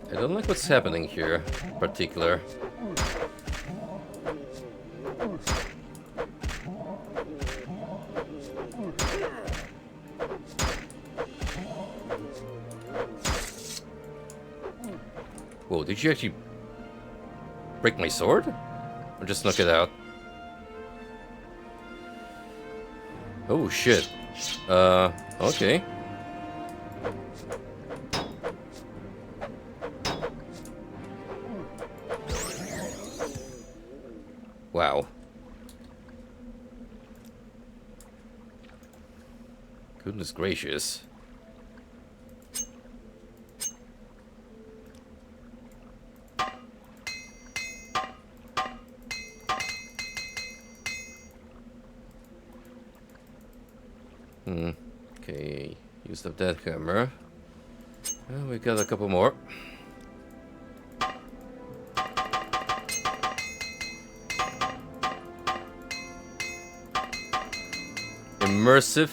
I don't like what's happening here, in particular. Whoa, did you actually break my sword? Or just knock it out? Oh shit. Okay. Wow. Goodness gracious. Okay, used up that hammer. Well, we got a couple more. Immersive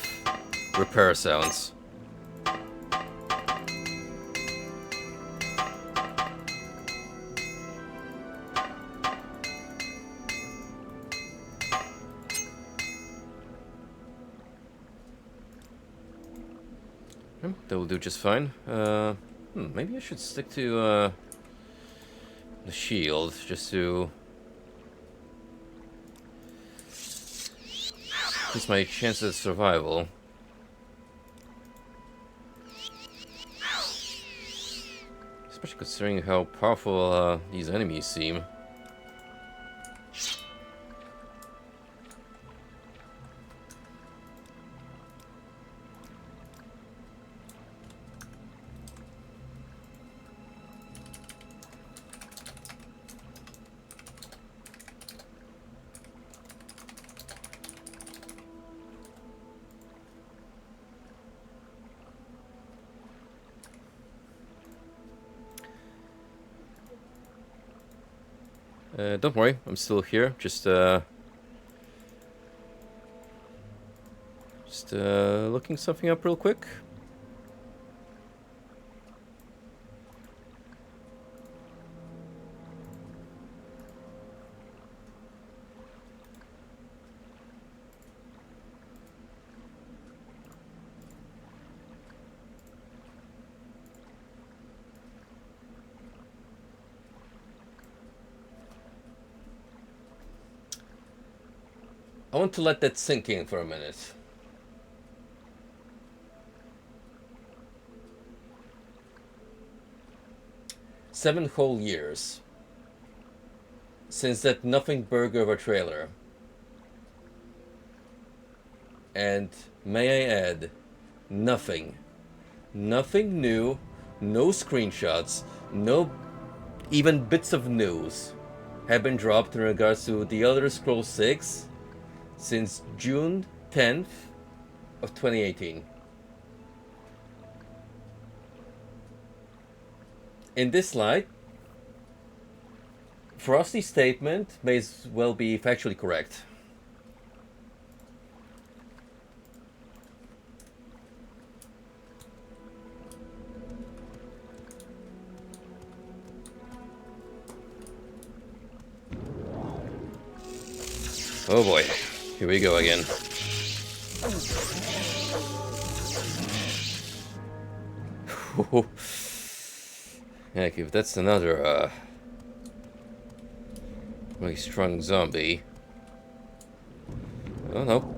repair sounds. That will do just fine. Maybe I should stick to the shield just to increase my chances of survival. Especially considering how powerful these enemies seem. Don't worry, I'm still here. Just looking something up real quick. I want to let that sink in for a minute. Seven whole years since that nothing burger of a trailer. And may I add, nothing. Nothing new, no screenshots, no even bits of news have been dropped in regards to The Elder Scrolls 6 since June 10th of 2018. In this light, Frosty's statement may as well be factually correct. Oh boy, here we go again. Heck, if that's another really strong zombie. I don't know.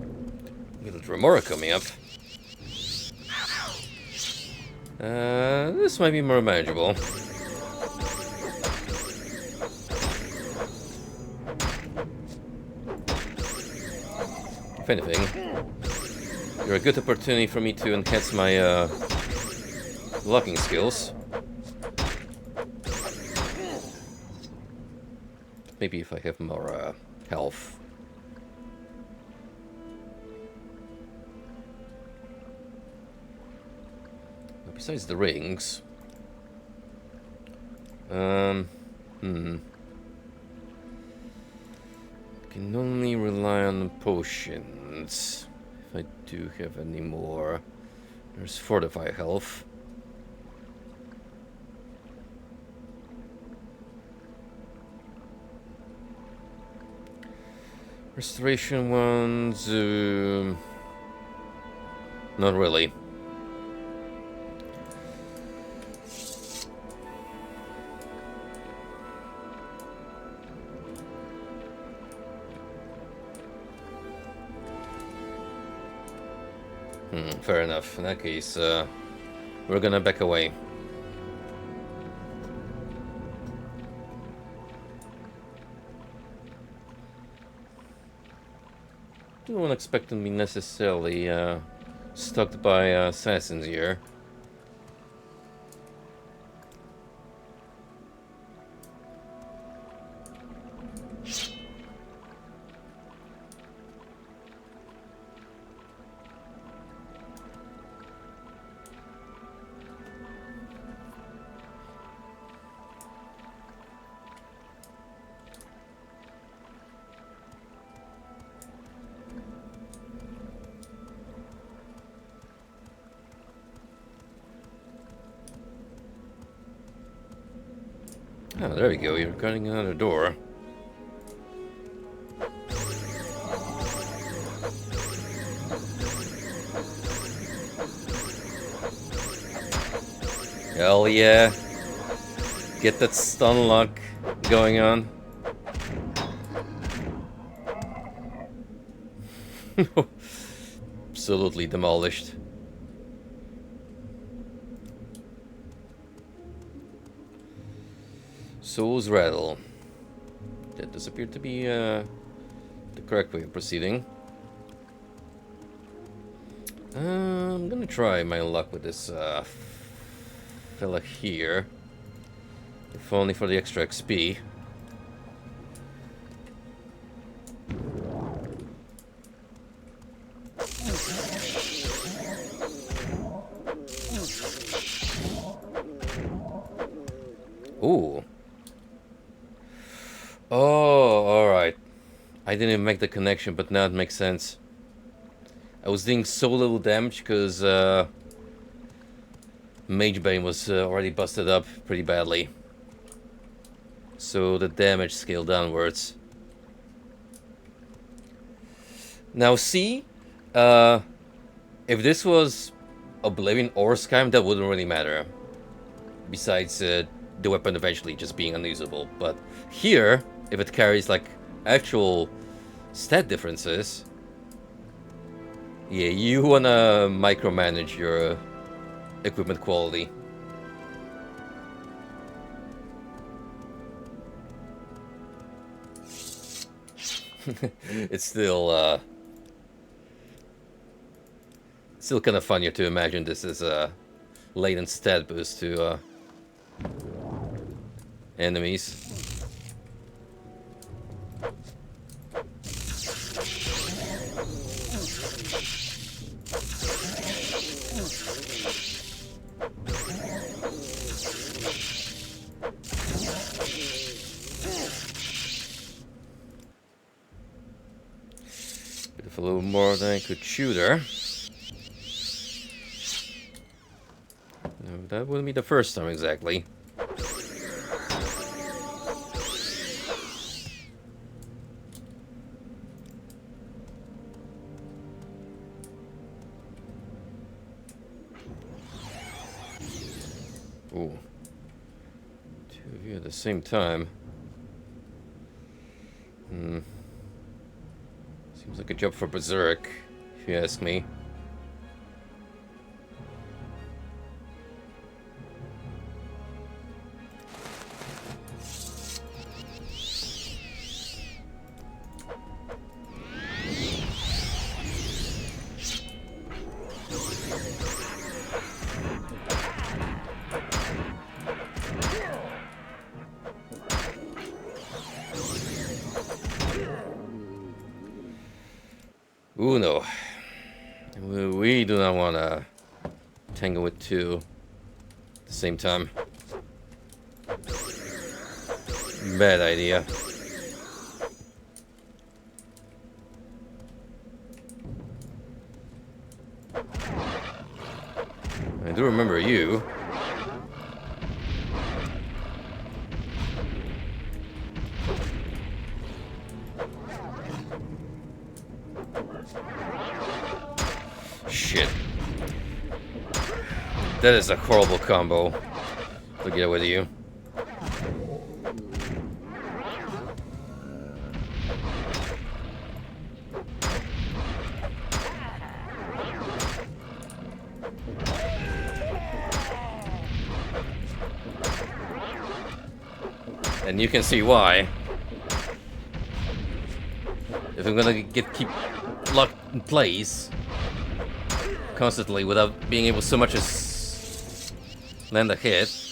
Little Remora coming up. This might be more manageable. If anything, you're a good opportunity for me to enhance my blocking skills. Maybe if I have more health. Besides the rings, can only rely on potions. If I do have any more, there's fortify health. Restoration ones, not really. Fair enough. In that case, we're gonna back away. Don't expect to be necessarily stalked by assassins here. Oh, there we go. You're guarding another door. Hell yeah. Get that stun lock going on. Absolutely demolished. Soul's Rattle. That does appear to be the correct way of proceeding. I'm gonna try my luck with this fella here. If only for the extra XP. Ooh. I didn't even make the connection, but now it makes sense. I was doing so little damage because Mage Bane was already busted up pretty badly. So the damage scaled downwards. Now see, if this was Oblivion or Skyrim, that wouldn't really matter. Besides the weapon eventually just being unusable. But here, if it carries like actual stat differences, yeah, you wanna micromanage your equipment quality. It's still kind of funnier to imagine this as a latent stat boost to enemies. Bit of a little more than I could chew there. No, that wouldn't be the first time exactly. Ooh. Two of you at the same time. Seems like a job for Berserk, if you ask me. Ooh, no. We do not want to tangle with two at the same time. Bad idea. I do remember you. Shit. That is a horrible combo to get with you. And you can see why. If I'm gonna keep locked in place constantly without being able so much as land a hit.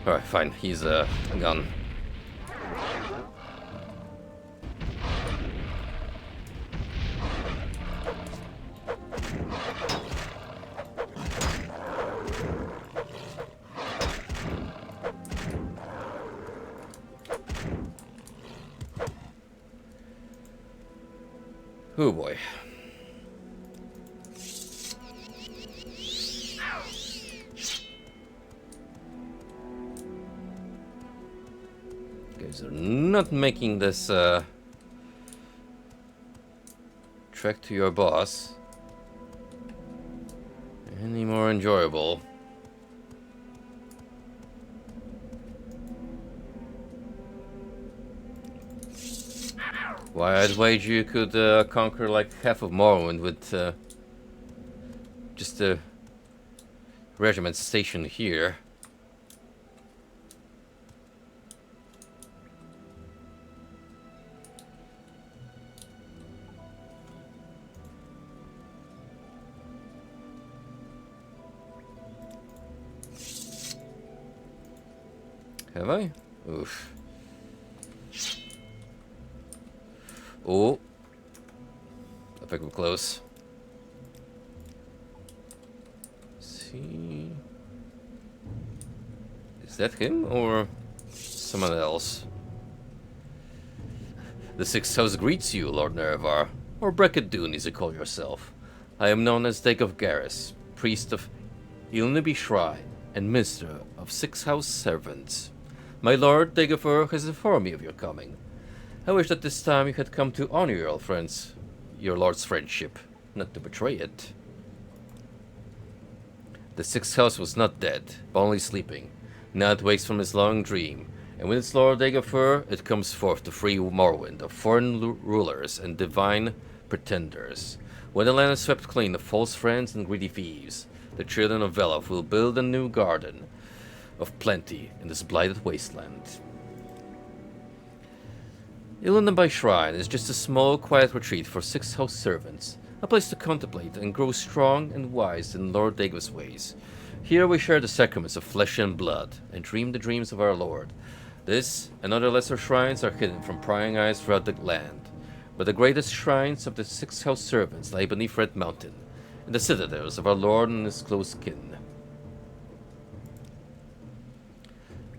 Alright, fine. He's gone. Oh boy. Guys are not making this trek to your boss any more enjoyable. Why, I'd wager you could conquer like half of Morrowind with just a regiment stationed here. Have I? Oof. Oh. I think we're close. See. Is that him or someone else? The Sixth House greets you, Lord Nerevar, or Bracket Dune as you call yourself. I am known as Dagov Garrus, priest of Ilnubi Shrine and minister of Sixth House servants. My lord Dagofur has informed me of your coming. I wish that this time you had come to honor your lord's friendship, not to betray it. The Sixth House was not dead, but only sleeping. Now it wakes from its long dream, and with its Lord Dagofur, it comes forth to free Morrowind of foreign rulers and divine pretenders. When the land is swept clean of false friends and greedy thieves, the children of Veloth will build a new garden of plenty in this blighted wasteland. Illuminaby Shrine is just a small, quiet retreat for Sixth House servants, a place to contemplate and grow strong and wise in Lord Dagof's ways. Here we share the sacraments of flesh and blood, and dream the dreams of our Lord. This and other lesser shrines are hidden from prying eyes throughout the land, but the greatest shrines of the Sixth House servants lie beneath Red Mountain, in the citadels of our Lord and his close kin.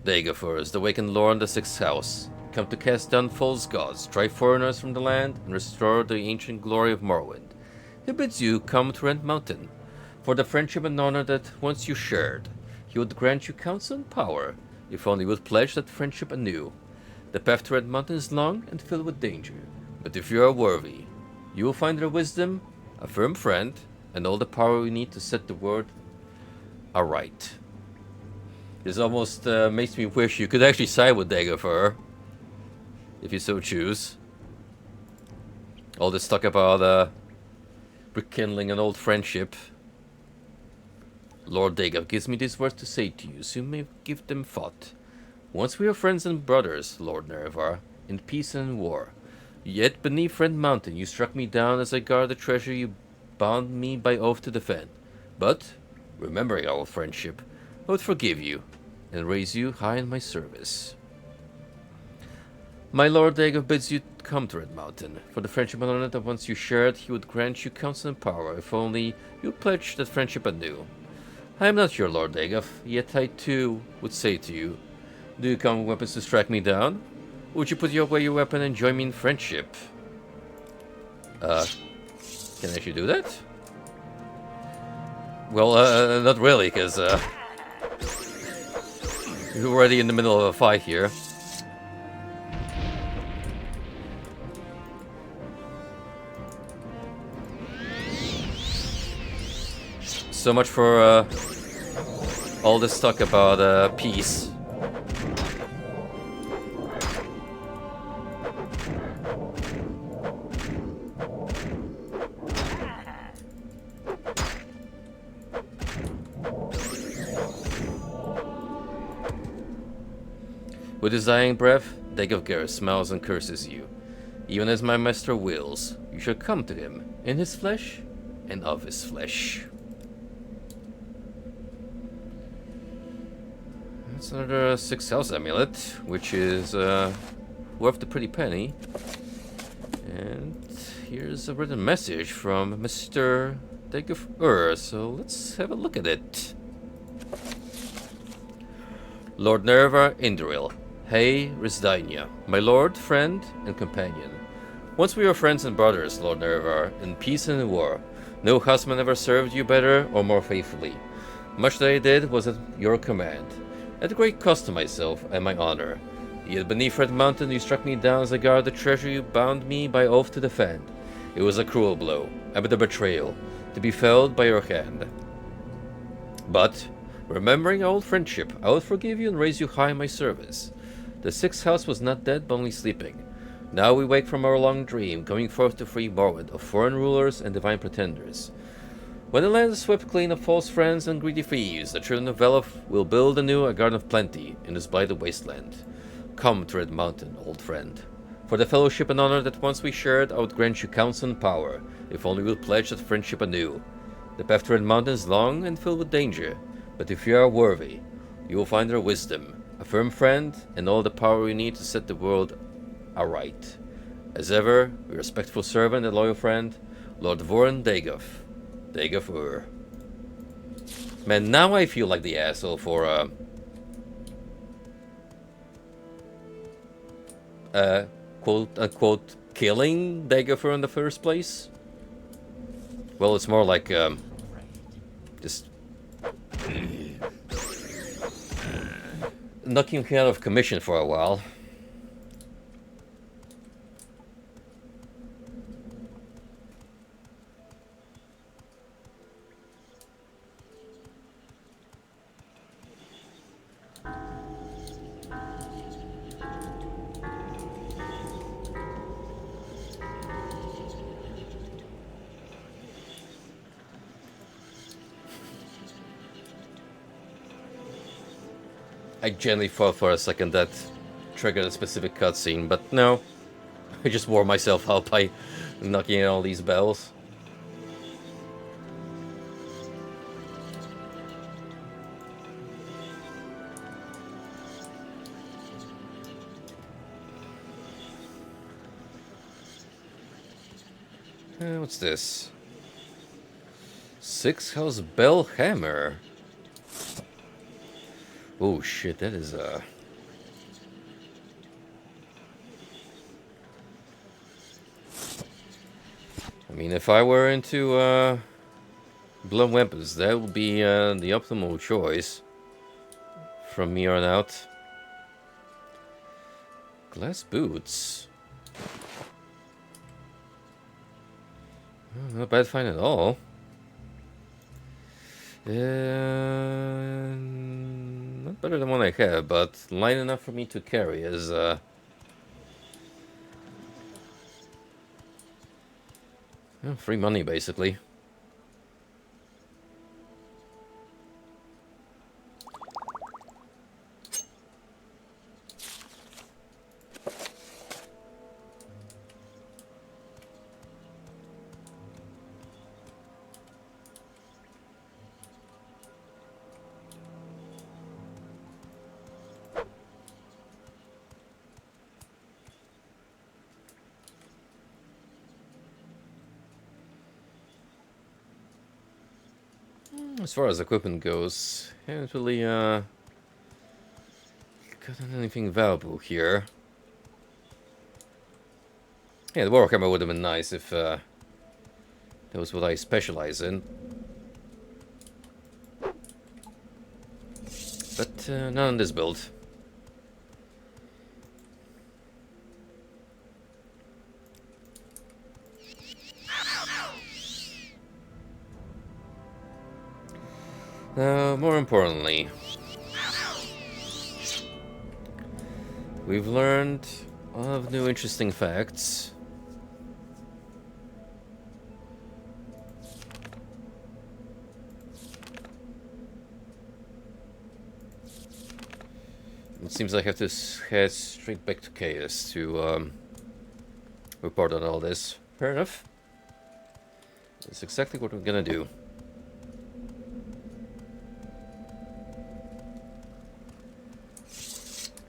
Dagofur is the awakened Lord of the Sixth House, come to cast down false gods, drive foreigners from the land, and restore the ancient glory of Morrowind. He bids you come to Red Mountain, for the friendship and honor that once you shared. He would grant you counsel and power, if only you would pledge that friendship anew. The path to Red Mountain is long and filled with danger, but if you are worthy, you will find their wisdom, a firm friend, and all the power you need to set the world aright. This almost makes me wish you could actually side with Dagofur, if you so choose. All this talk about rekindling an old friendship. Lord Dagof gives me these words to say to you, so you may give them thought. Once we were friends and brothers, Lord Nerevar, in peace and in war. Yet beneath Red Mountain you struck me down as I guard the treasure you bound me by oath to defend. But, remembering our friendship, I would forgive you, and raise you high in my service. My Lord Dagof bids you come to Red Mountain, for the friendship and honor that once you shared, he would grant you counsel and power, if only you pledge that friendship anew. I am not your Lord Dagof, yet I too would say to you, do you come with weapons to strike me down? Or would you put away your weapon and join me in friendship? Can I actually do that? Well, not really, because we're already in the middle of a fight here. So much for all this talk about peace. With his dying breath, Dagof Garrus smiles and curses you. Even as my master wills, you shall come to him, in his flesh and of his flesh. That's another Sixth House amulet, which is worth the pretty penny. And here's a written message from Mr. Dagofur, so let's have a look at it. Lord Nerevar Indril, Hey Risdainia, my lord, friend, and companion. Once we were friends and brothers, Lord Nerevar, in peace and in war. No husband ever served you better or more faithfully. Much that I did was at your command, at great cost to myself and my honor. Yet beneath Red Mountain you struck me down as I guard the treasure you bound me by oath to defend. It was a cruel blow, a bitter betrayal, to be felled by your hand. But, remembering our old friendship, I will forgive you and raise you high in my service. The Sixth House was not dead, but only sleeping. Now we wake from our long dream, coming forth to free Morrowind of foreign rulers and divine pretenders. When the land is swept clean of false friends and greedy thieves, the children of Veloth will build anew a garden of plenty in this blighted wasteland. Come to Red Mountain, old friend. For the fellowship and honor that once we shared, I would grant you counsel and power, if only we would pledge that friendship anew. The path to Red Mountain is long and filled with danger, but if you are worthy, you will find their wisdom, a firm friend, and all the power you need to set the world aright. As ever, your respectful servant and loyal friend, Lord Voran Dagof. Dagofur. Man, now I feel like the asshole for quote unquote killing Dagobah in the first place? Well, it's more like just knocking him out of commission for a while. I genuinely thought for a second that triggered a specific cutscene, but no. I just wore myself out by knocking out all these bells. What's this? 6-house bell hammer. Oh shit, that is I mean, if I were into blunt weapons, that would be the optimal choice from me on out. Glass boots. Not a bad find at all. Not better than one I have, but light enough for me to carry as free money, basically. As far as equipment goes, haven't really got anything valuable here. Yeah, the Warhammer would have been nice if that was what I specialize in. But not on this build. More importantly, we've learned a lot of new interesting facts. It seems like I have to head straight back to Chaos to report on all this. Fair enough. That's exactly what we're gonna do.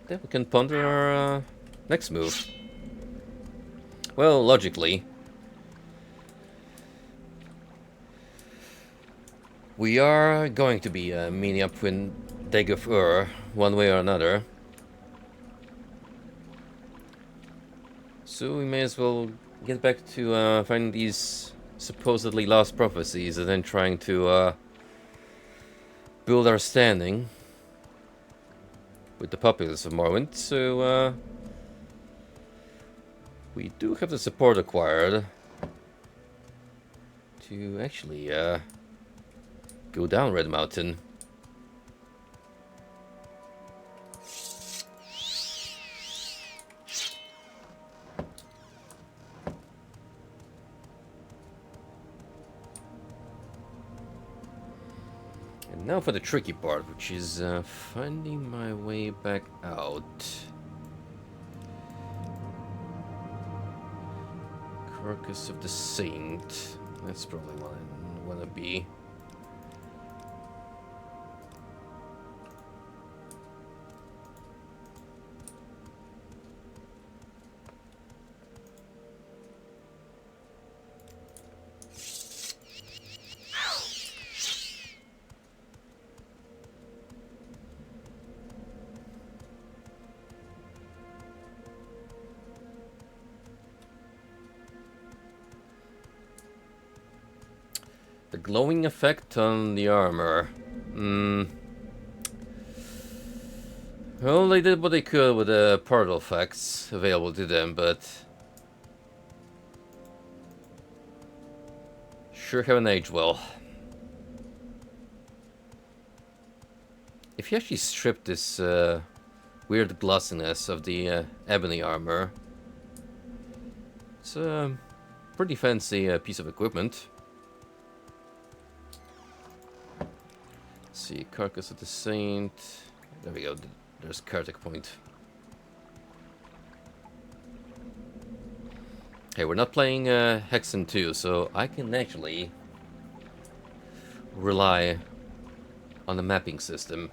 Then we can ponder our next move. Well, logically, we are going to be meeting up with Dagobah one way or another. So we may as well get back to finding these supposedly lost prophecies and then trying to build our standing with the populace of Morrowind. So we do have the support acquired to actually go down Red Mountain. And now for the tricky part, which is finding my way back out. Carcass of the Saint. That's probably what I want to be. A glowing effect on the armor. Hmm. Well, they did what they could with the particle effects available to them, but sure haven't aged well. If you actually strip this weird glossiness of the ebony armor, it's a pretty fancy piece of equipment. Let's see, Carcass of the Saint. There we go. There's Kartik Point. Hey, we're not playing Hexen 2, so I can actually rely on the mapping system.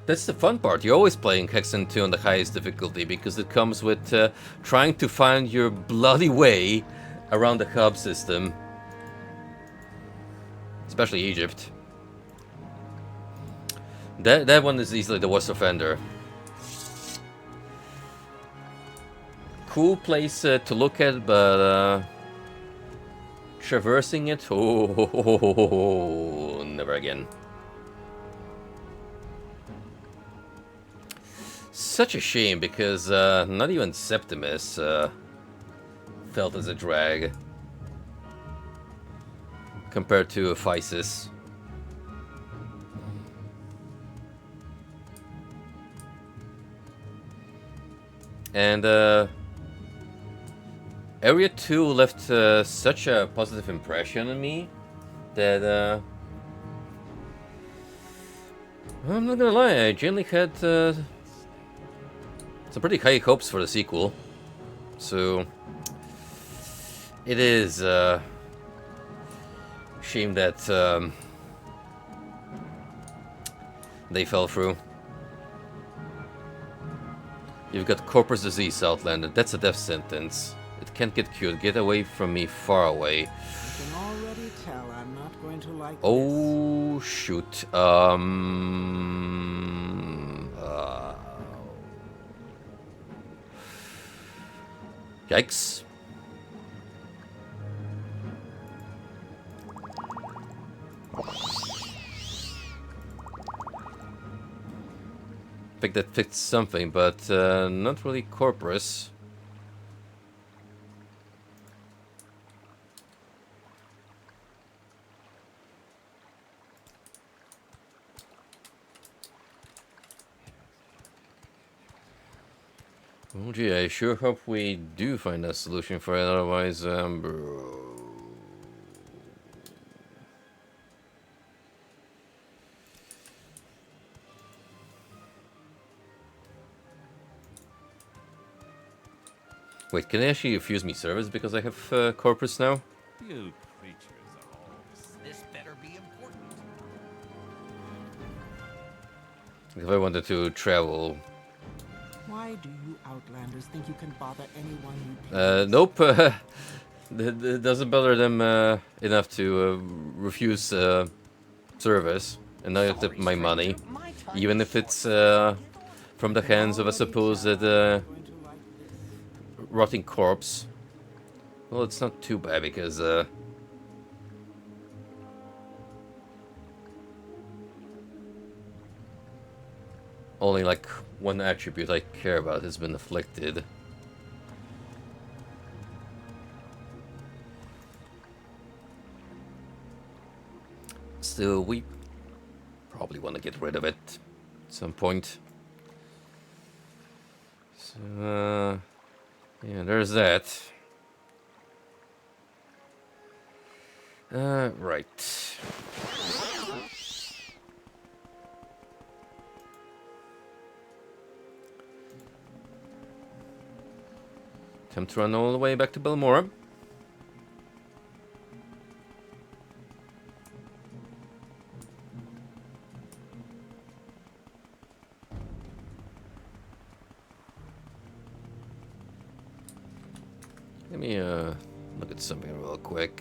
That's the fun part. You're always playing Hexen 2 on the highest difficulty because it comes with trying to find your bloody way around the hub system. Especially Egypt. That one is easily the worst offender. Cool place to look at, but traversing it, oh, never again. Such a shame because not even Septimus felt as a drag compared to Physis. And Area 2 left such a positive impression on me that I'm not gonna lie, I genuinely had some pretty high hopes for the sequel. So it is a shame that they fell through. You've got corpus disease, Outlander. That's a death sentence. It can't get cured. Get away from me, far away. You can already tell I'm not going to like Oh, shoot. Yikes. I think that fixed something, but not really Corpus. Oh gee, I sure hope we do find a solution for it, otherwise, bro. Wait, can they actually refuse me service because I have Corpus now? You creatures are all This better be important. If I wanted to travel. Why do you Outlanders think you can bother anyone you please? Nope. It doesn't bother them enough to refuse service, and I tip my money, even if it's from the hands of a supposed rotting corpse. Well, it's not too bad because only like one attribute I care about has been afflicted. Still, we probably want to get rid of it at some point. So, yeah, there's that. Right. Time to run all the way back to Belmora. Let me look at something real quick.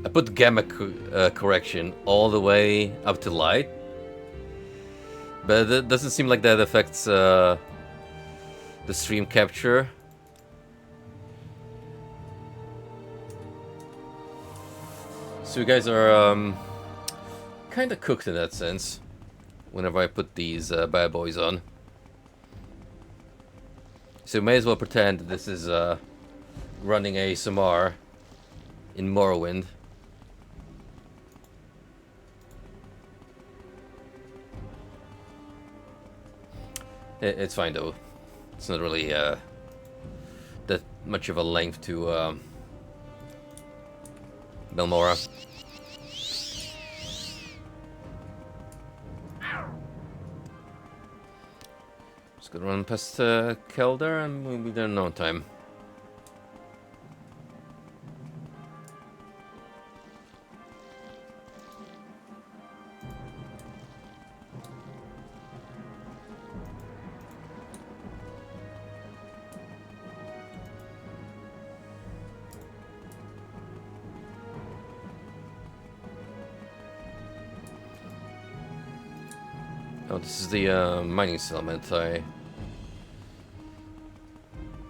I put gamma correction all the way up to light, but it doesn't seem like that affects the stream capture. So you guys are kind of cooked in that sense whenever I put these bad boys on. So you may as well pretend that this is running ASMR in Morrowind. It's fine though. It's not really that much of a length to Belmora. Just gonna run past Kelder and we'll be there in no time. Oh, this is the mining settlement I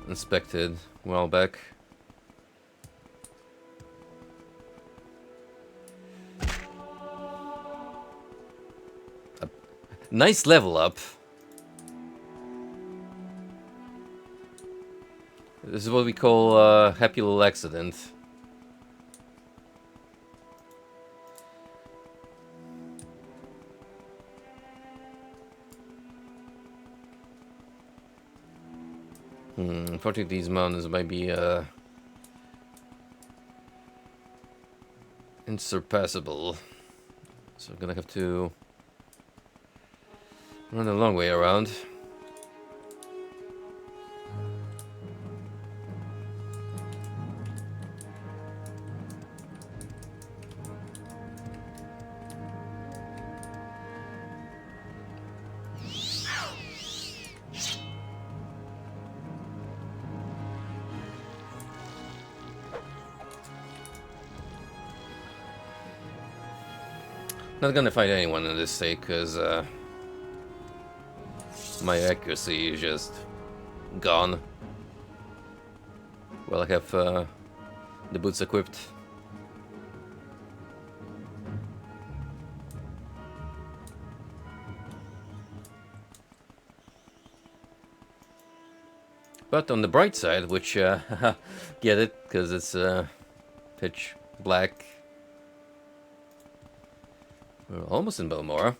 inspected a while back. A nice level up. This is what we call a happy little accident. Unfortunately, these mountains might be insurpassable, so I'm gonna have to run a long way around. Not gonna fight anyone in this state because my accuracy is just gone. Well, I have the boots equipped. But on the bright side, which get it because it's pitch black. We're almost in Belmora.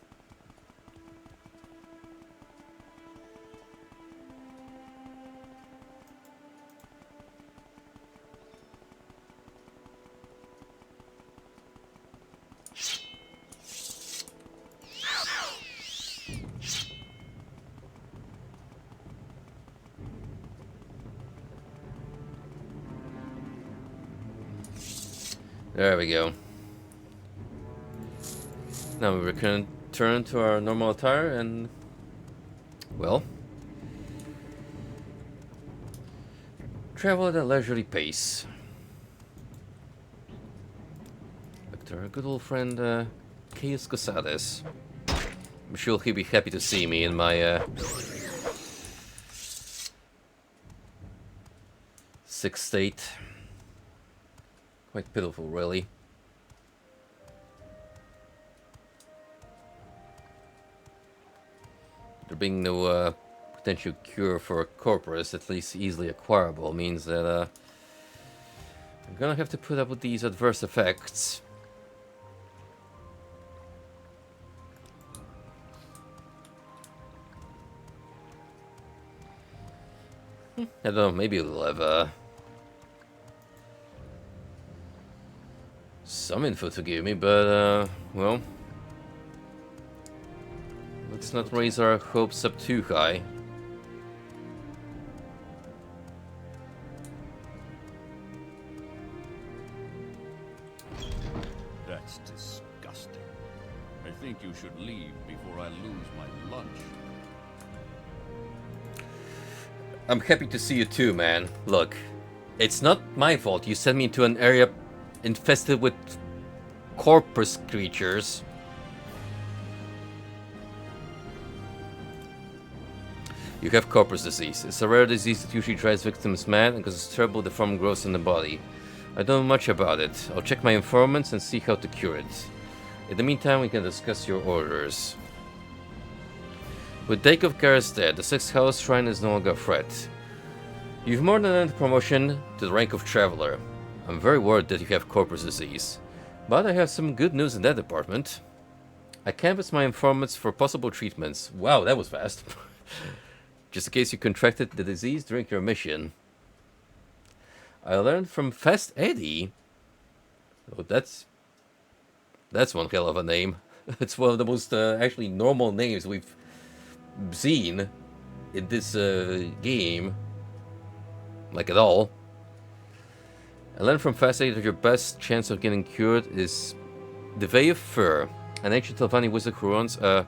There we go. Now we can turn to our normal attire and, well, travel at a leisurely pace. Back to our good old friend, Caius Casades. I'm sure he'll be happy to see me in my sick state. Quite pitiful, really. There being no potential cure for corpus, at least easily acquirable, means that I'm gonna have to put up with these adverse effects. I don't know, maybe we'll have some info to give me, but well, let's not raise our hopes up too high. The That's disgusting. I think you should leave before I lose my lunch. I'm happy to see you too, man. Look, it's not my fault you sent me into an area infested with corpus creatures. You have corpus disease. It's a rare disease that usually drives victims mad and causes terrible deformed growths in the body. I don't know much about it. I'll check my informants and see how to cure it. In the meantime, we can discuss your orders. With Dake of Garrus dead, the 6th House Shrine is no longer a threat. You've more than earned promotion to the rank of Traveler. I'm very worried that you have corpus disease. But I have some good news in that department. I canvassed my informants for possible treatments. Wow, that was fast. Just in case you contracted the disease during your mission. I learned from Fast Eddie. Oh, that's one hell of a name. It's one of the most actually normal names we've seen in this game. Like at all. I learned from Fast Eddie that your best chance of getting cured is the Veil of Fur, an ancient Telvanni wizard who runs a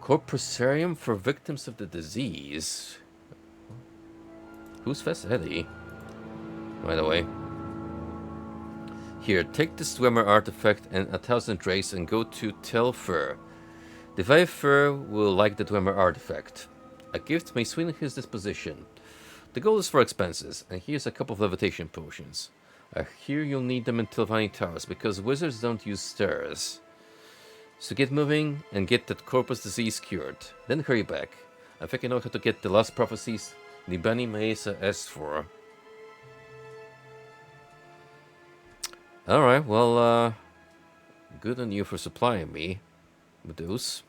corpusarium for victims of the disease. Who's Fast Eddie? By the way. Here, take the Swimmer artifact and 1,000 drakes and go to Telfur. The Veil of Fur will like the Dwemer artifact. A gift may swing his disposition. The goal is for expenses, and here's a couple of levitation potions. I hear you'll need them in Telvanni Towers, because wizards don't use stairs. So get moving and get that corpus disease cured. Then hurry back. I think I know how to get the last prophecies Nibani Maesa asked for. Alright, well, good on you for supplying me with those.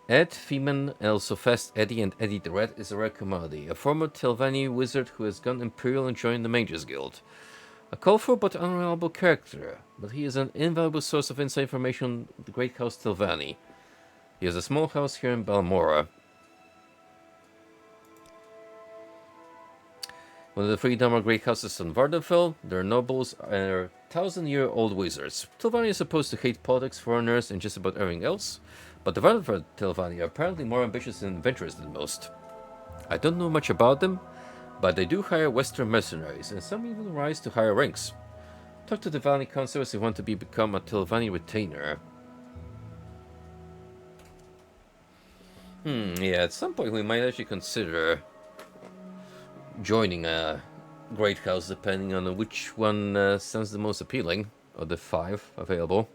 Ed, Feeman, also Fast Eddie, and Eddie the Red is a rare commodity. A former Telvanni wizard who has gone Imperial and joined the Mages Guild. A colorful but unreliable character, but he is an invaluable source of inside information on the Great House Telvanni. He has a small house here in Balmora. One of the three Dharma Great Houses on Vardenfell, their nobles are 1,000-year-old wizards. Telvanni is supposed to hate politics, foreigners, and just about everything else, but the Vardenfell Telvanni are apparently more ambitious and adventurous than most. I don't know much about them, but they do hire Western mercenaries, and some even rise to higher ranks. Talk to the Telvanni Council if you want to become a Telvanni retainer. Yeah, at some point we might actually consider joining a great house, depending on which one sounds the most appealing of the 5 available.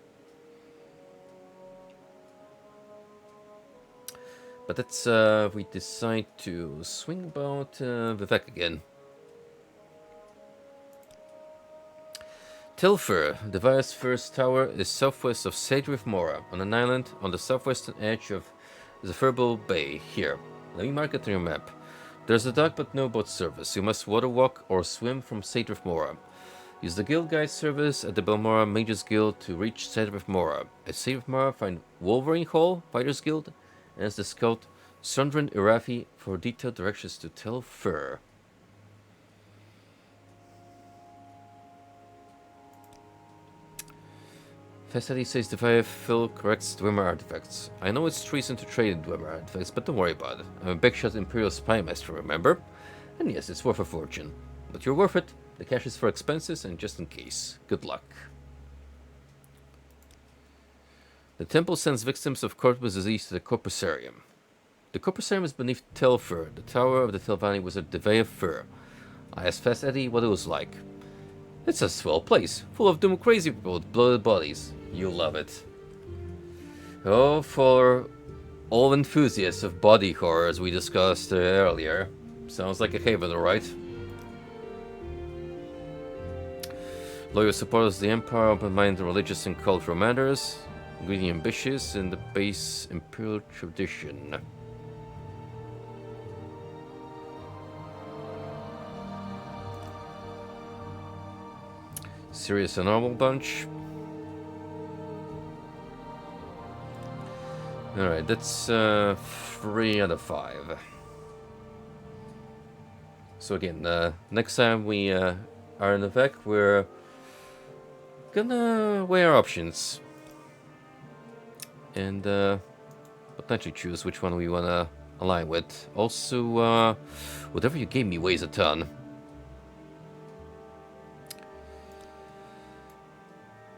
But that's we decide to swing about Vivek again. Tilfur, the Vire's first tower, is southwest of Sadrith Mora, on an island on the southwestern edge of Zephyrbal Bay. Here, let me mark it on your map. There's a dock but no boat service. You must water walk or swim from Sadrith Mora. Use the guild guide service at the Balmora Mages Guild to reach Sadrith Mora. At Sadrith Mora, find Wolverine Hall, Fighters Guild, and as the scout Sundran Irafi for detailed directions to Telfur. Fastity says the Firefil corrects Dwemer artifacts. I know it's treason to trade in Dwemer artifacts, but don't worry about it. I'm a big shot Imperial spy master, remember? And yes, it's worth a fortune. But you're worth it. The cash is for expenses and just in case. Good luck. The temple sends victims of corpus disease to the Corpusarium. The Corpusarium is beneath Telfur, the tower of the Telvanni wizard the Veil of Fur. I asked Fast Eddie what it was like. It's a swell place, full of doom crazy people with bloated bodies. You'll love it. Oh, for all enthusiasts of body horror, as we discussed earlier. Sounds like a haven, alright? Loyal supporters of the Empire, open-minded religious and cultural matters, greedy ambitious in the base Imperial tradition. Serious and normal bunch. Alright, that's 3 out of 5. So again, next time we are in the Vec, we're gonna weigh our options and potentially choose which one we wanna align with. Also, whatever you gave me weighs a ton.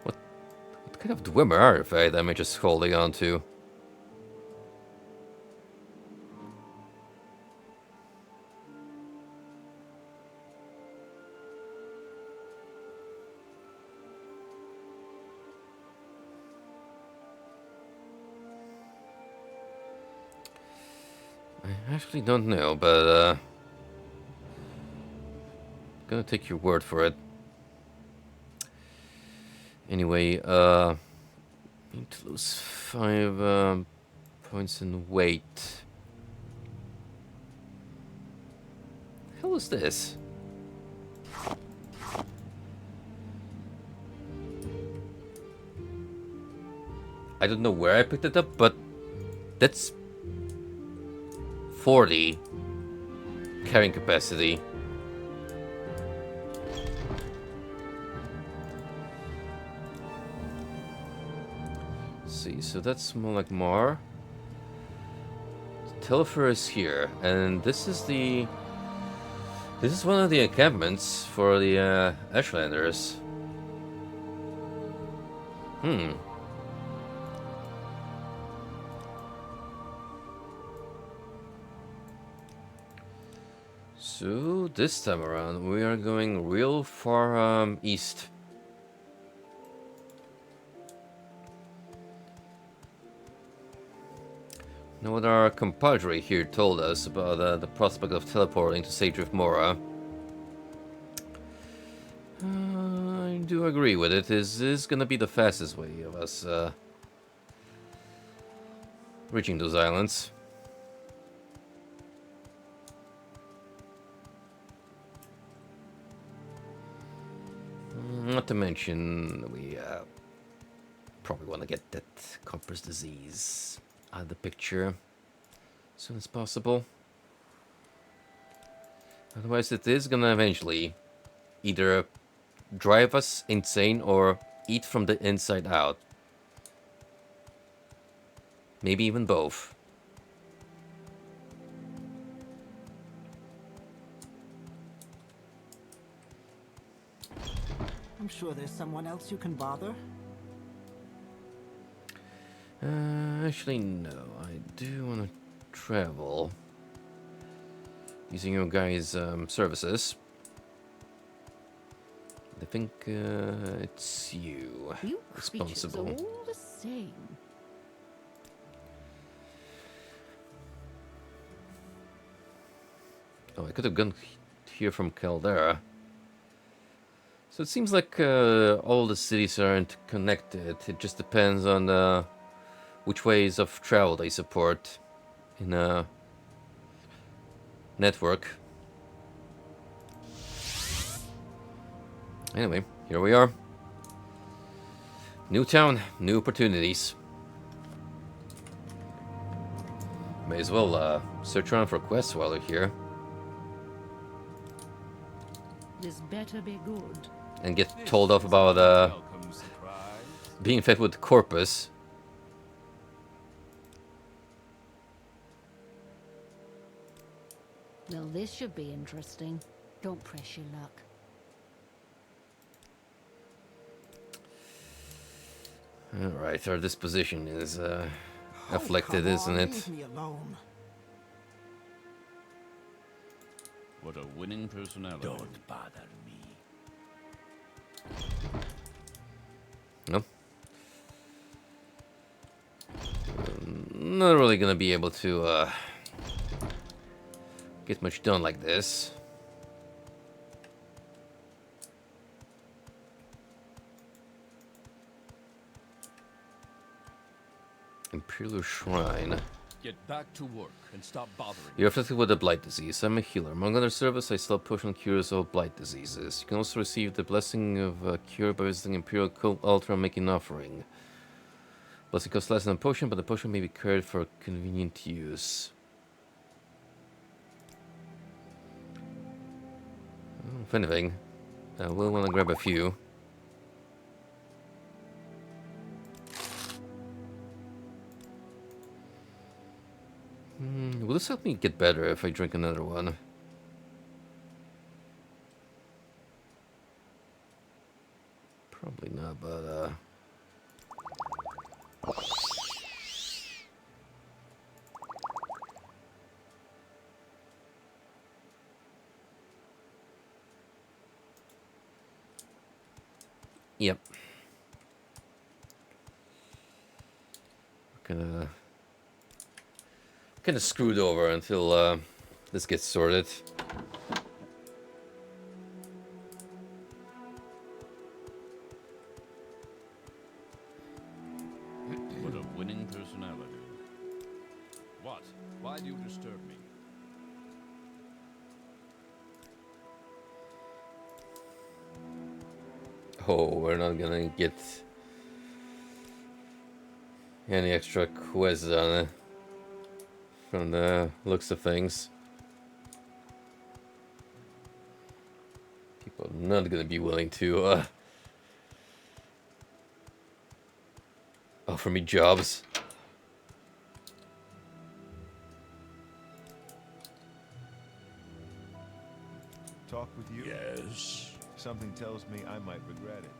What kind of Dwemer artifact am I just holding on to? I actually don't know, but gonna take your word for it. Anyway, need to lose 5 points in weight. Hell is this? I don't know where I picked it up, but that's 40 carrying capacity. See, so that's more like Mar. Telfer is here, and this is one of the encampments for the Ashlanders. So this time around we are going real far east. Now what our compadre here told us about the prospect of teleporting to Sage Mora. I do agree with it. This is gonna be the fastest way of us reaching those islands. Not to mention, we probably want to get that Copper's disease out of the picture as soon as possible. Otherwise, it is gonna eventually either drive us insane or eat from the inside out. Maybe even both. I'm sure there's someone else you can bother. Actually, no. I do want to travel using your guys' services. I think it's you You responsible. creatures all the same. Oh, I could have gone here from Caldera. So it seems like all the cities are interconnected. It just depends on which ways of travel they support in a network. Anyway, here we are. New town, new opportunities. May as well search around for quests while we're here. This better be good. And get told off about Welcome surprise. being fed with corpus. Well, this should be interesting. Don't press your luck. Alright, our disposition is Oh, afflicted, come isn't on, it? Leave me alone. What a winning personality. Don't bother me. No. Not really gonna be able to get much done like this. Imperial Shrine. Get back to work and stop bothering. You're afflicted with a blight disease. I'm a healer. Among other service, I sell potion cures all blight diseases. You can also receive the blessing of cure by visiting Imperial Cult altar and making an offering. Blessing costs less than a potion, but the potion may be carried for convenient use. If anything, we'll want to grab a few. Will this help me get better if I drink another one? Probably not, but yep. Kind of screwed over until this gets sorted. What a winning personality. What? Why do you disturb me? Oh, we're not gonna get any extra quests on it from the looks of things. People are not gonna be willing to offer me jobs. Talk with you? Yes. Something tells me I might regret it.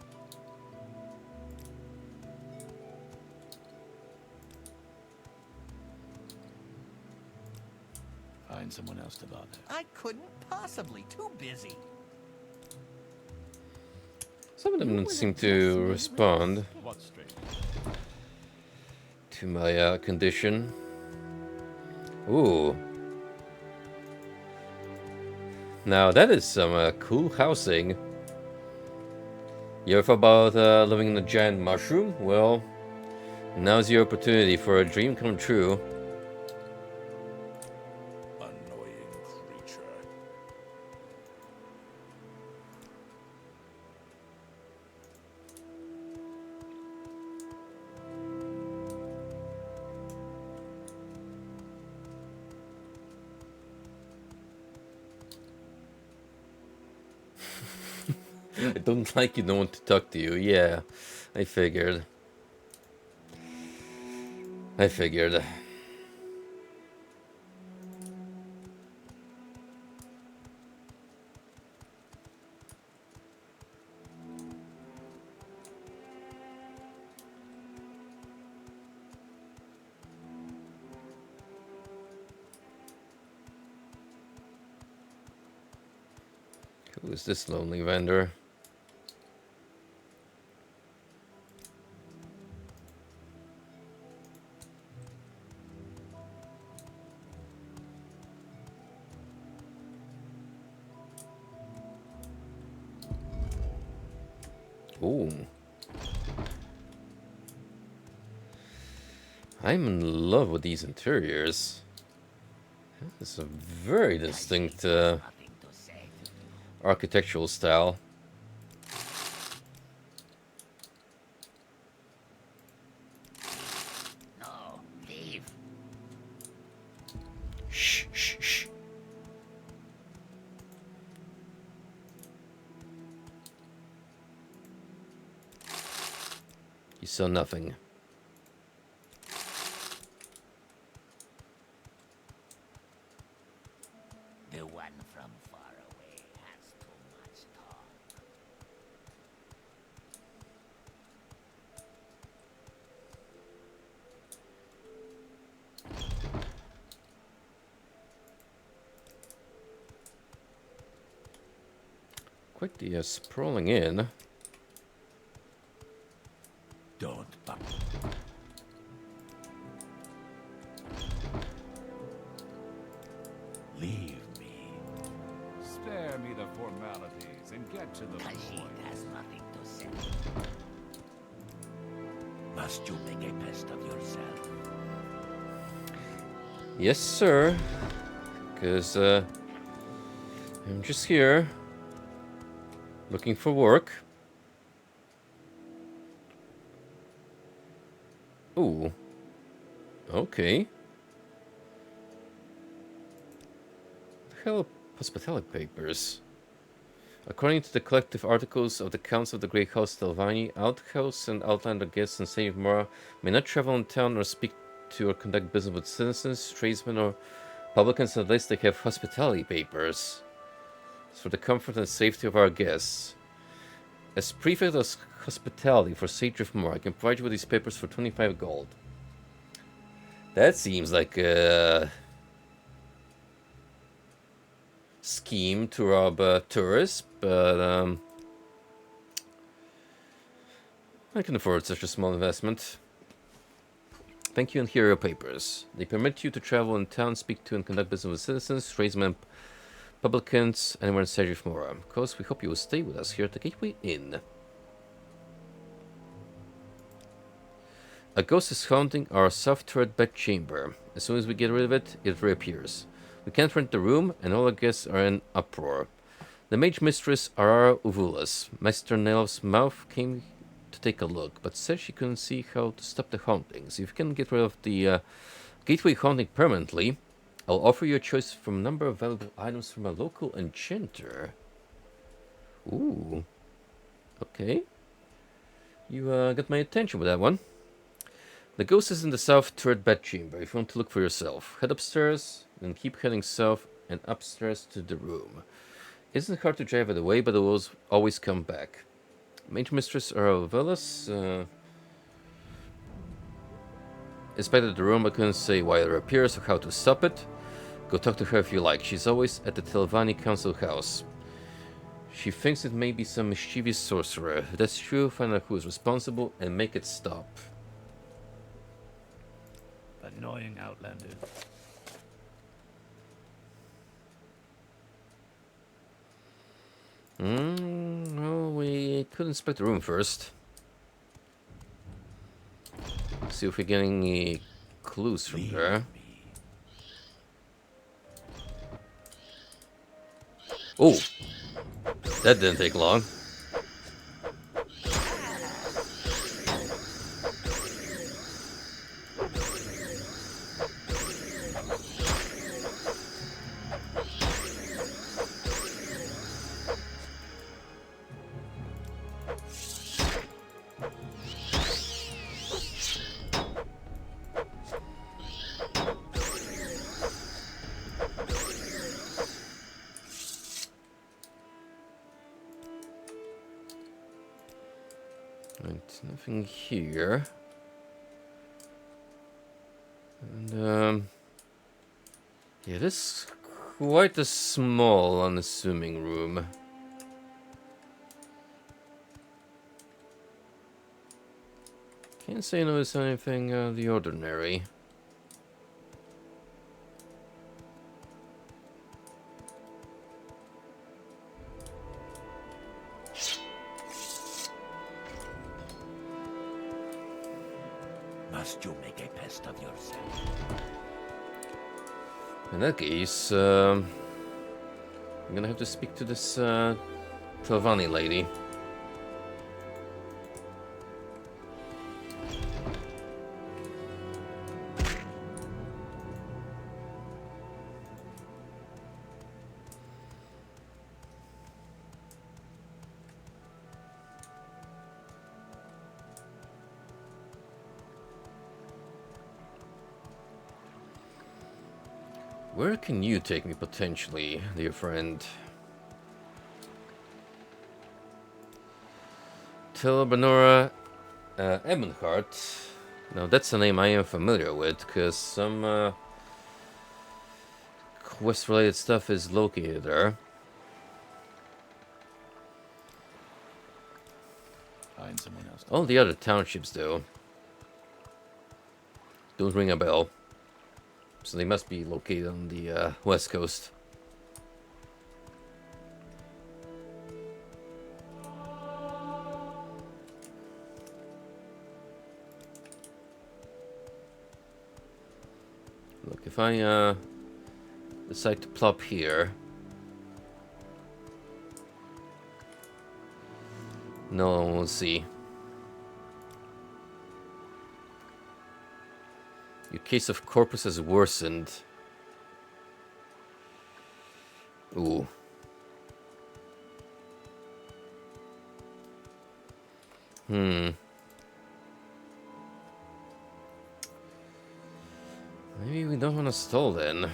Find someone else to bother. I couldn't possibly. Too busy. Some of them don't seem to respond What strange? to my condition. Ooh. Now that is some cool housing. You ever thought about living in a giant mushroom? Well, now's your opportunity for a dream come true. Annoying creature. I don't like you, don't want to talk to you. Yeah, I figured. I figured. Who is this lonely vendor? Ooh. I'm in love with these interiors. This is a very distinct architectural style. No, leave. Shh, shh, shh. You saw nothing. The one from far away has too much talk. Quite the sprawling inn. Don't bump. Leave me. Spare me the formalities and get to the point. has nothing to say. Must you make a pest of yourself? Yes, sir. Because I'm just here looking for work. Ooh. Okay. The hell are hospitality papers? According to the collective articles of the Council of the Great House of Telvanni, outhouse and outlander guests in St. Mora may not travel in town or speak to or conduct business with citizens, tradesmen, or Publicans on the list, they have hospitality papers. It's for the comfort and safety of our guests. As prefect of hospitality for Sage of More, I can provide you with these papers for 25 gold. That seems like a scheme to rob tourists, but I can afford such a small investment. Thank you, and here are your papers. They permit you to travel in town, speak to and conduct business with citizens, tradesmen, publicans, anywhere in Sage of Mora. Of course, we hope you will stay with us here at the Gateway Inn. A ghost is haunting our south turret bedchamber. As soon as we get rid of it, it reappears. We can't rent the room, and all our guests are in uproar. The mage mistress Arara Uvulas, Master Nelv's mouth, came to take a look, but said she couldn't see how to stop the hauntings. If you can get rid of the gateway haunting permanently, I'll offer you a choice from a number of valuable items from a local enchanter. Ooh. Okay. You got my attention with that one. The ghost is in the south turret bedchamber. If you want to look for yourself, head upstairs, then keep heading south and upstairs to the room. Isn't hard to drive it away, but it will always come back. Mage Mistress Aravellas inspected the room, but couldn't say why it appears or how to stop it. Go talk to her if you like. She's always at the Telvanni Council House. She thinks it may be some mischievous sorcerer. If that's true, find out who is responsible and make it stop. Annoying Outlander. Well, we could inspect the room first. See if we're getting any clues from there. Oh! That didn't take long. Right, nothing here. And, yeah, this is quite a small, unassuming room. Can't say I notice anything out of the ordinary. Must you make a pest of yourself? In that case, I'm gonna have to speak to this Telvanni lady. Where can you take me potentially, dear friend? Telbanora Ebonheart. Now that's a name I am familiar with, because some quest-related stuff is located there. Find someone else. All the other townships, though, don't ring a bell. So they must be located on the west coast. Look, if I decide to plop here, no one will see. Your case of corpus has worsened. Ooh. Maybe we don't want to stall then.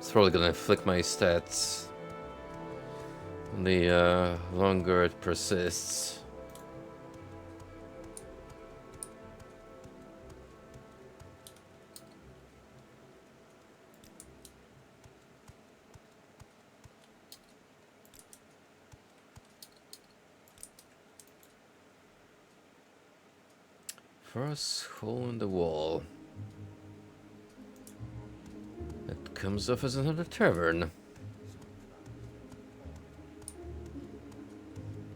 It's probably gonna afflict my stats the longer it persists. First hole in the wall. That comes off as another tavern.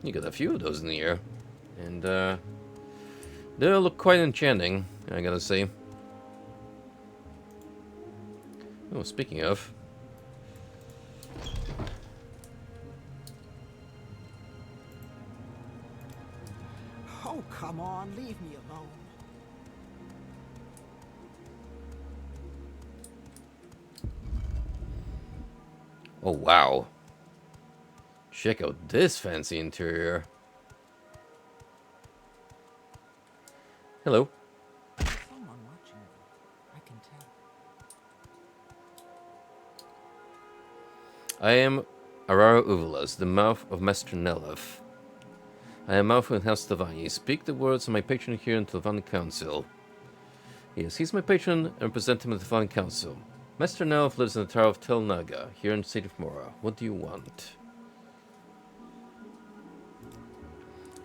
You got a few of those in here. And they all look quite enchanting, I gotta say. Oh, speaking of. Oh, come on, leave me alone. Oh, wow. Check out this fancy interior. Hello. Someone watching you, I can tell. I am Arara Uvulas, the mouth of Master Nelef. I am mouth in House Tavani. Speak the words of my patron here in Tavani Council. Yes, he's my patron and represent him at the Tavani Council. Master Nelef lives in the Tower of Tel Naga, here in the state of Mora. What do you want?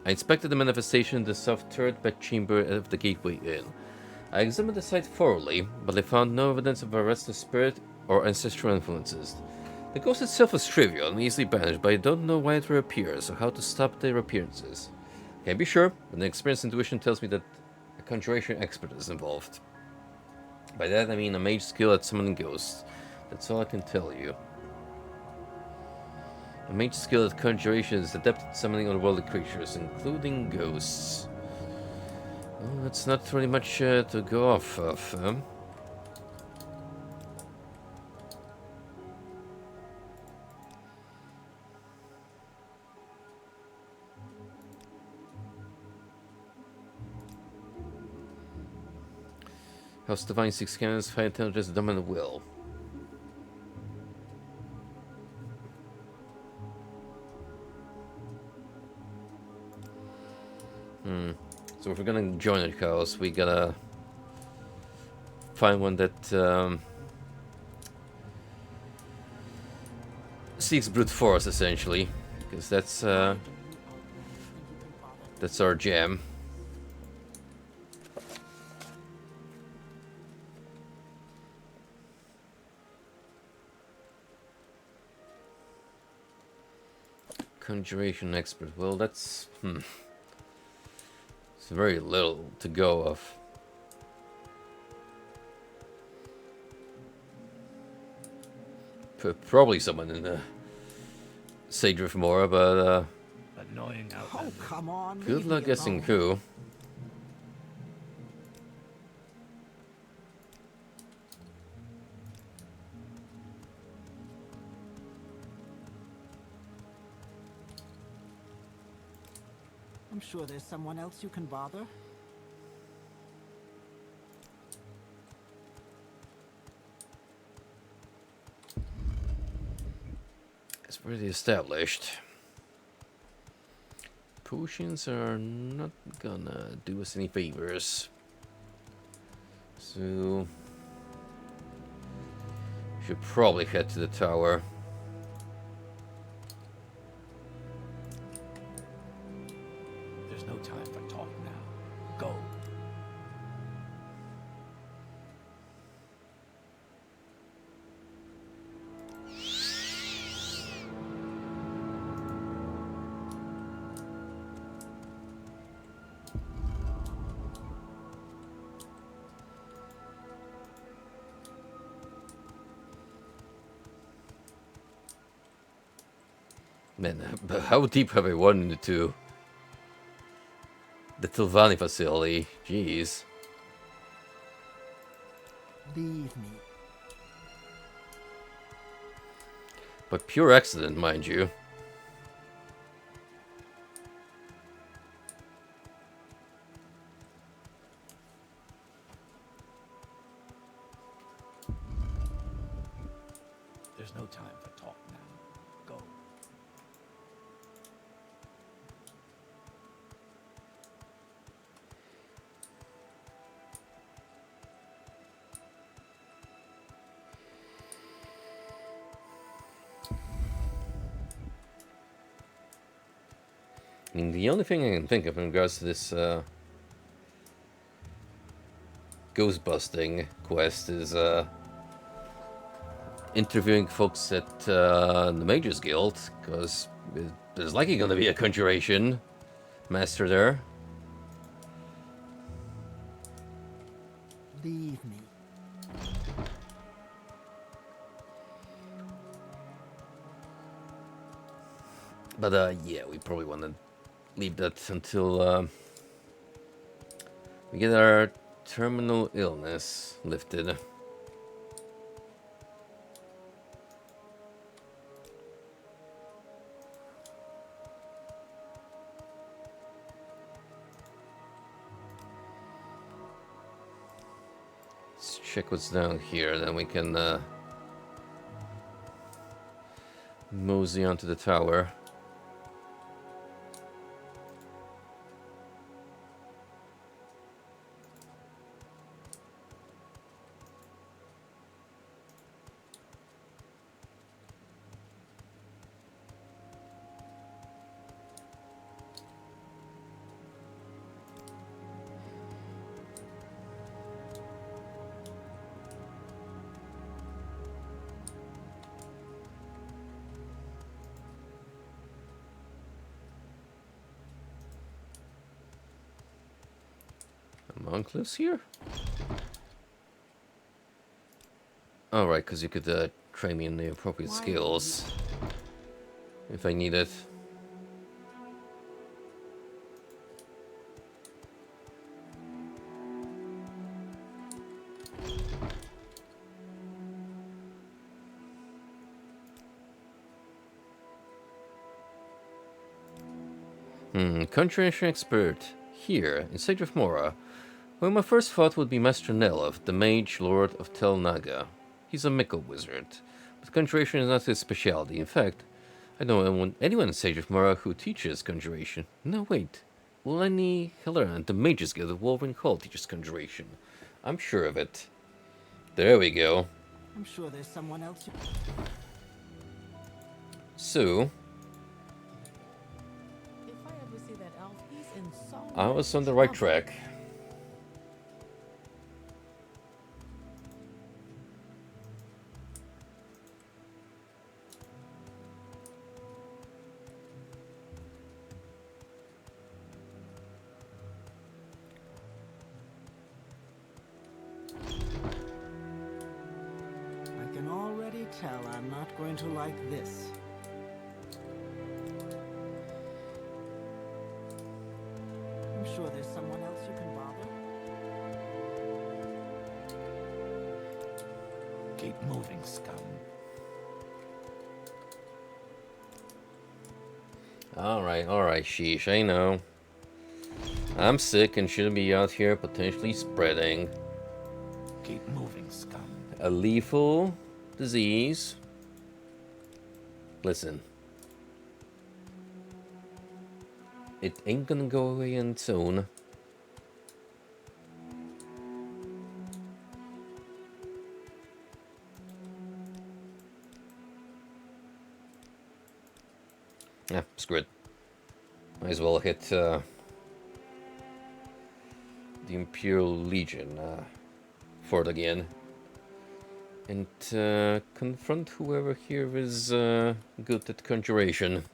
I inspected the manifestation in the south turret bedchamber of the Gateway Inn. I examined the site thoroughly, but I found no evidence of a restless spirit or ancestral influences. The ghost itself is trivial and easily banished, but I don't know why it reappears or how to stop their appearances. Can't be sure, but an experienced intuition tells me that a conjuration expert is involved. By that I mean a mage skill at summoning ghosts. That's all I can tell you. A mage skill at conjuration is adept at summoning otherworldly creatures, including ghosts. Well, that's not really much to go off of, huh? House Divine 6 cannons, 5 intelligence, dominant will. So if we're gonna join a house, we gotta find one that seeks brute force, essentially, because that's our jam. Conjuration expert. Well, that's it's very little to go off. Probably someone in the Sage of Mora, but Annoying Oh, outlander. come on, good leave luck me guessing alone. who. I'm sure there's someone else you can bother. It's pretty established. Potions are not gonna do us any favors. So should probably head to the tower. There's no time for talk now. Go. Man, but how deep have I wanted into the Tilvani facility? Jeez. Leave me. By pure accident, mind you. There's no time for talk now. Go. I mean, the only thing I can think of in regards to this ghost-busting quest is interviewing folks at the Mages Guild, because there's likely going to be a conjuration master there. Leave me. But yeah, we probably want to leave that until we get our terminal illness lifted. Let's check what's down here, then we can mosey onto the tower. Monk lives here? Oh, right, because you could train me in the appropriate skills if I need it. Conjuration expert here in Sage of Mora. Well, my first thought would be Master Nelov, the Mage Lord of Tel Naga. He's a Mickle wizard, but conjuration is not his specialty. In fact, I don't know anyone in Sage of Mora who teaches conjuration. No, wait. Lenny Hillerand, the Mages Guild of Wolverine Hall, teaches conjuration. I'm sure of it. There we go. I'm sure there's someone else. So, If I ever see that elf, he's in so I was much on the right trouble. track. I can already tell I'm not going to like this. I'm sure there's someone else you can bother. Keep moving, scum. Alright, sheesh, I know. I'm sick and shouldn't be out here potentially spreading Keep moving, scum. a lethal disease. Listen. It ain't gonna go away in soon. Yeah, screw it. Might as well hit the Imperial Legion fort again. And confront whoever here is good at conjuration.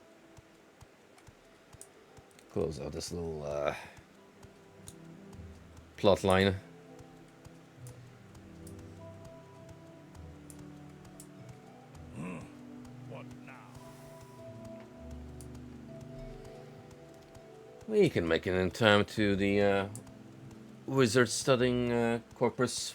Close out this little plot line. What now? We can make it in time to the wizard studying corpus.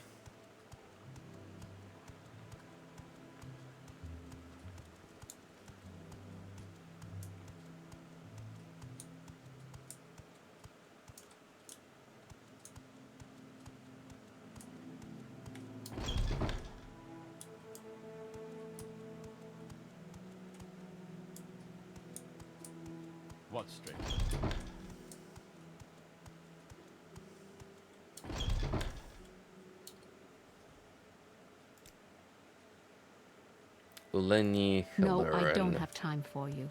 What, stranger? Lenny No, I don't Halloran. have time for you.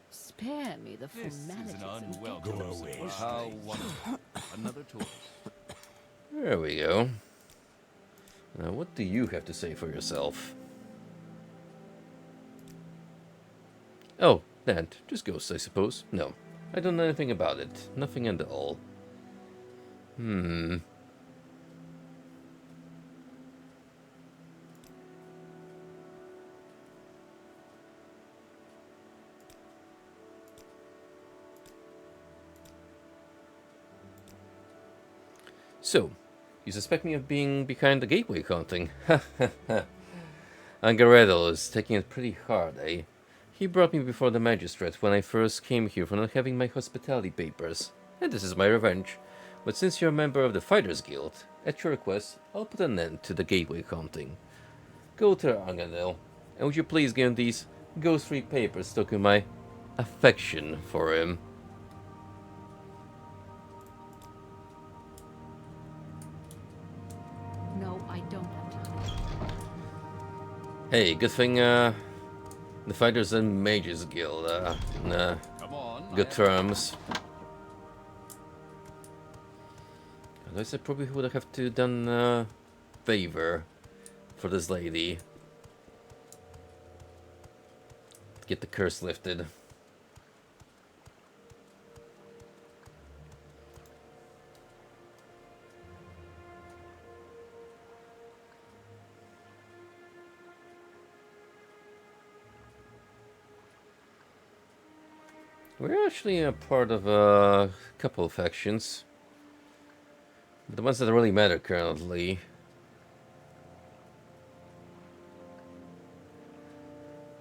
Spare me the This is formalities an and unwelcome surprise. How wonderful. Another tourist. There we go. Now, what do you have to say for yourself? Oh, that. Just ghosts, I suppose. No, I don't know anything about it. Nothing at all. So, you suspect me of being behind the gateway counting? Angaredo is taking it pretty hard, eh? He brought me before the magistrate when I first came here for not having my hospitality papers. And this is my revenge. But since you're a member of the Fighters Guild, at your request, I'll put an end to the gateway counting. Go to Angaredo, and would you please give him these ghost-free papers token my affection for him? no, I don't have time. Hey, good thing, the Fighters and Mages Guild, nah, Come on. good terms. Otherwise, I probably would have to done a favor for this lady. Get the curse lifted. We're actually a part of a couple of factions. But the ones that really matter currently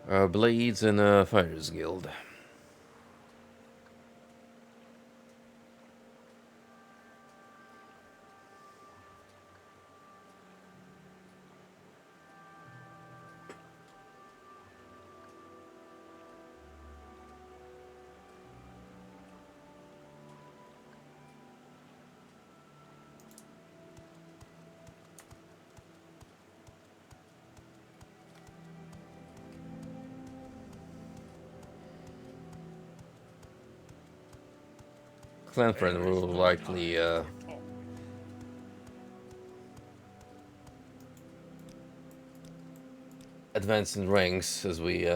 are Blades and Fighters Guild. Clanfriend will likely advance in ranks as we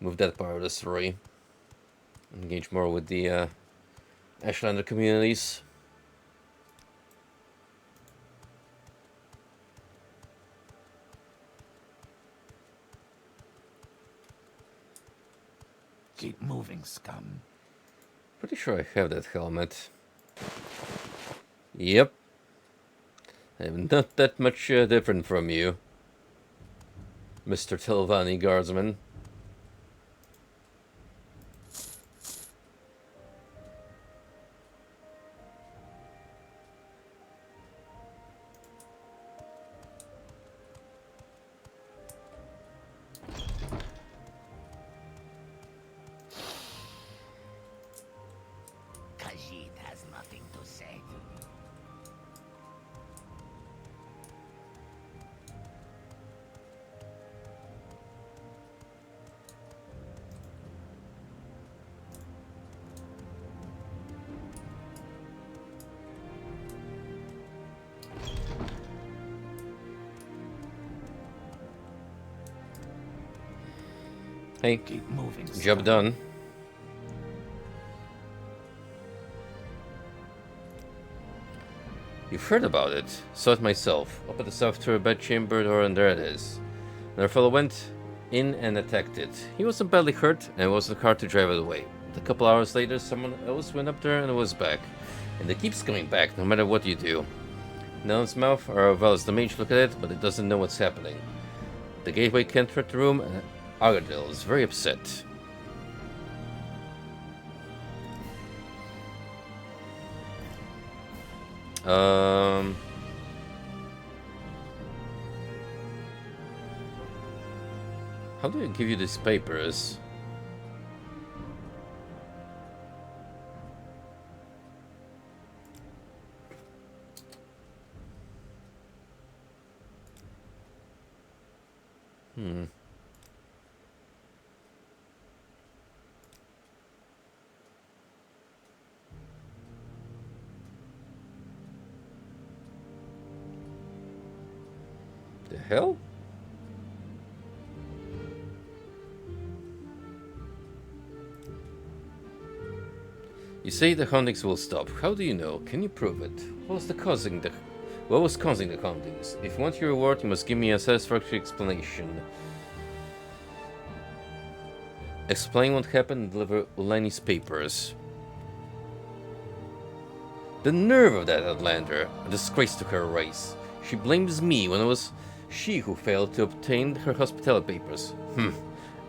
move that part of the story. Engage more with the Ashlander communities. Keep moving, scum. Pretty sure I have that helmet. Yep. I'm not that much different from you, Mr. Telvanni Guardsman. Khajiit has nothing to say to you. Hey, Keep moving, job scum. done. You've heard about it. Saw it myself. Up at the south turret bedchamber door, and there it is. Another fellow went in and attacked it. He wasn't badly hurt, and it wasn't hard to drive it away. But a couple hours later, someone else went up there and it was back. And it keeps coming back, no matter what you do. Now its mouth, or well as the mage look at it, but it doesn't know what's happening. The gateway can't threat the room, and Argadil is very upset. How do I give you these papers? Hmm. The hell? You say the hauntings will stop. How do you know? Can you prove it? What was causing the hauntings? If you want your reward, you must give me a satisfactory explanation. Explain what happened and deliver Ulani's papers. The nerve of that Outlander! A disgrace to her race. She blames me when it was she who failed to obtain her hospitality papers.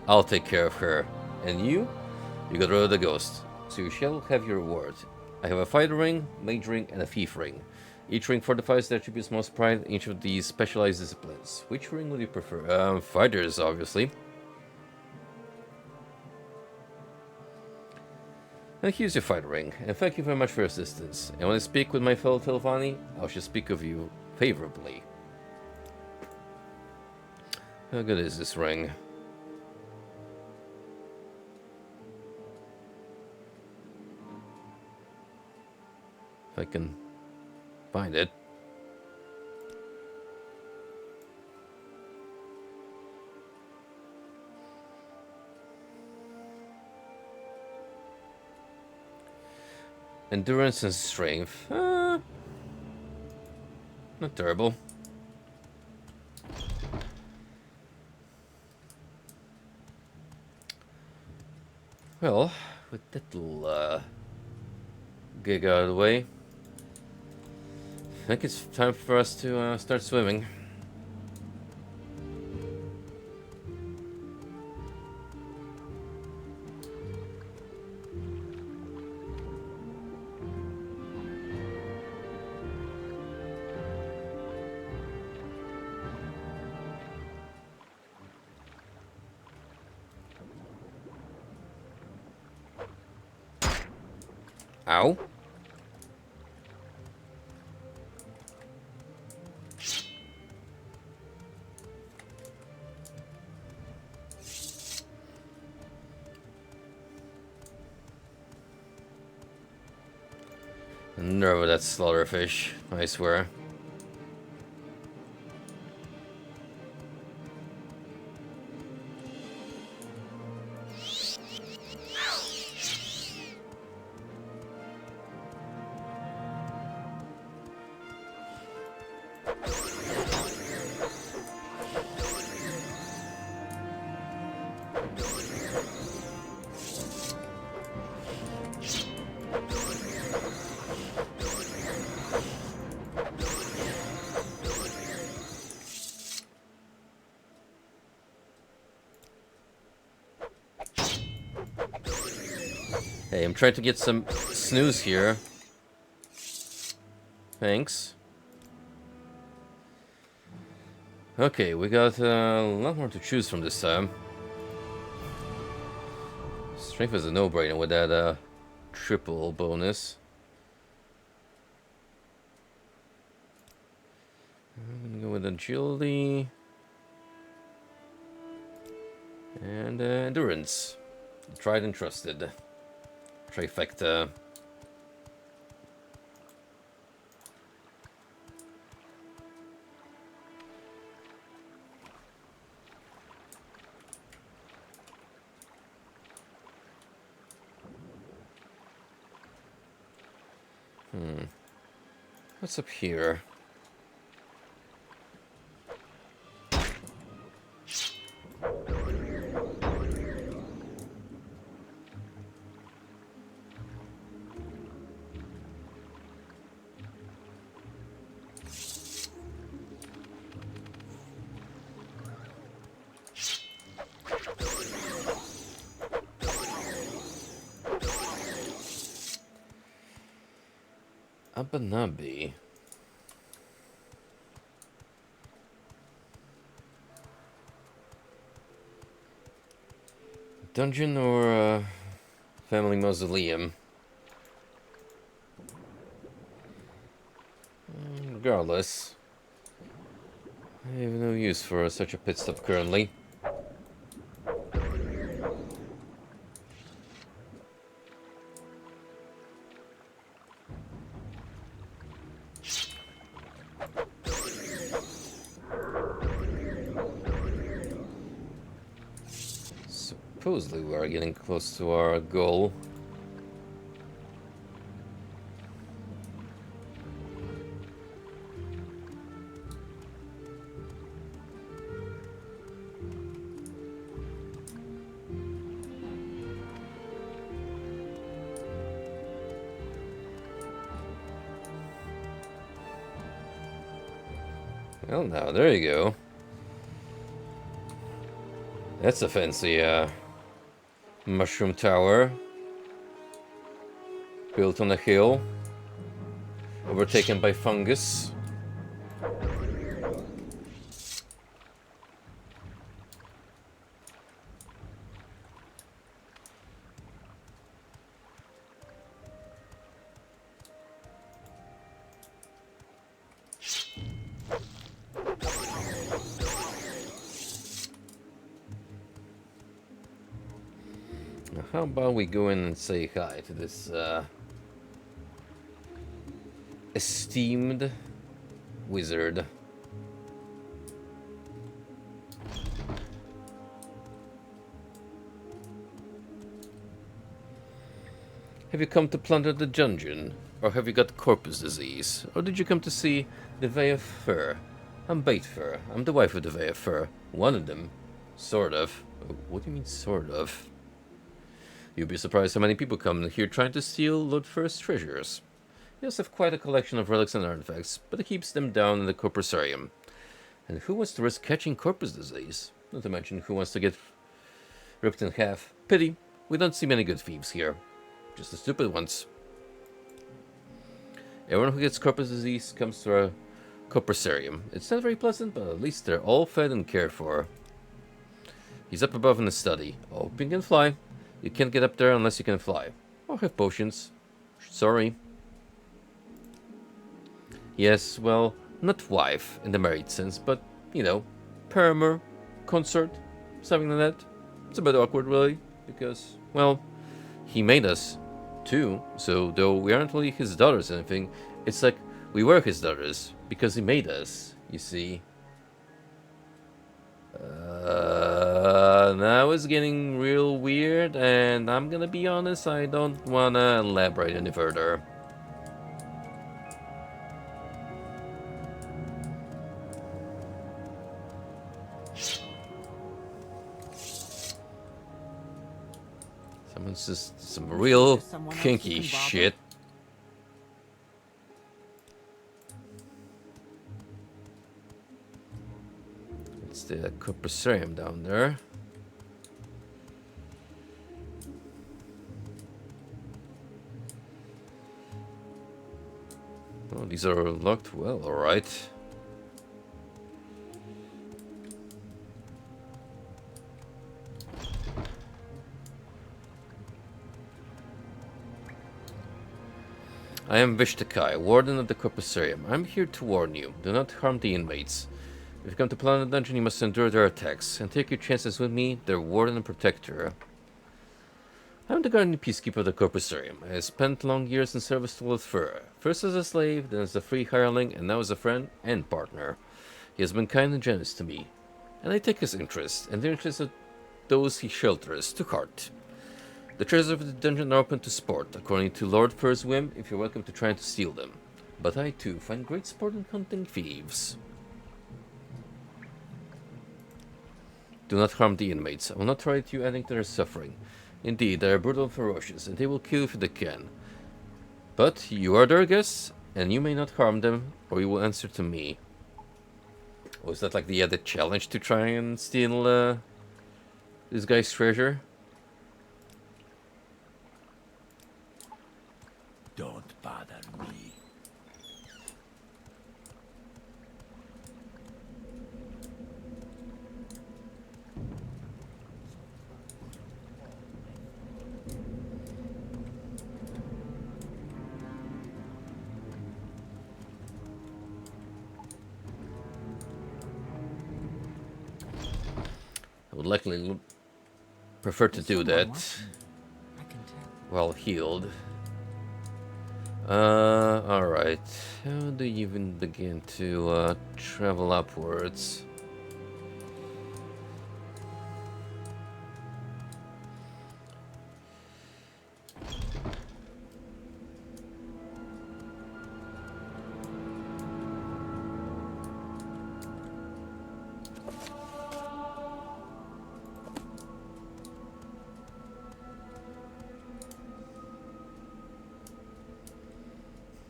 I'll take care of her. And you? You got rid of the ghost. So you shall have your reward. I have a fighter ring, mage ring, and a thief ring. Each ring fortifies the attributes most pride in each of these specialized disciplines. Which ring would you prefer? Fighters, obviously. And here's your fighter ring, and thank you very much for your assistance. And when I speak with my fellow Telvanni, I shall speak of you favorably. How good is this ring? If I can find it. Endurance and strength. Not terrible. Well, with that little gig out of the way, I think it's time for us to start swimming. Ow. Nerve of that slaughterfish, I swear. Hey, I'm trying to get some snooze here. Thanks. Okay, we got a lot more to choose from this time. Strength is a no-brainer with that triple bonus. I'm gonna go with agility and endurance. Tried and trusted. Trifecta. What's up here? Abanabi. Dungeon or family mausoleum? Regardless, I have no use for such a pit stop currently. supposedly we are getting close to our goal. Well, now, there you go. That's a fancy, mushroom tower. Built on a hill. Overtaken by fungus. Now, how about we go in and say hi to this, esteemed wizard. Have you come to plunder the dungeon? Or have you got corpus disease? Or did you come to see the Vey of Fur? I'm Baitfur. I'm the wife of the Vey of Fur. One of them. Sort of. What do you mean, sort of? You'll be surprised how many people come in here trying to steal Lord Fur's treasures. He does have quite a collection of relics and artifacts, but he keeps them down in the corpusarium. And who wants to risk catching corpus disease? Not to mention who wants to get ripped in half. Pity, we don't see many good thieves here. Just the stupid ones. Everyone who gets corpus disease comes to our corpusarium. It's not very pleasant, but at least they're all fed and cared for. He's up above in the study. Hope you can fly. You can't get up there unless you can fly. Or have potions. Sorry. Yes, well, not wife in the married sense, but, you know, paramour, consort, something like that. It's a bit awkward, really, because, well, he made us, too. So, though we aren't really his daughters or anything, it's like we were his daughters, because he made us, you see. Now it's getting real weird, and I'm gonna be honest, I don't wanna elaborate any further. Someone's just some real kinky shit. It's the corpusarium down there. Oh, these are locked well, alright. I am Vishtakai, warden of the corpusarium. I'm here to warn you. Do not harm the inmates. If you come to plan the dungeon, you must endure their attacks, and take your chances with me, their warden and protector. I'm the guardian peacekeeper of the corpusarium. I have spent long years in service to Lord Fur, first as a slave, then as a free hireling, and now as a friend and partner. He has been kind and generous to me, and I take his interest, and the interest of those he shelters, to heart. The treasures of the dungeon are open to sport, according to Lord Fur's whim, if you're welcome to try to steal them. But I, too, find great sport in hunting thieves. Do not harm the inmates. I will not try to adding to their suffering. Indeed, they are brutal and ferocious, and they will kill if they can. But you are their guests, and you may not harm them, or you will answer to me. Was that like the added challenge to try and steal this guy's treasure? Don't bother me. I would likely prefer to do that while healed. Alright. How do you even begin to travel upwards?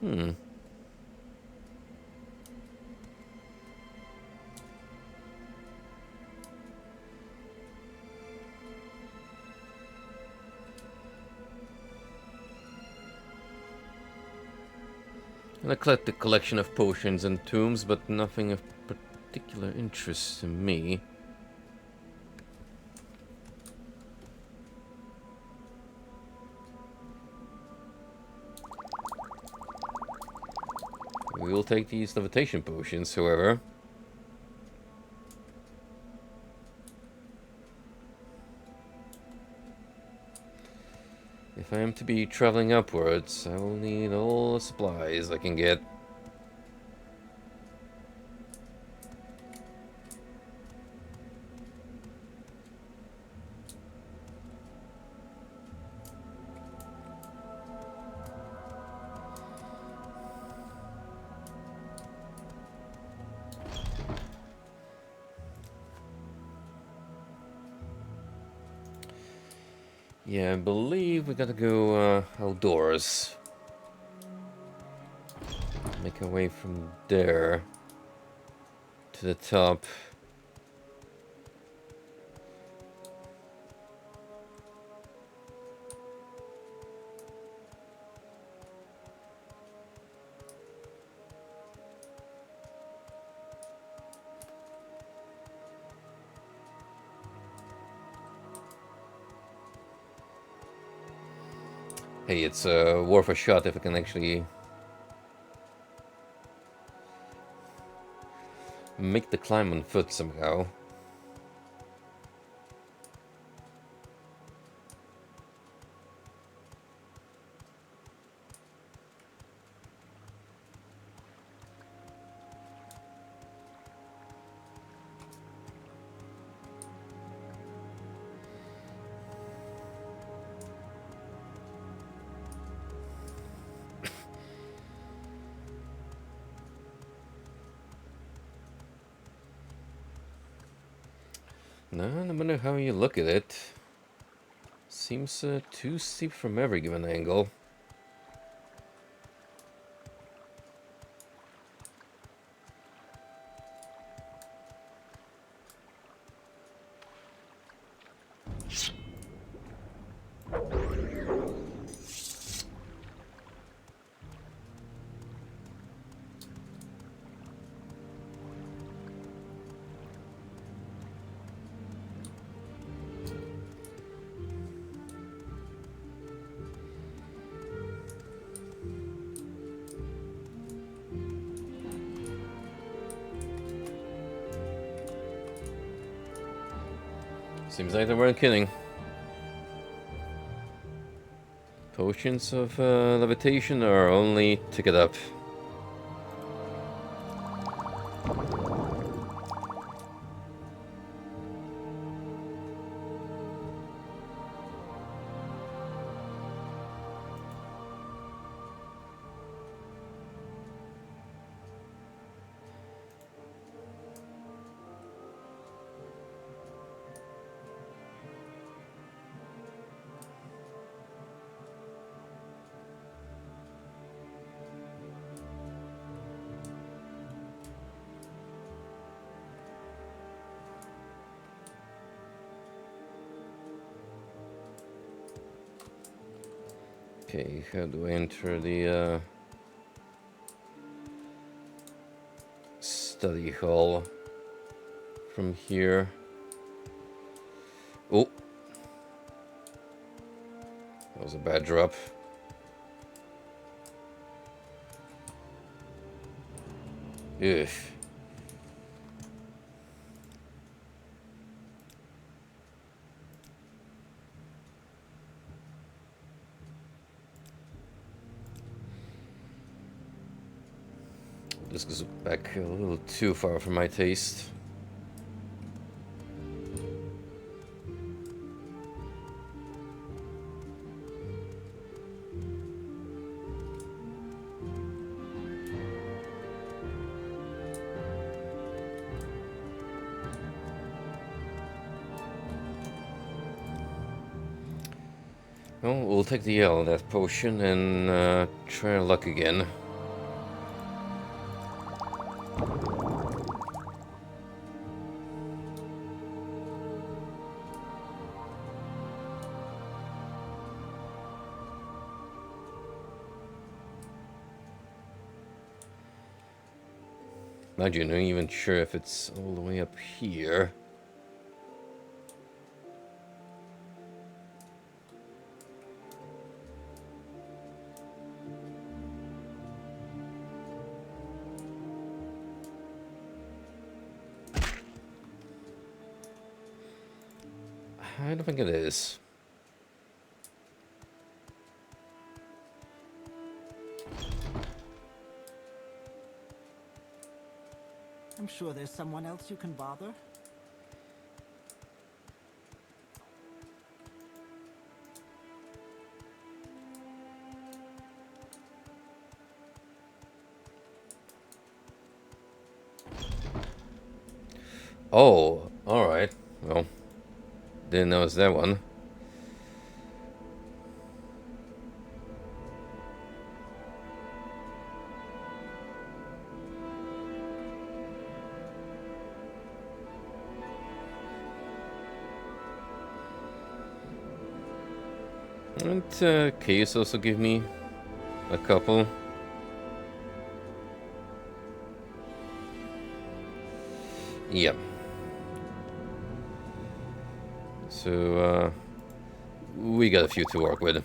Hmm. An eclectic collection of potions and tombs, but nothing of particular interest to me. We will take these levitation potions, however. If I am to be traveling upwards, I will need all the supplies I can get. Yeah, I believe we gotta go outdoors. Make our way from there to the top. Hey, it's worth a shot if I can actually make the climb on foot somehow. No, no matter how you look at it, seems too steep from every given angle. Seems like they weren't kidding. Potions of levitation are only ticket up. Okay, how do I enter the study hall from here? Oh, that was a bad drop. Ugh. This goes back a little too far for my taste. Well, we'll take the L on that potion and try our luck again. Mind you, I'm not even sure if it's all the way up here. I don't think it is. I'm sure there's someone else you can bother. Oh, alright. Well, didn't notice that one. And Case also give me a couple. Yep. So, we got a few to work with.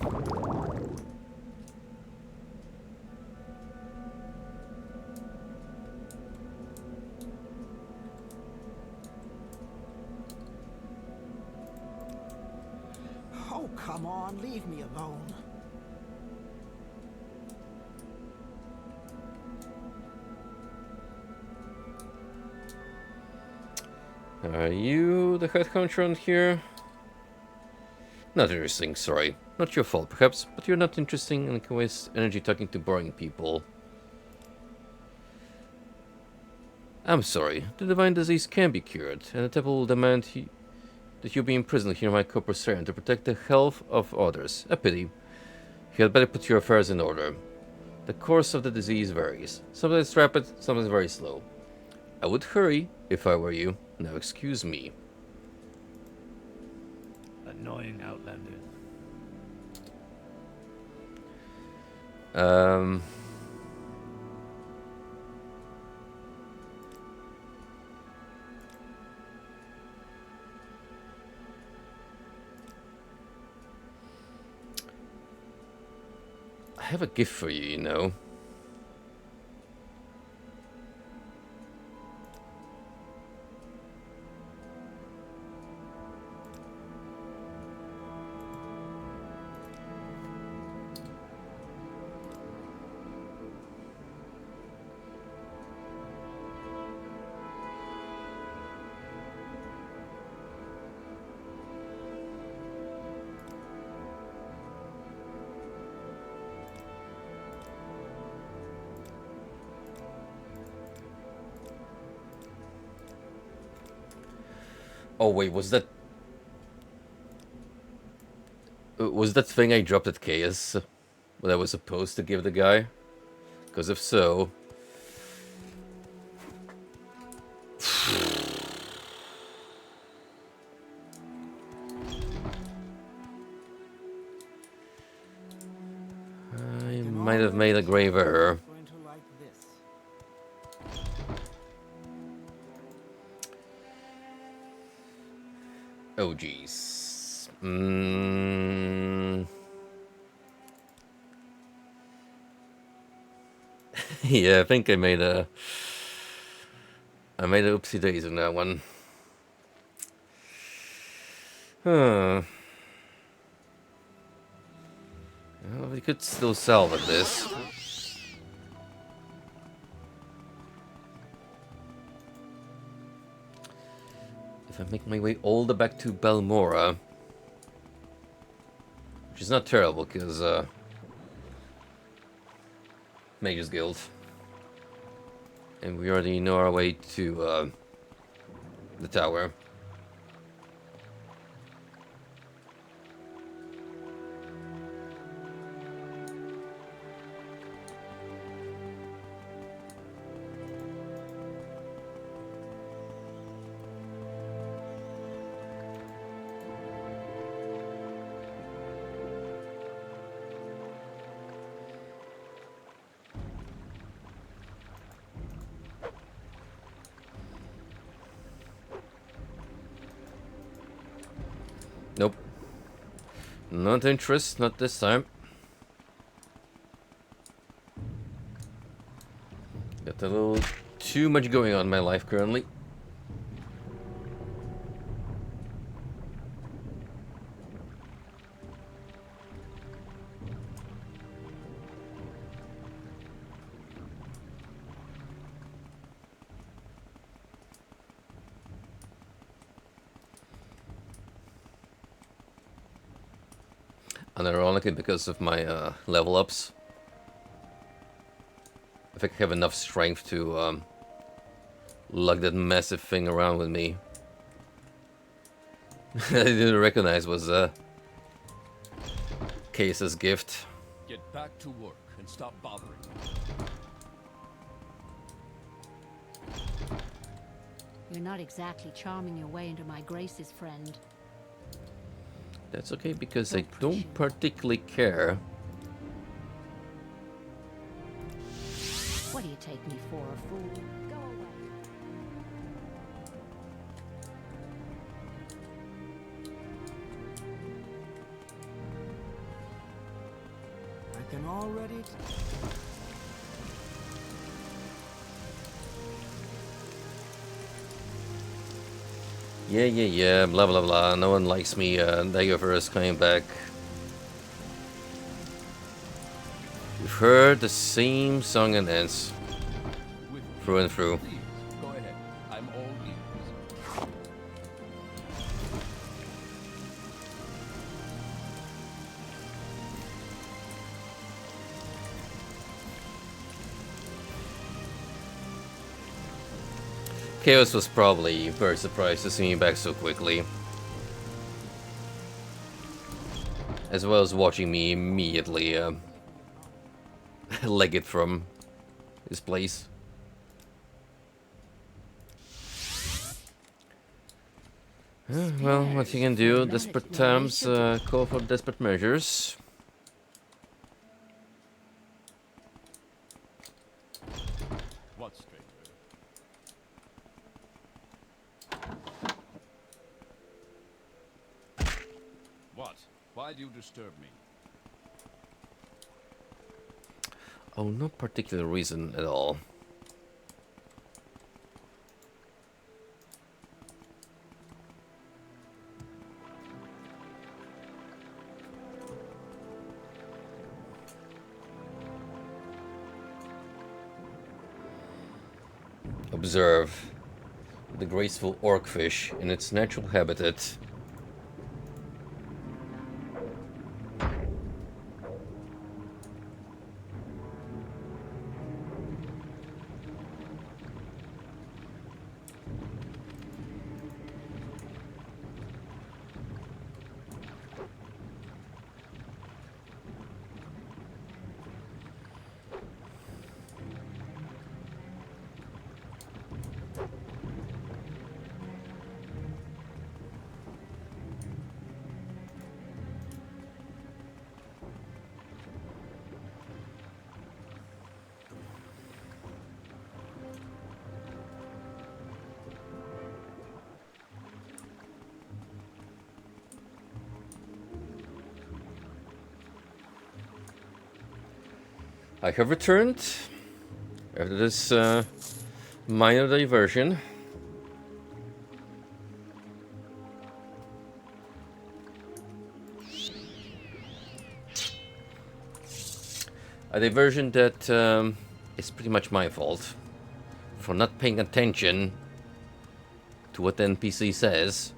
Oh, come on, leave me alone. Are you the head honcho around here? Not interesting, sorry. Not your fault, perhaps, but you're not interesting and can waste energy talking to boring people. I'm sorry. The divine disease can be cured, and the temple will demand that you be imprisoned here in my corpus to protect the health of others. A pity. You had better put your affairs in order. The course of the disease varies. Sometimes rapid, sometimes very slow. I would hurry if I were you. Now excuse me. Annoying Outlander. I have a gift for you, you know. Oh wait, was that thing I dropped at Chaos what I was supposed to give the guy? Because if so, I might have made a grave error. Going to like this. Oh jeez. Yeah, I think I made a oopsie daisy on that one. Huh. Well, we could still salvage this. If I make my way all the back to Balmora, which is not terrible, because, Mage's Guild. And we already know our way to, the tower. Not interest, not this time. Got a little too much going on in my life currently. And ironically, because of my level ups, I think I have enough strength to lug that massive thing around with me. I didn't recognize was Case's gift. Get back to work and stop bothering me. You're not exactly charming your way into my graces, friend. That's okay because I Don't push don't him. particularly care. What do you take me for, a fool? Go away. I can already. Yeah, blah blah blah. No one likes me. Dagger is coming back. We've heard the same song and dance With through and through. Please, go ahead. I'm all ears. Chaos was probably very surprised to see me back so quickly. As well as watching me immediately leg it from his place. Well, what you can do, desperate times call for desperate measures. What, stranger? What? Why do you disturb me? Oh, no particular reason at all. Observe the graceful orcfish in its natural habitat. I have returned after this minor diversion. A diversion that is pretty much my fault for not paying attention to what the NPC says.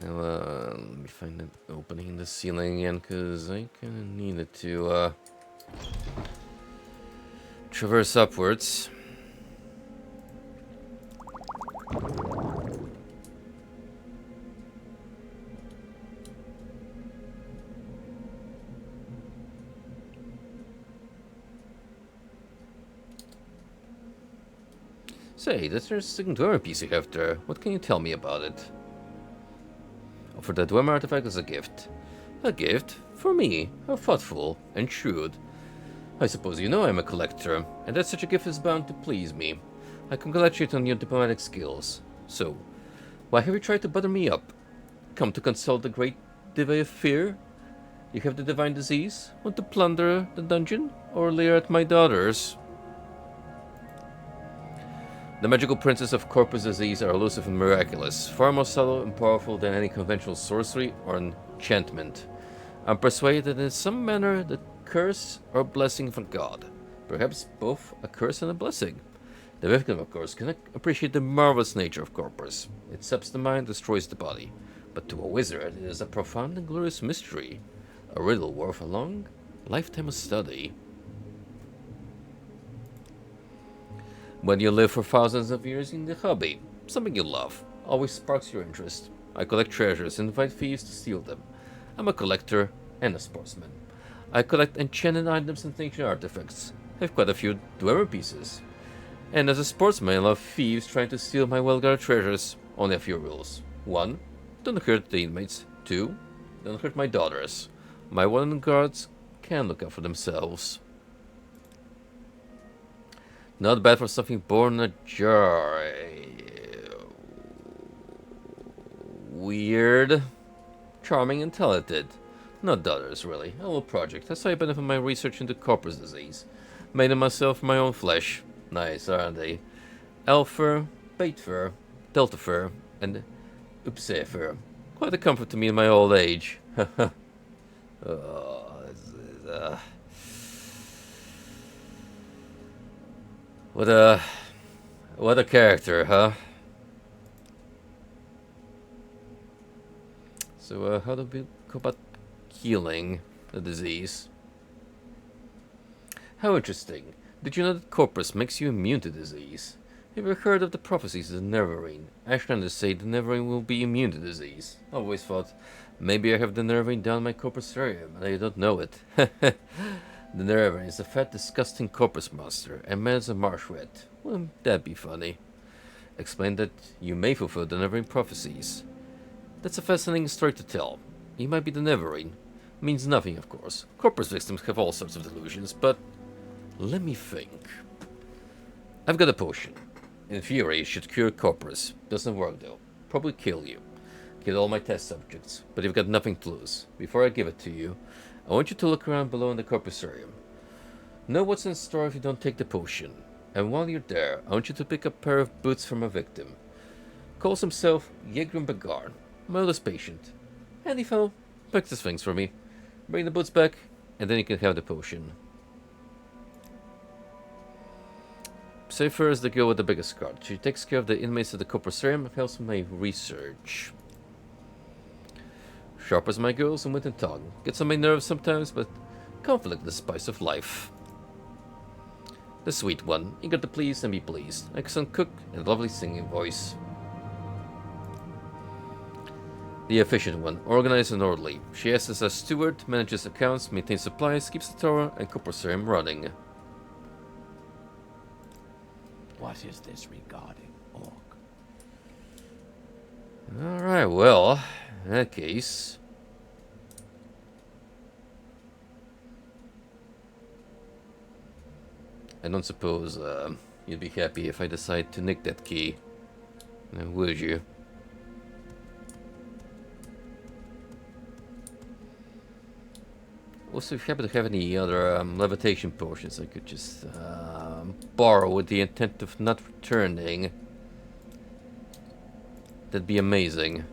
Now, let me find an opening in the ceiling again, because I kind of needed to traverse upwards. Say, that's interesting dwemer piece you have there. What can you tell me about it? Offer the dwemer artifact as a gift. A gift? For me? How thoughtful and shrewd. I suppose you know I'm a collector, and that such a gift is bound to please me. I congratulate on your diplomatic skills. So, why have you tried to butter me up? Come to consult the great Dive of Fear? You have the divine disease? Want to plunder the dungeon? Or leer at my daughters? The magical princes of corpus disease are elusive and miraculous, far more subtle and powerful than any conventional sorcery or enchantment. I'm persuaded that in some manner the curse or blessing from God. Perhaps both a curse and a blessing. The victim, of course, can appreciate the marvelous nature of corpus. It saps the mind, destroys the body. But to a wizard, it is a profound and glorious mystery. A riddle worth a long lifetime of study. When you live for thousands of years in the hobby, something you love always sparks your interest. I collect treasures and invite thieves to steal them. I'm a collector and a sportsman. I collect enchanted items and ancient artifacts. I have quite a few dwemer pieces. And as a sportsman, I love thieves trying to steal my well-guarded treasures. Only a few rules. 1. Don't hurt the inmates. 2. Don't hurt my daughters. My warden guards can look out for themselves. Not bad for something born in a jar. Weird. Charming and talented. Not daughters, really. A little project. That's how I benefit my research into corpus disease. Made them myself from my own flesh. Nice, aren't they? Elf fur, bait fur, delta fur, and upsea fur. Quite a comfort to me in my old age. Oh, this is, what a character, huh? So, how do we go about healing the disease? How interesting. Did you know that corpus makes you immune to disease? Have you heard of the prophecies of the Neverine? Ashlanders say the Neverine will be immune to disease. I always thought, maybe I have the Neverine down my corpusarium, and I don't know it. The Neverine is a fat, disgusting corpus monster, and man is a marsh rat. Wouldn't that be funny? Explain that you may fulfill the Neverine prophecies. That's a fascinating story to tell. He might be the Neverine. Means nothing, of course. Corpus victims have all sorts of delusions, but let me think. I've got a potion. In theory, it should cure corpus. Doesn't work though. Probably kill you. Kill all my test subjects. But you've got nothing to lose. Before I give it to you, I want you to look around below in the corpusarium. Know what's in store if you don't take the potion. And while you're there, I want you to pick up a pair of boots from a victim. Calls himself Yegrim Begar. My oldest patient. Handy fellow. Practice things for me. Bring the boots back, and then you can have the potion. Safer is the girl with the biggest card. She takes care of the inmates of the corpusarium and helps with my research. Sharp as my girls and wit and tongue. Gets on my nerves sometimes, but conflict the spice of life. The sweet one, eager to please and be pleased. Excellent cook and lovely singing voice. The efficient one, organized and orderly. She acts as a steward, manages accounts, maintains supplies, keeps the tower and corpusarium running. What is this regarding, Orc? Alright, well, in that case... I don't suppose you'd be happy if I decide to nick that key. Now, would you? Also, if you happen to have any other levitation potions I could just borrow with the intent of not returning, that'd be amazing.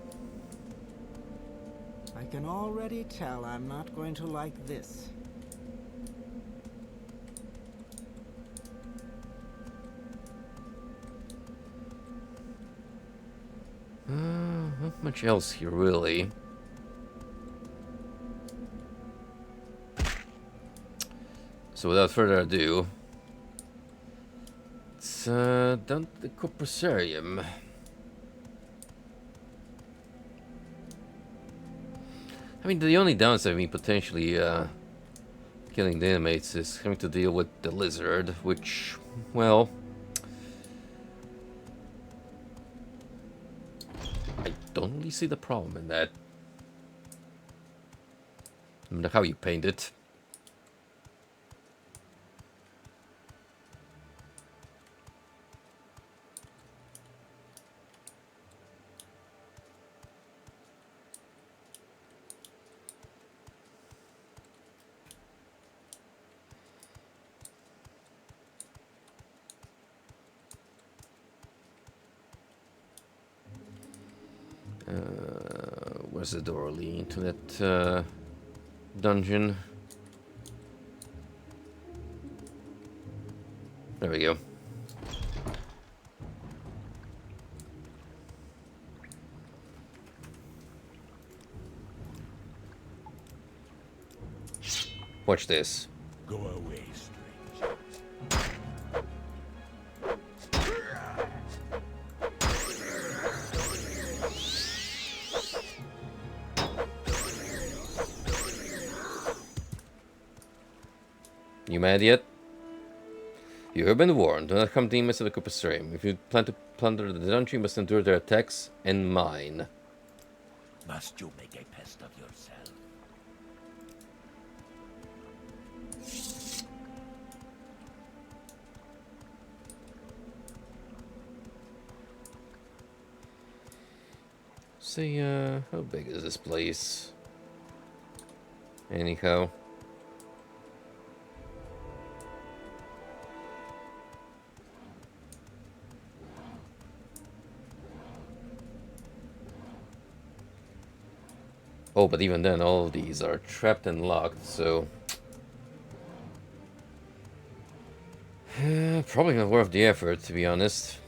I can already tell I'm not going to like this. Not much else here, really. So without further ado, let's down to the corpusarium. I mean, the only downside of me potentially killing the inmates is having to deal with the lizard, which, well, I don't really see the problem in that. No matter how you paint it. Where's the door leading to that dungeon? There we go. Watch this. Go away, stranger. You mad yet? You have been warned. Do not come demons of the Cooper Stream. If you plan to plunder the dungeon, you must endure their attacks and mine. Must you make a pest of yourself? See, how big is this place? Anyhow. Oh, but even then, all of these are trapped and locked, so... probably not worth the effort, to be honest.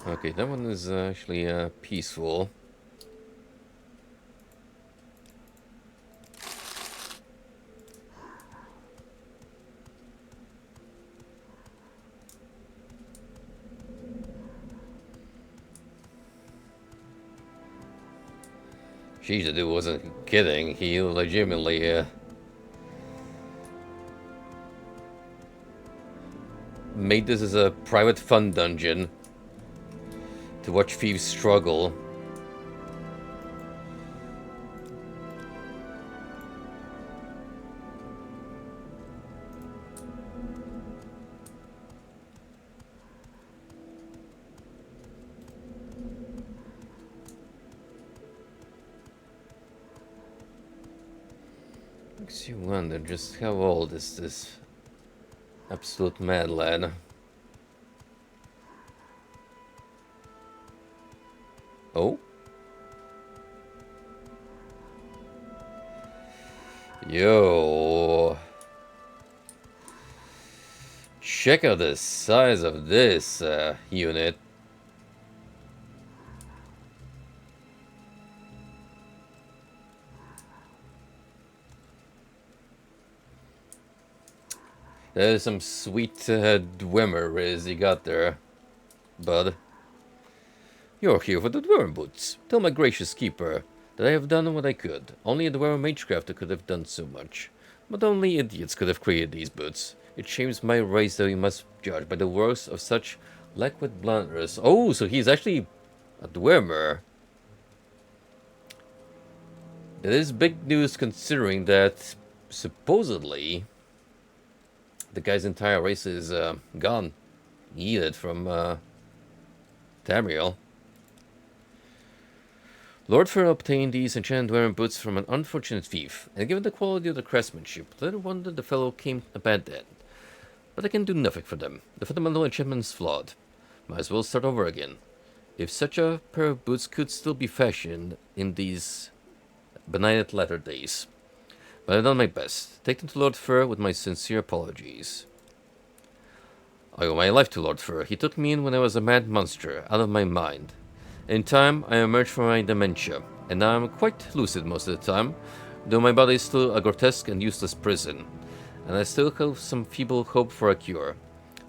Okay, that one is actually peaceful. Jeez, the dude wasn't kidding. He legitimately made this as a private fun dungeon to watch thieves struggle. Makes you wonder just how old is this absolute mad lad. Oh? Yo. Check out the size of this unit. There's some sweet Dwemer riz you got there, bud. You're here for the Dwemer boots. Tell my gracious keeper that I have done what I could. Only a Dwemer magecrafter could have done so much. But only idiots could have created these boots. It shames my race that you must judge by the works of such lackwit blunderers. Oh, so he's actually a Dwemer. That is big news considering that supposedly the guy's entire race is gone. Yeeted from Tamriel. Lord Fer obtained these enchanted Dwemer boots from an unfortunate thief, and given the quality of the craftsmanship, little wonder the fellow came a bad end. But I can do nothing for them. The fundamental enchantment is flawed. Might as well start over again. If such a pair of boots could still be fashioned in these benighted latter days. But I've done my best. Take them to Lord Fer with my sincere apologies. I owe my life to Lord Fer. He took me in when I was a mad monster, out of my mind. In time, I emerged from my dementia, and now I'm quite lucid most of the time, though my body is still a grotesque and useless prison, and I still have some feeble hope for a cure.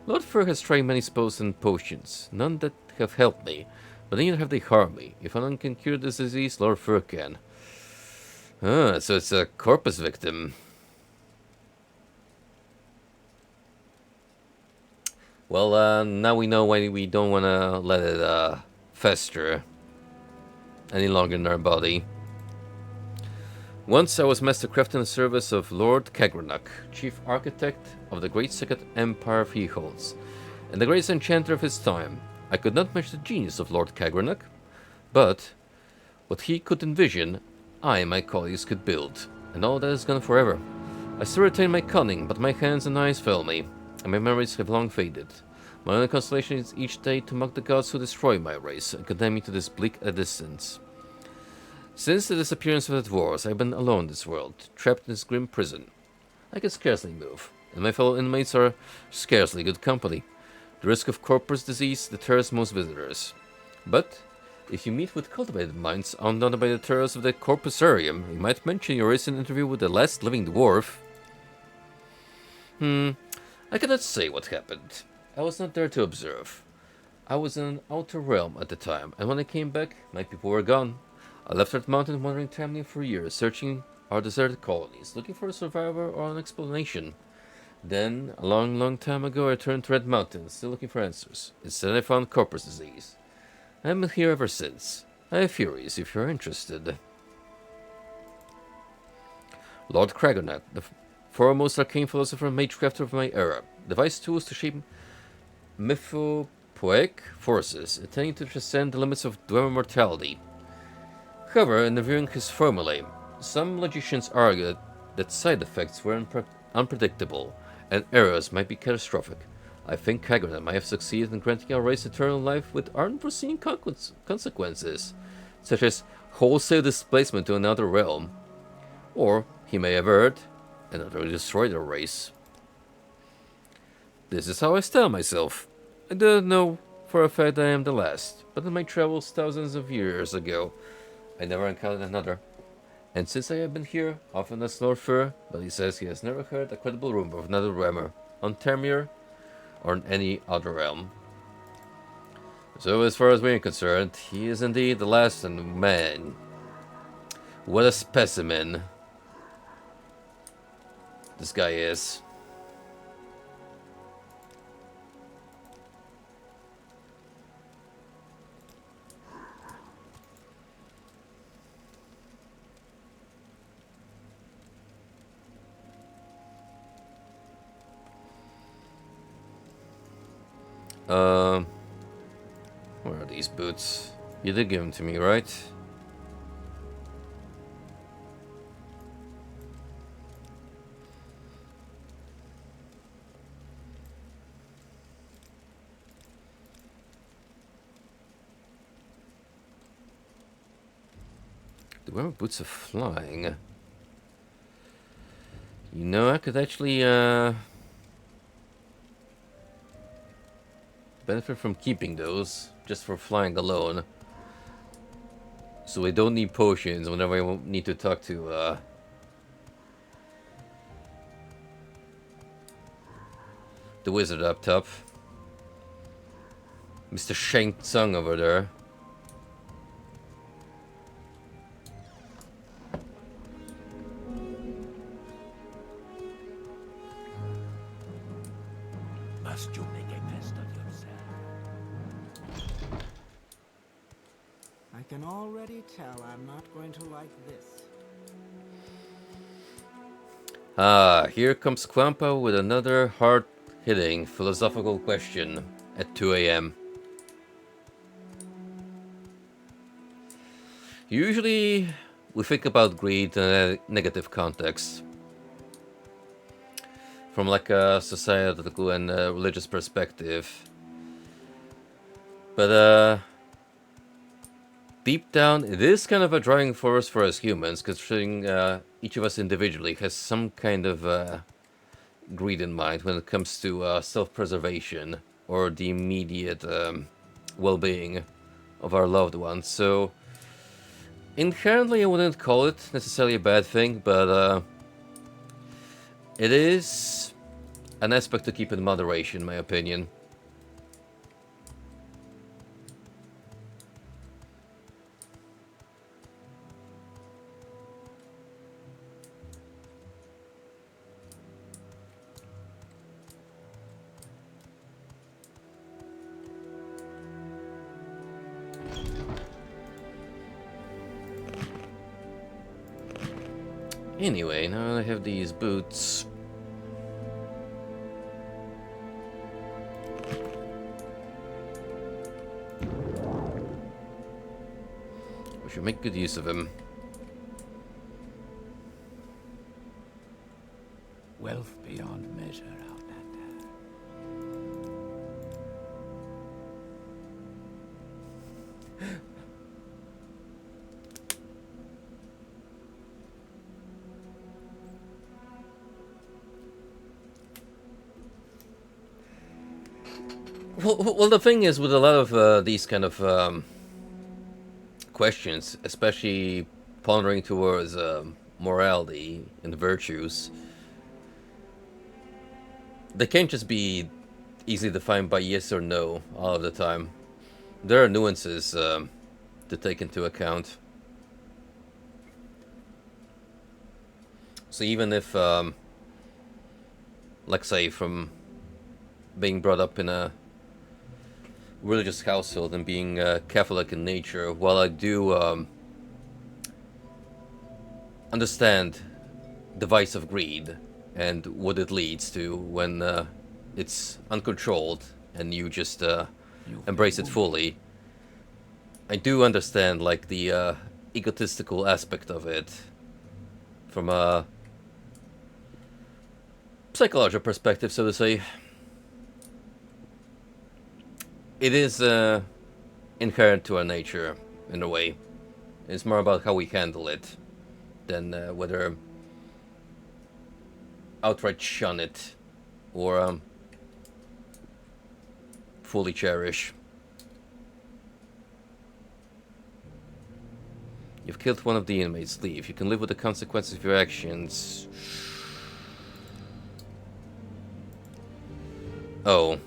Lord Fer has tried many spells and potions, none that have helped me, but neither have they harmed me. If anyone can cure this disease, Lord Fer can. Ah, so it's a corpus victim. Well, now we know why we don't want to let it fester any longer in our body. Once I was Mastercraft in the service of Lord Kagranuk, chief architect of the great Second Empire he holds, and the greatest enchanter of his time. I could not match the genius of Lord Kagranuk, but what he could envision, I and my colleagues could build, and all that is gone forever. I still retain my cunning, but my hands and eyes fail me, and my memories have long faded. My only consolation is each day to mock the gods who destroy my race and condemn me to this bleak existence. Since the disappearance of the dwarves, I've been alone in this world, trapped in this grim prison. I can scarcely move, and my fellow inmates are scarcely good company. The risk of corpus disease deters most visitors. But if you meet with cultivated minds undaunted by the terrors of the corpusarium, you might mention your recent interview with the last living dwarf. I cannot say what happened. I was not there to observe. I was in an outer realm at the time, and when I came back, my people were gone. I left Red Mountain wandering Tamnian for years, searching our deserted colonies, looking for a survivor or an explanation. Then, a long, long time ago, I returned to Red Mountain, still looking for answers. Instead, I found corpus disease. I have been here ever since. I have theories, if you're interested. Lord Kragonak, the foremost arcane philosopher and magecrafter of my era, devised tools to shape mythopoeic forces, intending to transcend the limits of dwemer mortality. However, in reviewing his formulae, some logicians argue that side effects were unpredictable, and errors might be catastrophic. I think Kagran might have succeeded in granting our race eternal life with unforeseen consequences, such as wholesale displacement to another realm. Or he may have erred and utterly destroyed our race. This is how I style myself. I don't know for a fact I am the last, but in my travels thousands of years ago, I never encountered another. And since I have been here, often as Lord Fur, but he says he has never heard a credible rumor of another Rammer on Tamir or in any other realm. So as far as we are concerned, he is indeed the last, and man, what a specimen this guy is. Where are these boots? You did give them to me, right? The rubber boots are flying. You know, I could actually, benefit from keeping those, just for flying alone. So I don't need potions whenever I need to talk to, the wizard up top. Mr. Shang Tsung over there. Must you make a pest of yourself? I can already tell I'm not going to like this. Ah, here comes Kwampa with another hard-hitting philosophical question at 2 a.m. Usually, we think about greed in a negative context. From like a societal and religious perspective. But deep down, it is kind of a driving force for us humans, considering each of us individually has some kind of greed in mind when it comes to self-preservation or the immediate well-being of our loved ones. So inherently, I wouldn't call it necessarily a bad thing, but it is an aspect to keep in moderation, in my opinion. Anyway, now I have these boots. We should make good use of them. Wealth beyond measure, Outlander. Well, the thing is, with a lot of these kind of questions, especially pondering towards morality and virtues, they can't just be easily defined by yes or no all of the time. There are nuances to take into account. So even if, like say, from being brought up in a religious household and being Catholic in nature, while I do understand the vice of greed and what it leads to when it's uncontrolled and you just embrace it fully, I do understand like the egotistical aspect of it from a psychological perspective, so to say. It is inherent to our nature, in a way. It's more about how we handle it than whether outright shun it or fully cherish. You've killed one of the inmates. Leave. You can live with the consequences of your actions. Oh.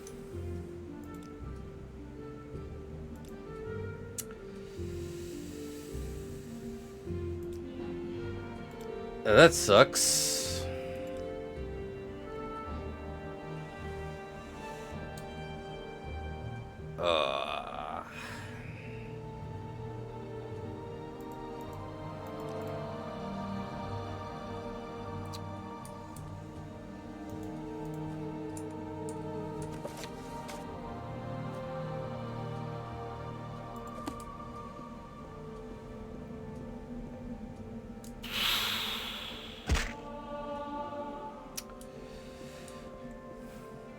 That sucks.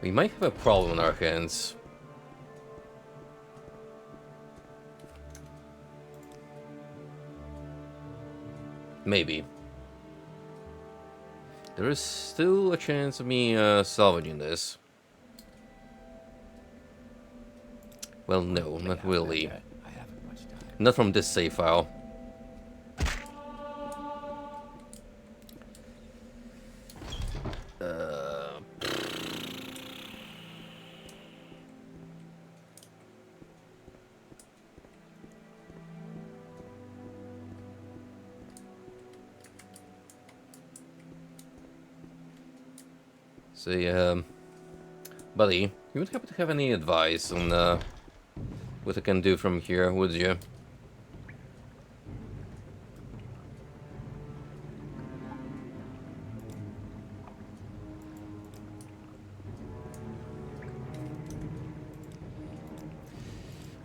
We might have a problem on our hands. Maybe. There is still a chance of me salvaging this. Well, no, not really. I haven't much time. Not from this save file. So, buddy, you would happen to have any advice on what I can do from here, would you?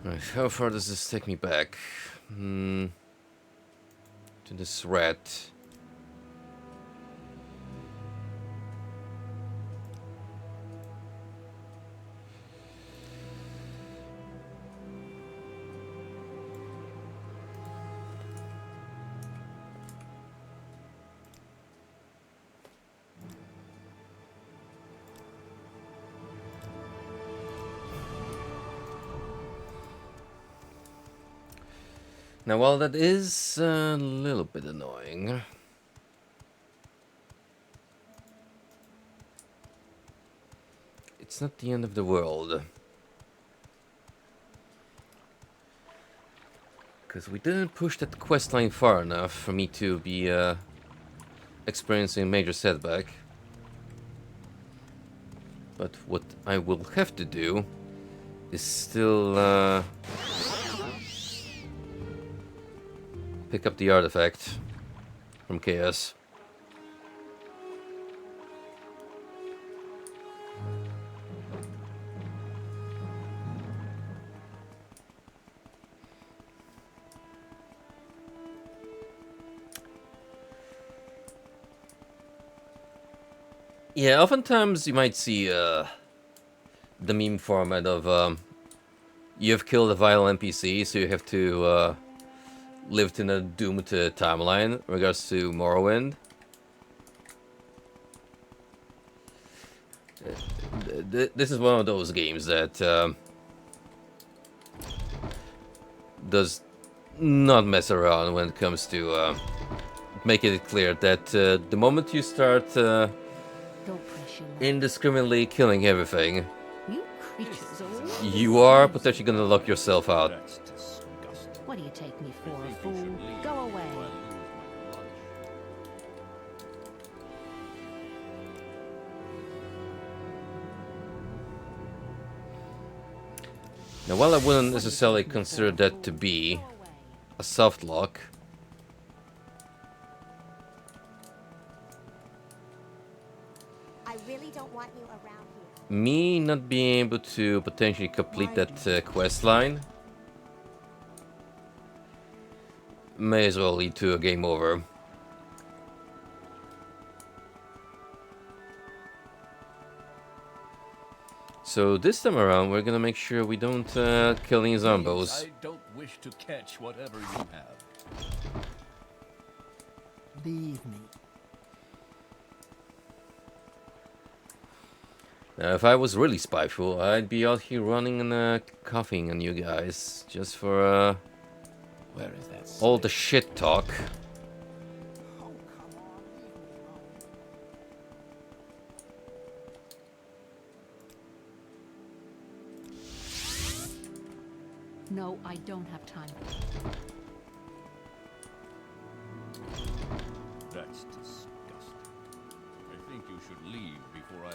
Right, how far does this take me back? To this rat. Now, while that is a little bit annoying, it's not the end of the world. Because we didn't push that quest line far enough for me to be experiencing a major setback. But what I will have to do is still pick up the artifact from Chaos. Yeah, oftentimes you might see the meme format of you have killed a vital NPC, so you have to live in a doomed timeline in regards to Morrowind. This is one of those games that does not mess around when it comes to making it clear that the moment you start Don't press your luck. indiscriminately killing everything, You creatures are you are potentially gonna lock yourself out. That's disgusting. What do you take me for, I a think you fool? should leave Go away. before I lose my lunch. Now, while I wouldn't necessarily consider that to be Go away. a soft lock, I really don't want you around here. me not being able to potentially complete that quest line may as well lead to a game over. So this time around, we're gonna make sure we don't kill any zombos. I don't wish to catch whatever you have. Leave me. Now, if I was really spiteful, I'd be out here running and coughing on you guys just for Where is that? all the shit talk. Oh, come on, leave me alone. No, I don't have time. That's disgusting. I think you should leave before I...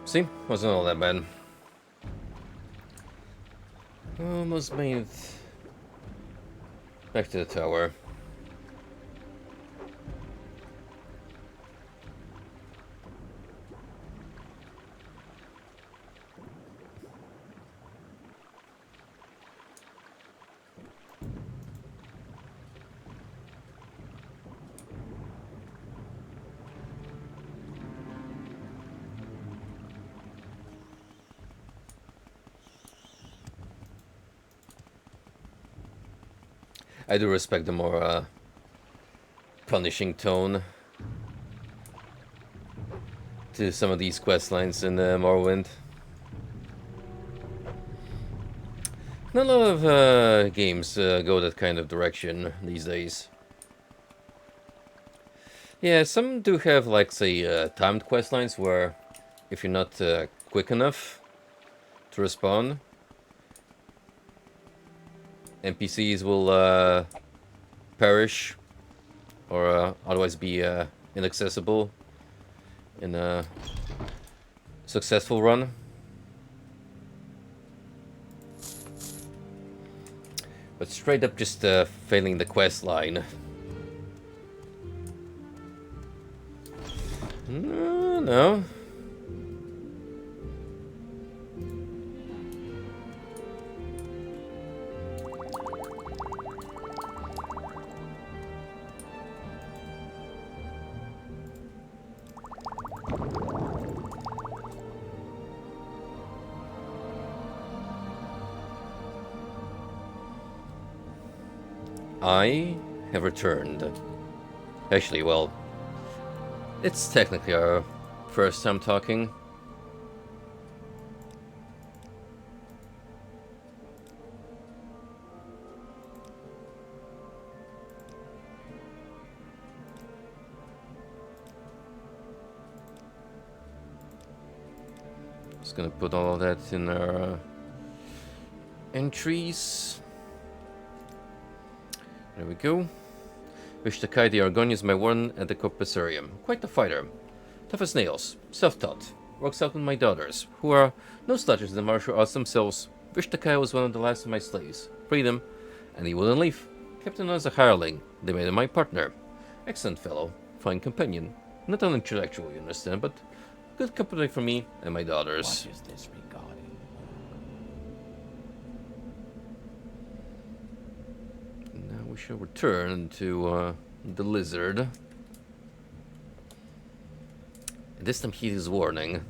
See? Wasn't all that bad. Almost made it back to the tower. I do respect the more punishing tone to some of these quest lines in Morrowind. Not a lot of games go that kind of direction these days. Yeah, some do have, like, say, timed quest lines where if you're not quick enough to respawn, NPCs will perish or otherwise be inaccessible in a successful run. But straight up just failing the quest line. No. I have returned. Actually, well, it's technically our first time talking. Just gonna put all of that in our entries. There we go. Vishtakai the Argonian is my warden at the Corpusarium. Quite the fighter. Tough as nails. Self-taught. Works out with my daughters, who are no slouches in the martial arts themselves. Vishtakai was one of the last of my slaves. Freed him, and he wouldn't leave. Kept him as a hireling. They made him my partner. Excellent fellow. Fine companion. Not an intellectual, you understand, but good company for me and my daughters. What is this regarding? Now we shall return to the lizard. This time he is warning.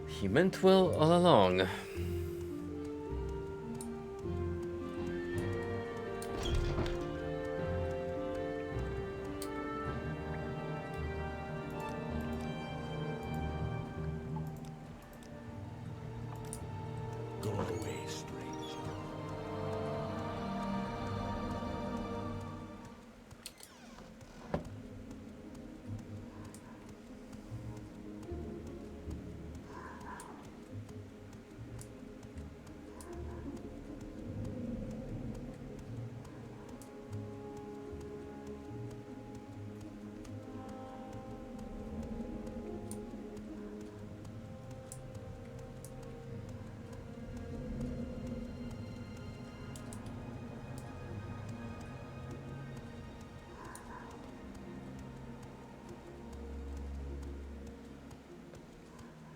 He meant well all along. Go away, stranger.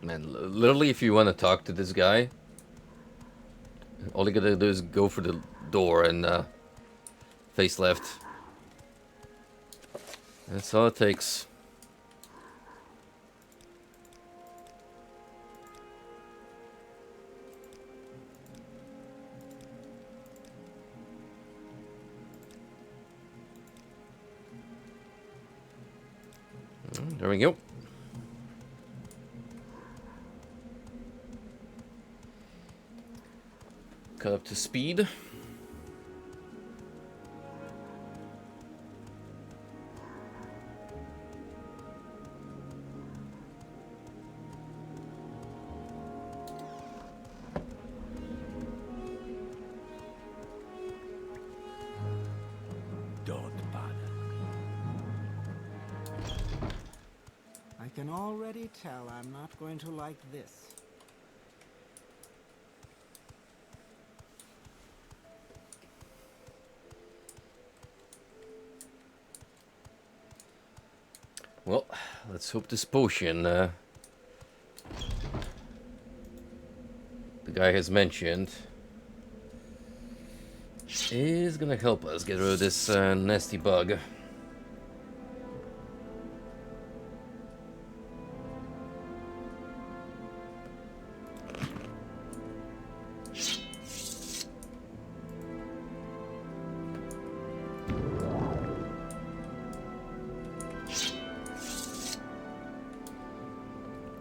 Man, literally, if you want to talk to this guy, all you gotta do is go for the door and face left. That's all it takes. There we go. Cut up to speed. Don't bother. I can already tell I'm not going to like this. Well, let's hope this potion the guy has mentioned is gonna help us get rid of this nasty bug.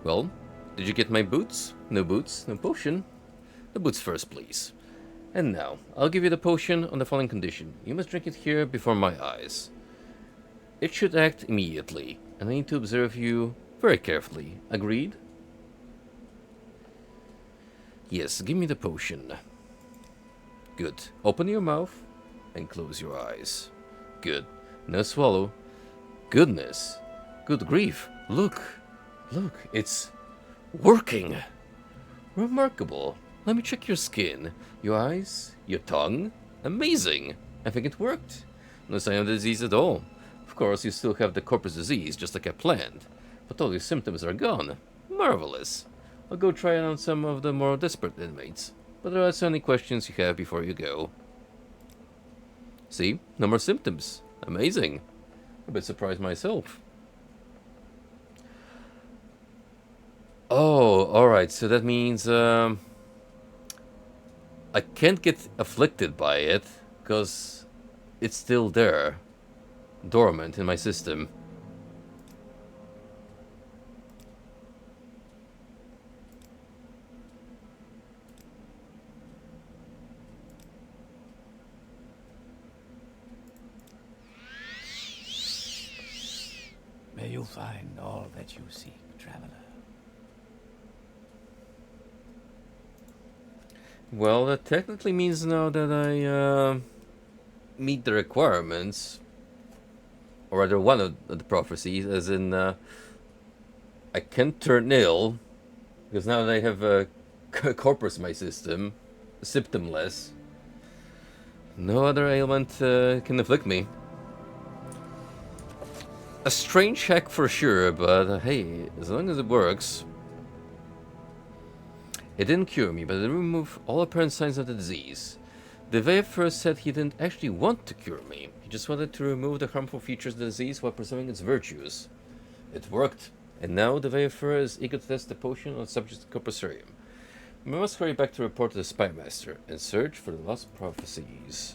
Well, did you get my boots? No boots, no potion. The boots first, please. And now, I'll give you the potion on the following condition. You must drink it here before my eyes. It should act immediately, and I need to observe you very carefully. Agreed? Yes, give me the potion. Good. Open your mouth and close your eyes. Good. Now swallow. Goodness. Good grief. Look. Look, it's working. Remarkable. Let me check your skin, your eyes, your tongue. Amazing. I think it worked. No sign of disease at all. Of course, you still have the corpus disease, just like I planned. But all your symptoms are gone. Marvelous. I'll go try it on some of the more desperate inmates. But there are so many questions you have before you go. See? No more symptoms. Amazing. A bit surprised myself. Oh, alright, so that means I can't get afflicted by it because it's still there, dormant in my system. May you find all that you seek, traveler. Well, that technically means now that I meet the requirements, or rather one of the prophecies, as in I can't turn ill, because now that I have corpus in my system, symptomless. No other ailment can afflict me. A strange hack for sure, but hey, as long as it works. It didn't cure me, but it removed all apparent signs of the disease. The Vey first said he didn't actually want to cure me. He just wanted to remove the harmful features of the disease while preserving its virtues. It worked, and now the Veyfer is eager to test the potion on the subject of Corpusarium. We must hurry back to report to the Spymaster and search for the lost prophecies.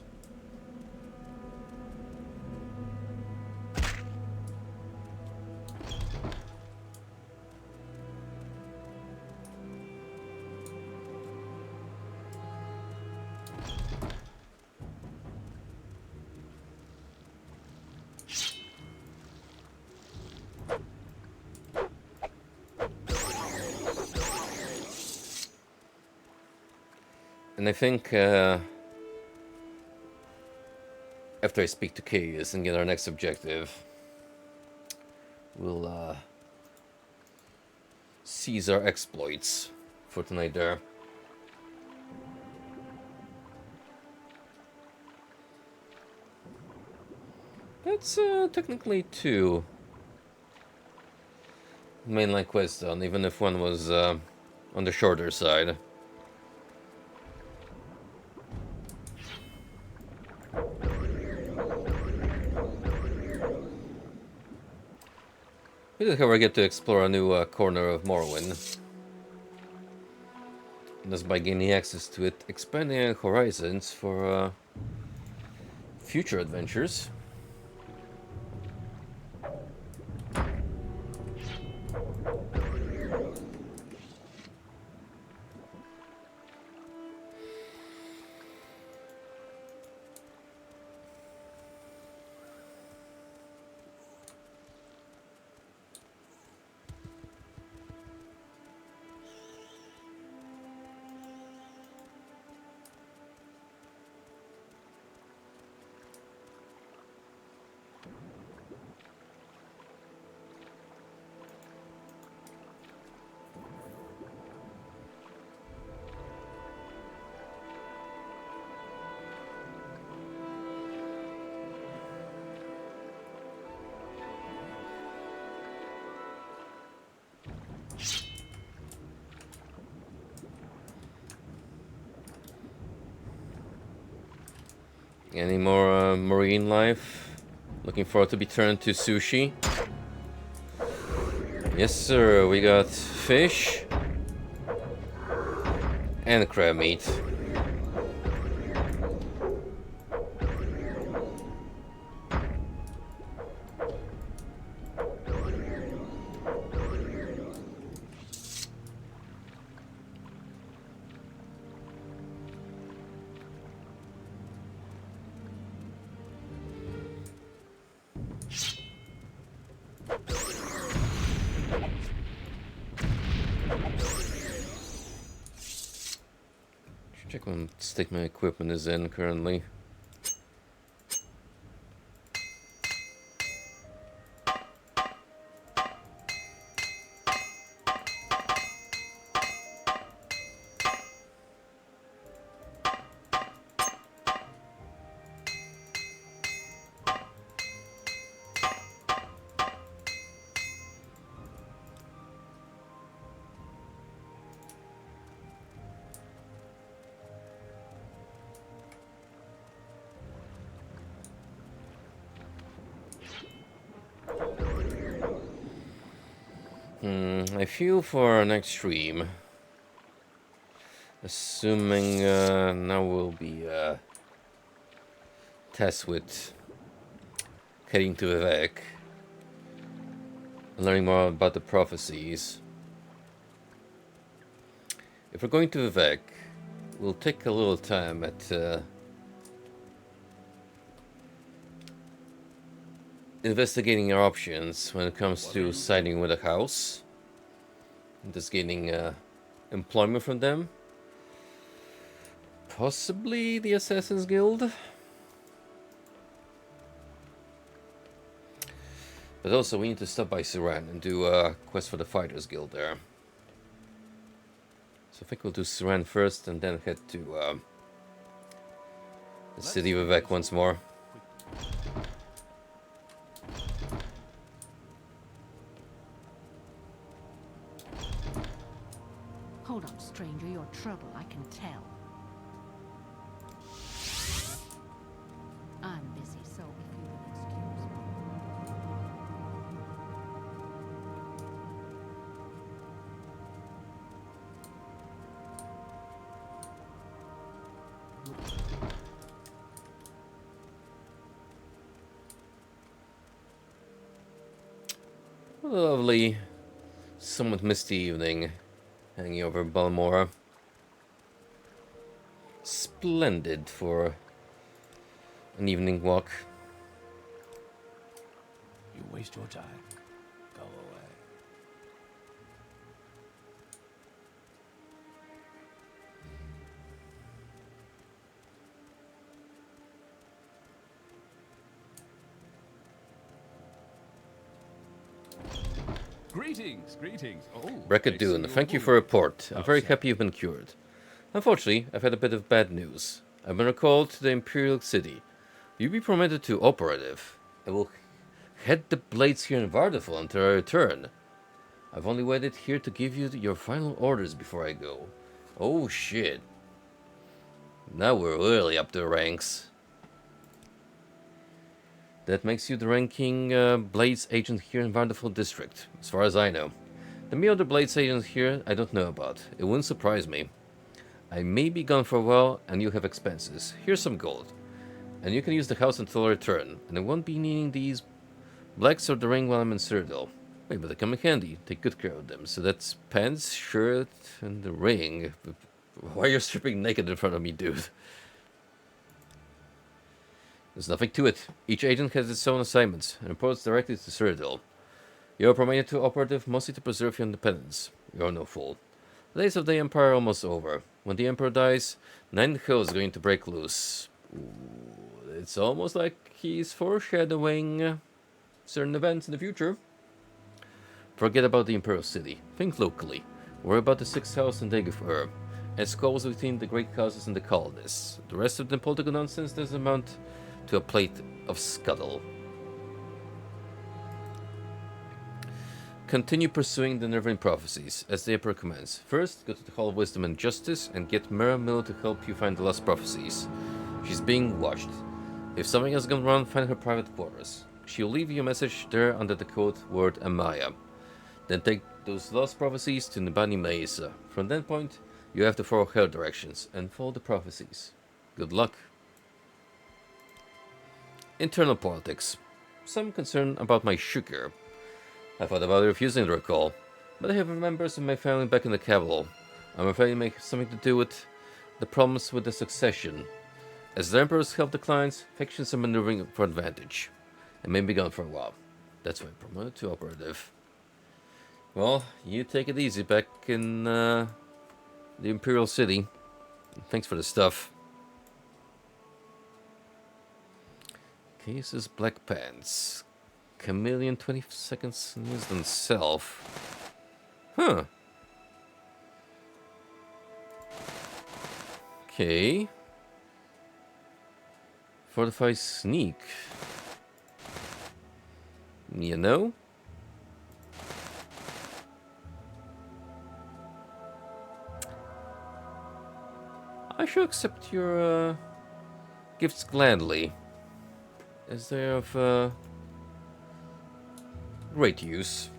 And I think after I speak to Caius and get our next objective, we'll seize our exploits for tonight there. That's technically 2 mainline quests done, even if one was on the shorter side. We did, however, get to explore a new corner of Morrowind. And thus, by gaining access to it, expanding our horizons for future adventures. Any more marine life? Looking forward to be turned to sushi. Yes, sir. We got fish and crab meat. Check what state my equipment is in currently. I feel for our next stream, assuming now will be test with heading to Vivek, learning more about the prophecies. If we're going to Vivek, we'll take a little time at investigating our options when it comes to siding with a house. Just gaining employment from them. Possibly the Assassin's Guild. But also, we need to stop by Suran and do a quest for the Fighters Guild there. So I think we'll do Suran first and then head to the city of Vivek once more. Hold on, stranger. You're trouble, I can tell. I'm busy, so if you will excuse me. A lovely, somewhat misty evening hanging over Balmora. Splendid for an evening walk. You waste your time. Go away. Greetings, greetings. Oh, Bracket I Dune, see thank you you're for a wounded. report. I'm very How happy you've been cured. Unfortunately, I've had a bit of bad news. I've been recalled to the Imperial City. You'll be promoted to operative. I will head the blades here in Vardafel until I return. I've only waited here to give you your final orders before I go. Oh shit. Now we're really up the ranks. That makes you the ranking Blades agent here in Vardafel District, as far as I know. The many other Blades agents here I don't know about. It wouldn't surprise me. I may be gone for a while, and you have expenses. Here's some gold. And you can use the house until I return, and I won't be needing these blacks or the ring while I'm in Citadel. Wait, but they come in handy. Take good care of them. So that's pants, shirt, and the ring. Why are you stripping naked in front of me, dude? There's nothing to it. Each agent has its own assignments, and reports directly to Citadel. You are promoted to operative mostly to preserve your independence. You are no fool. The days of the Empire are almost over. When the Emperor dies, Ninth Hell is going to break loose. Ooh, it's almost like he's foreshadowing certain events in the future. Forget about the Imperial City. Think locally. Worry about the Sixth House and Dagofur, and squabbles between the great causes and the colonists. The rest of the political nonsense doesn't amount to a plate of scuttle. Continue pursuing the Nervine prophecies, as the Emperor commands. First, go to the Hall of Wisdom and Justice, and get Mira Mill to help you find the lost prophecies. She's being watched. If something has gone wrong, find her private quarters. She'll leave you a message there under the code word Amaya. Then take those lost prophecies to Nibani Mesa. From that point, you have to follow her directions, and follow the prophecies. Good luck. Internal politics. Some concern about my sugar. I thought about refusing the recall, but I have members of my family back in the capital. I'm afraid it may have something to do with the problems with the succession. As the Emperor's health declines, factions are maneuvering for advantage. I may be gone for a while. That's why I'm promoted to operative. Well, you take it easy back in the Imperial City. Thanks for the stuff. Cases Black Pants. Chameleon 20 seconds used on self. Huh. Okay. Fortify Sneak. You know? I shall accept your gifts gladly, as they are of great use.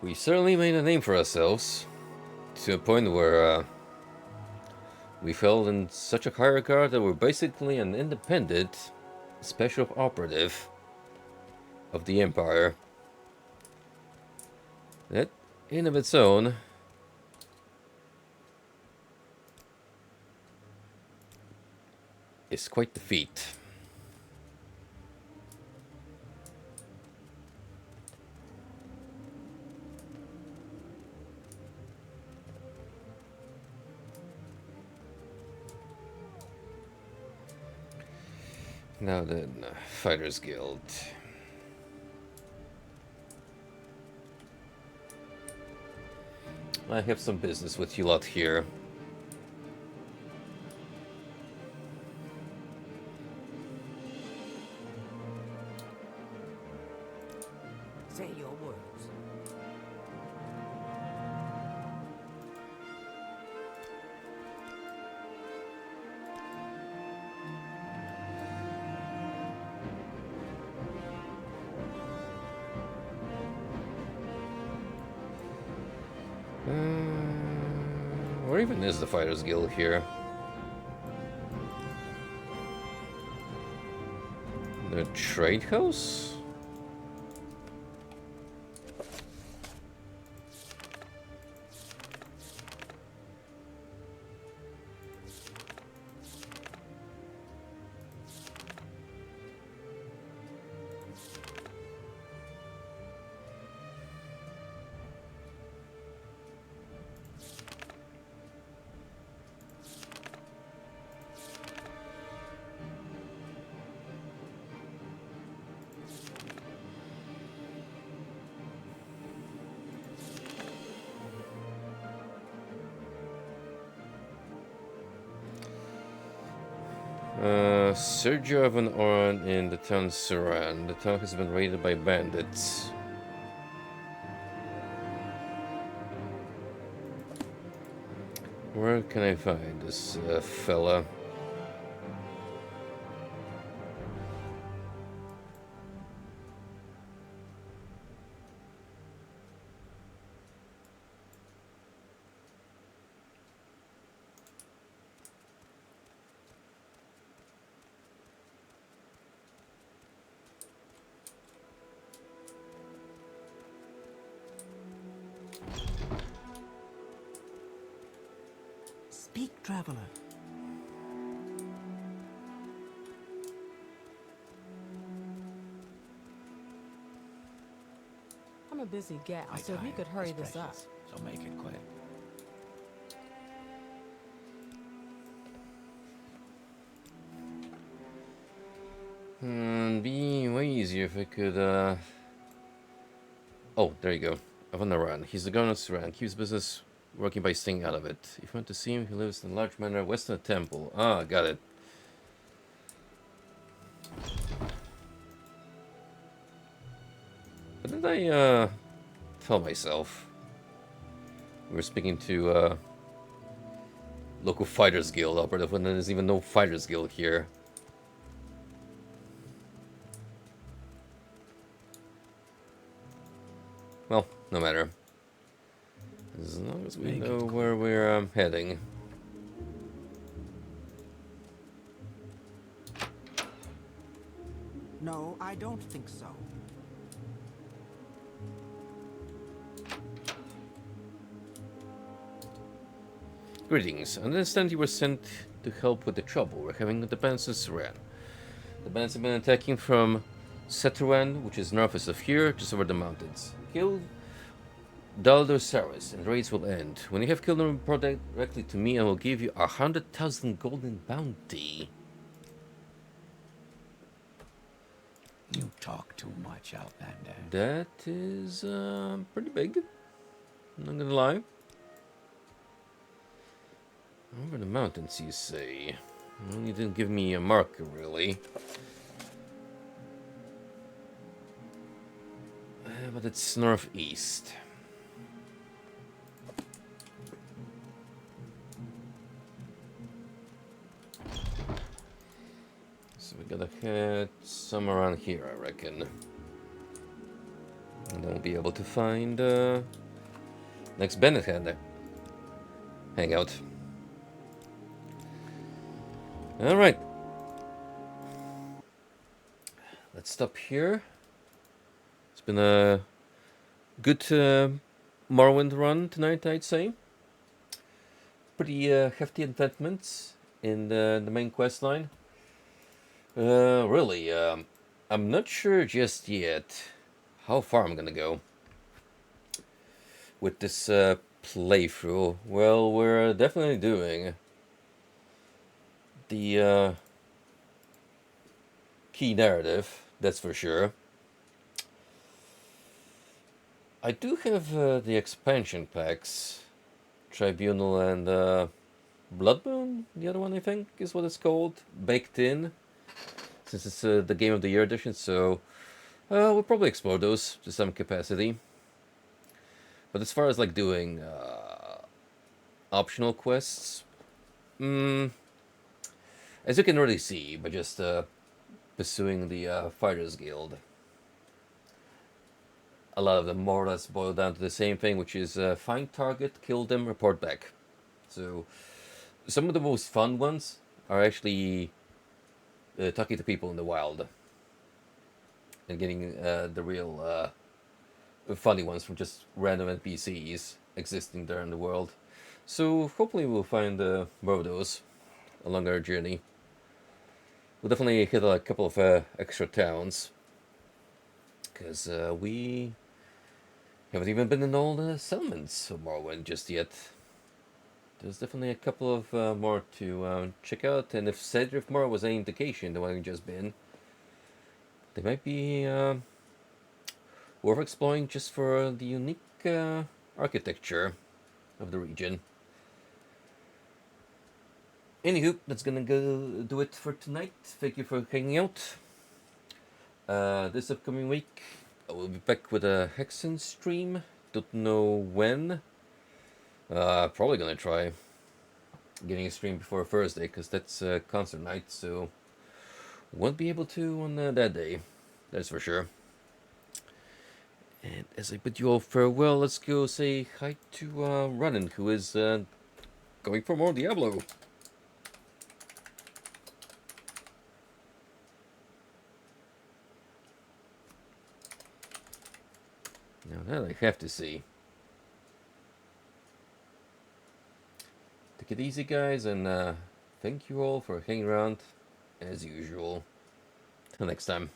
We certainly made a name for ourselves, to a point where we fell in such a high regard that we're basically an independent special operative of the Empire. That, in of its own, is quite the feat. Now then, Fighters Guild. I have some business with you lot here. Say your words. Where even is the Fighters Guild here? The trade house? Sergio of an Oran in the town Suran. The town has been raided by bandits. Where can I find this fella? Speak, traveler. I'm a busy gal, My so if you time could hurry is this up. precious, so make it quick. Be way easier if I could, Oh, there you go. Of the run. He's the governor of Suran. Keeps business working by staying out of it. If you want to see him, he lives in a large manor west of the temple. Ah, got it. What did I, tell myself? We were speaking to, local Fighters Guild operative when there's even no Fighters Guild here. Well, no matter. As long as we know where we're heading. No, I don't think so. Greetings. I understand you were sent to help with the trouble we're having with the bands of Suran. The bands have been attacking from Seturan, which is northeast of here, just over the mountains. Kill Daldosaurus, and raids will end. When you have killed them, report directly to me, and I will give you 100,000 golden bounty. You talk too much, Outlander. That is pretty big. I'm not gonna lie. Over the mountains, you say? Well, you didn't give me a marker, really. But it's northeast. So we gotta head somewhere around here, I reckon. And then we'll be able to find next Bennett hangout. Alright. Let's stop here. It's been a good Morrowind run tonight, I'd say. Pretty hefty investments in the main quest line. Really, I'm not sure just yet how far I'm gonna go with this playthrough. Well, we're definitely doing the key narrative, that's for sure. I do have the expansion packs, Tribunal and Blood Moon, the other one I think is what it's called, baked in, since it's the Game of the Year edition, so we'll probably explore those to some capacity. But as far as like doing optional quests, as you can already see by just pursuing the Fighters Guild, a lot of them more or less boil down to the same thing, which is find target, kill them, report back. So some of the most fun ones are actually talking to people in the wild and getting the real funny ones from just random NPCs existing there in the world. So hopefully we'll find more of those along our journey. We'll definitely hit a couple of extra towns, because we haven't even been in all the settlements of Morrowind just yet. There's definitely a couple of more to check out, and if Cedric Moore was any indication, the one we've just been, they might be worth exploring just for the unique architecture of the region. Anywho, that's gonna go do it for tonight. Thank you for hanging out. This upcoming week, I will be back with a Hexen stream. Don't know when. Probably gonna try getting a stream before Thursday, because that's concert night, so won't be able to on that day. That's for sure. And as I bid you all farewell, let's go say hi to Ronan, who is going for more Diablo. Now that I have to see. Take it easy, guys, and thank you all for hanging around as usual. Till next time.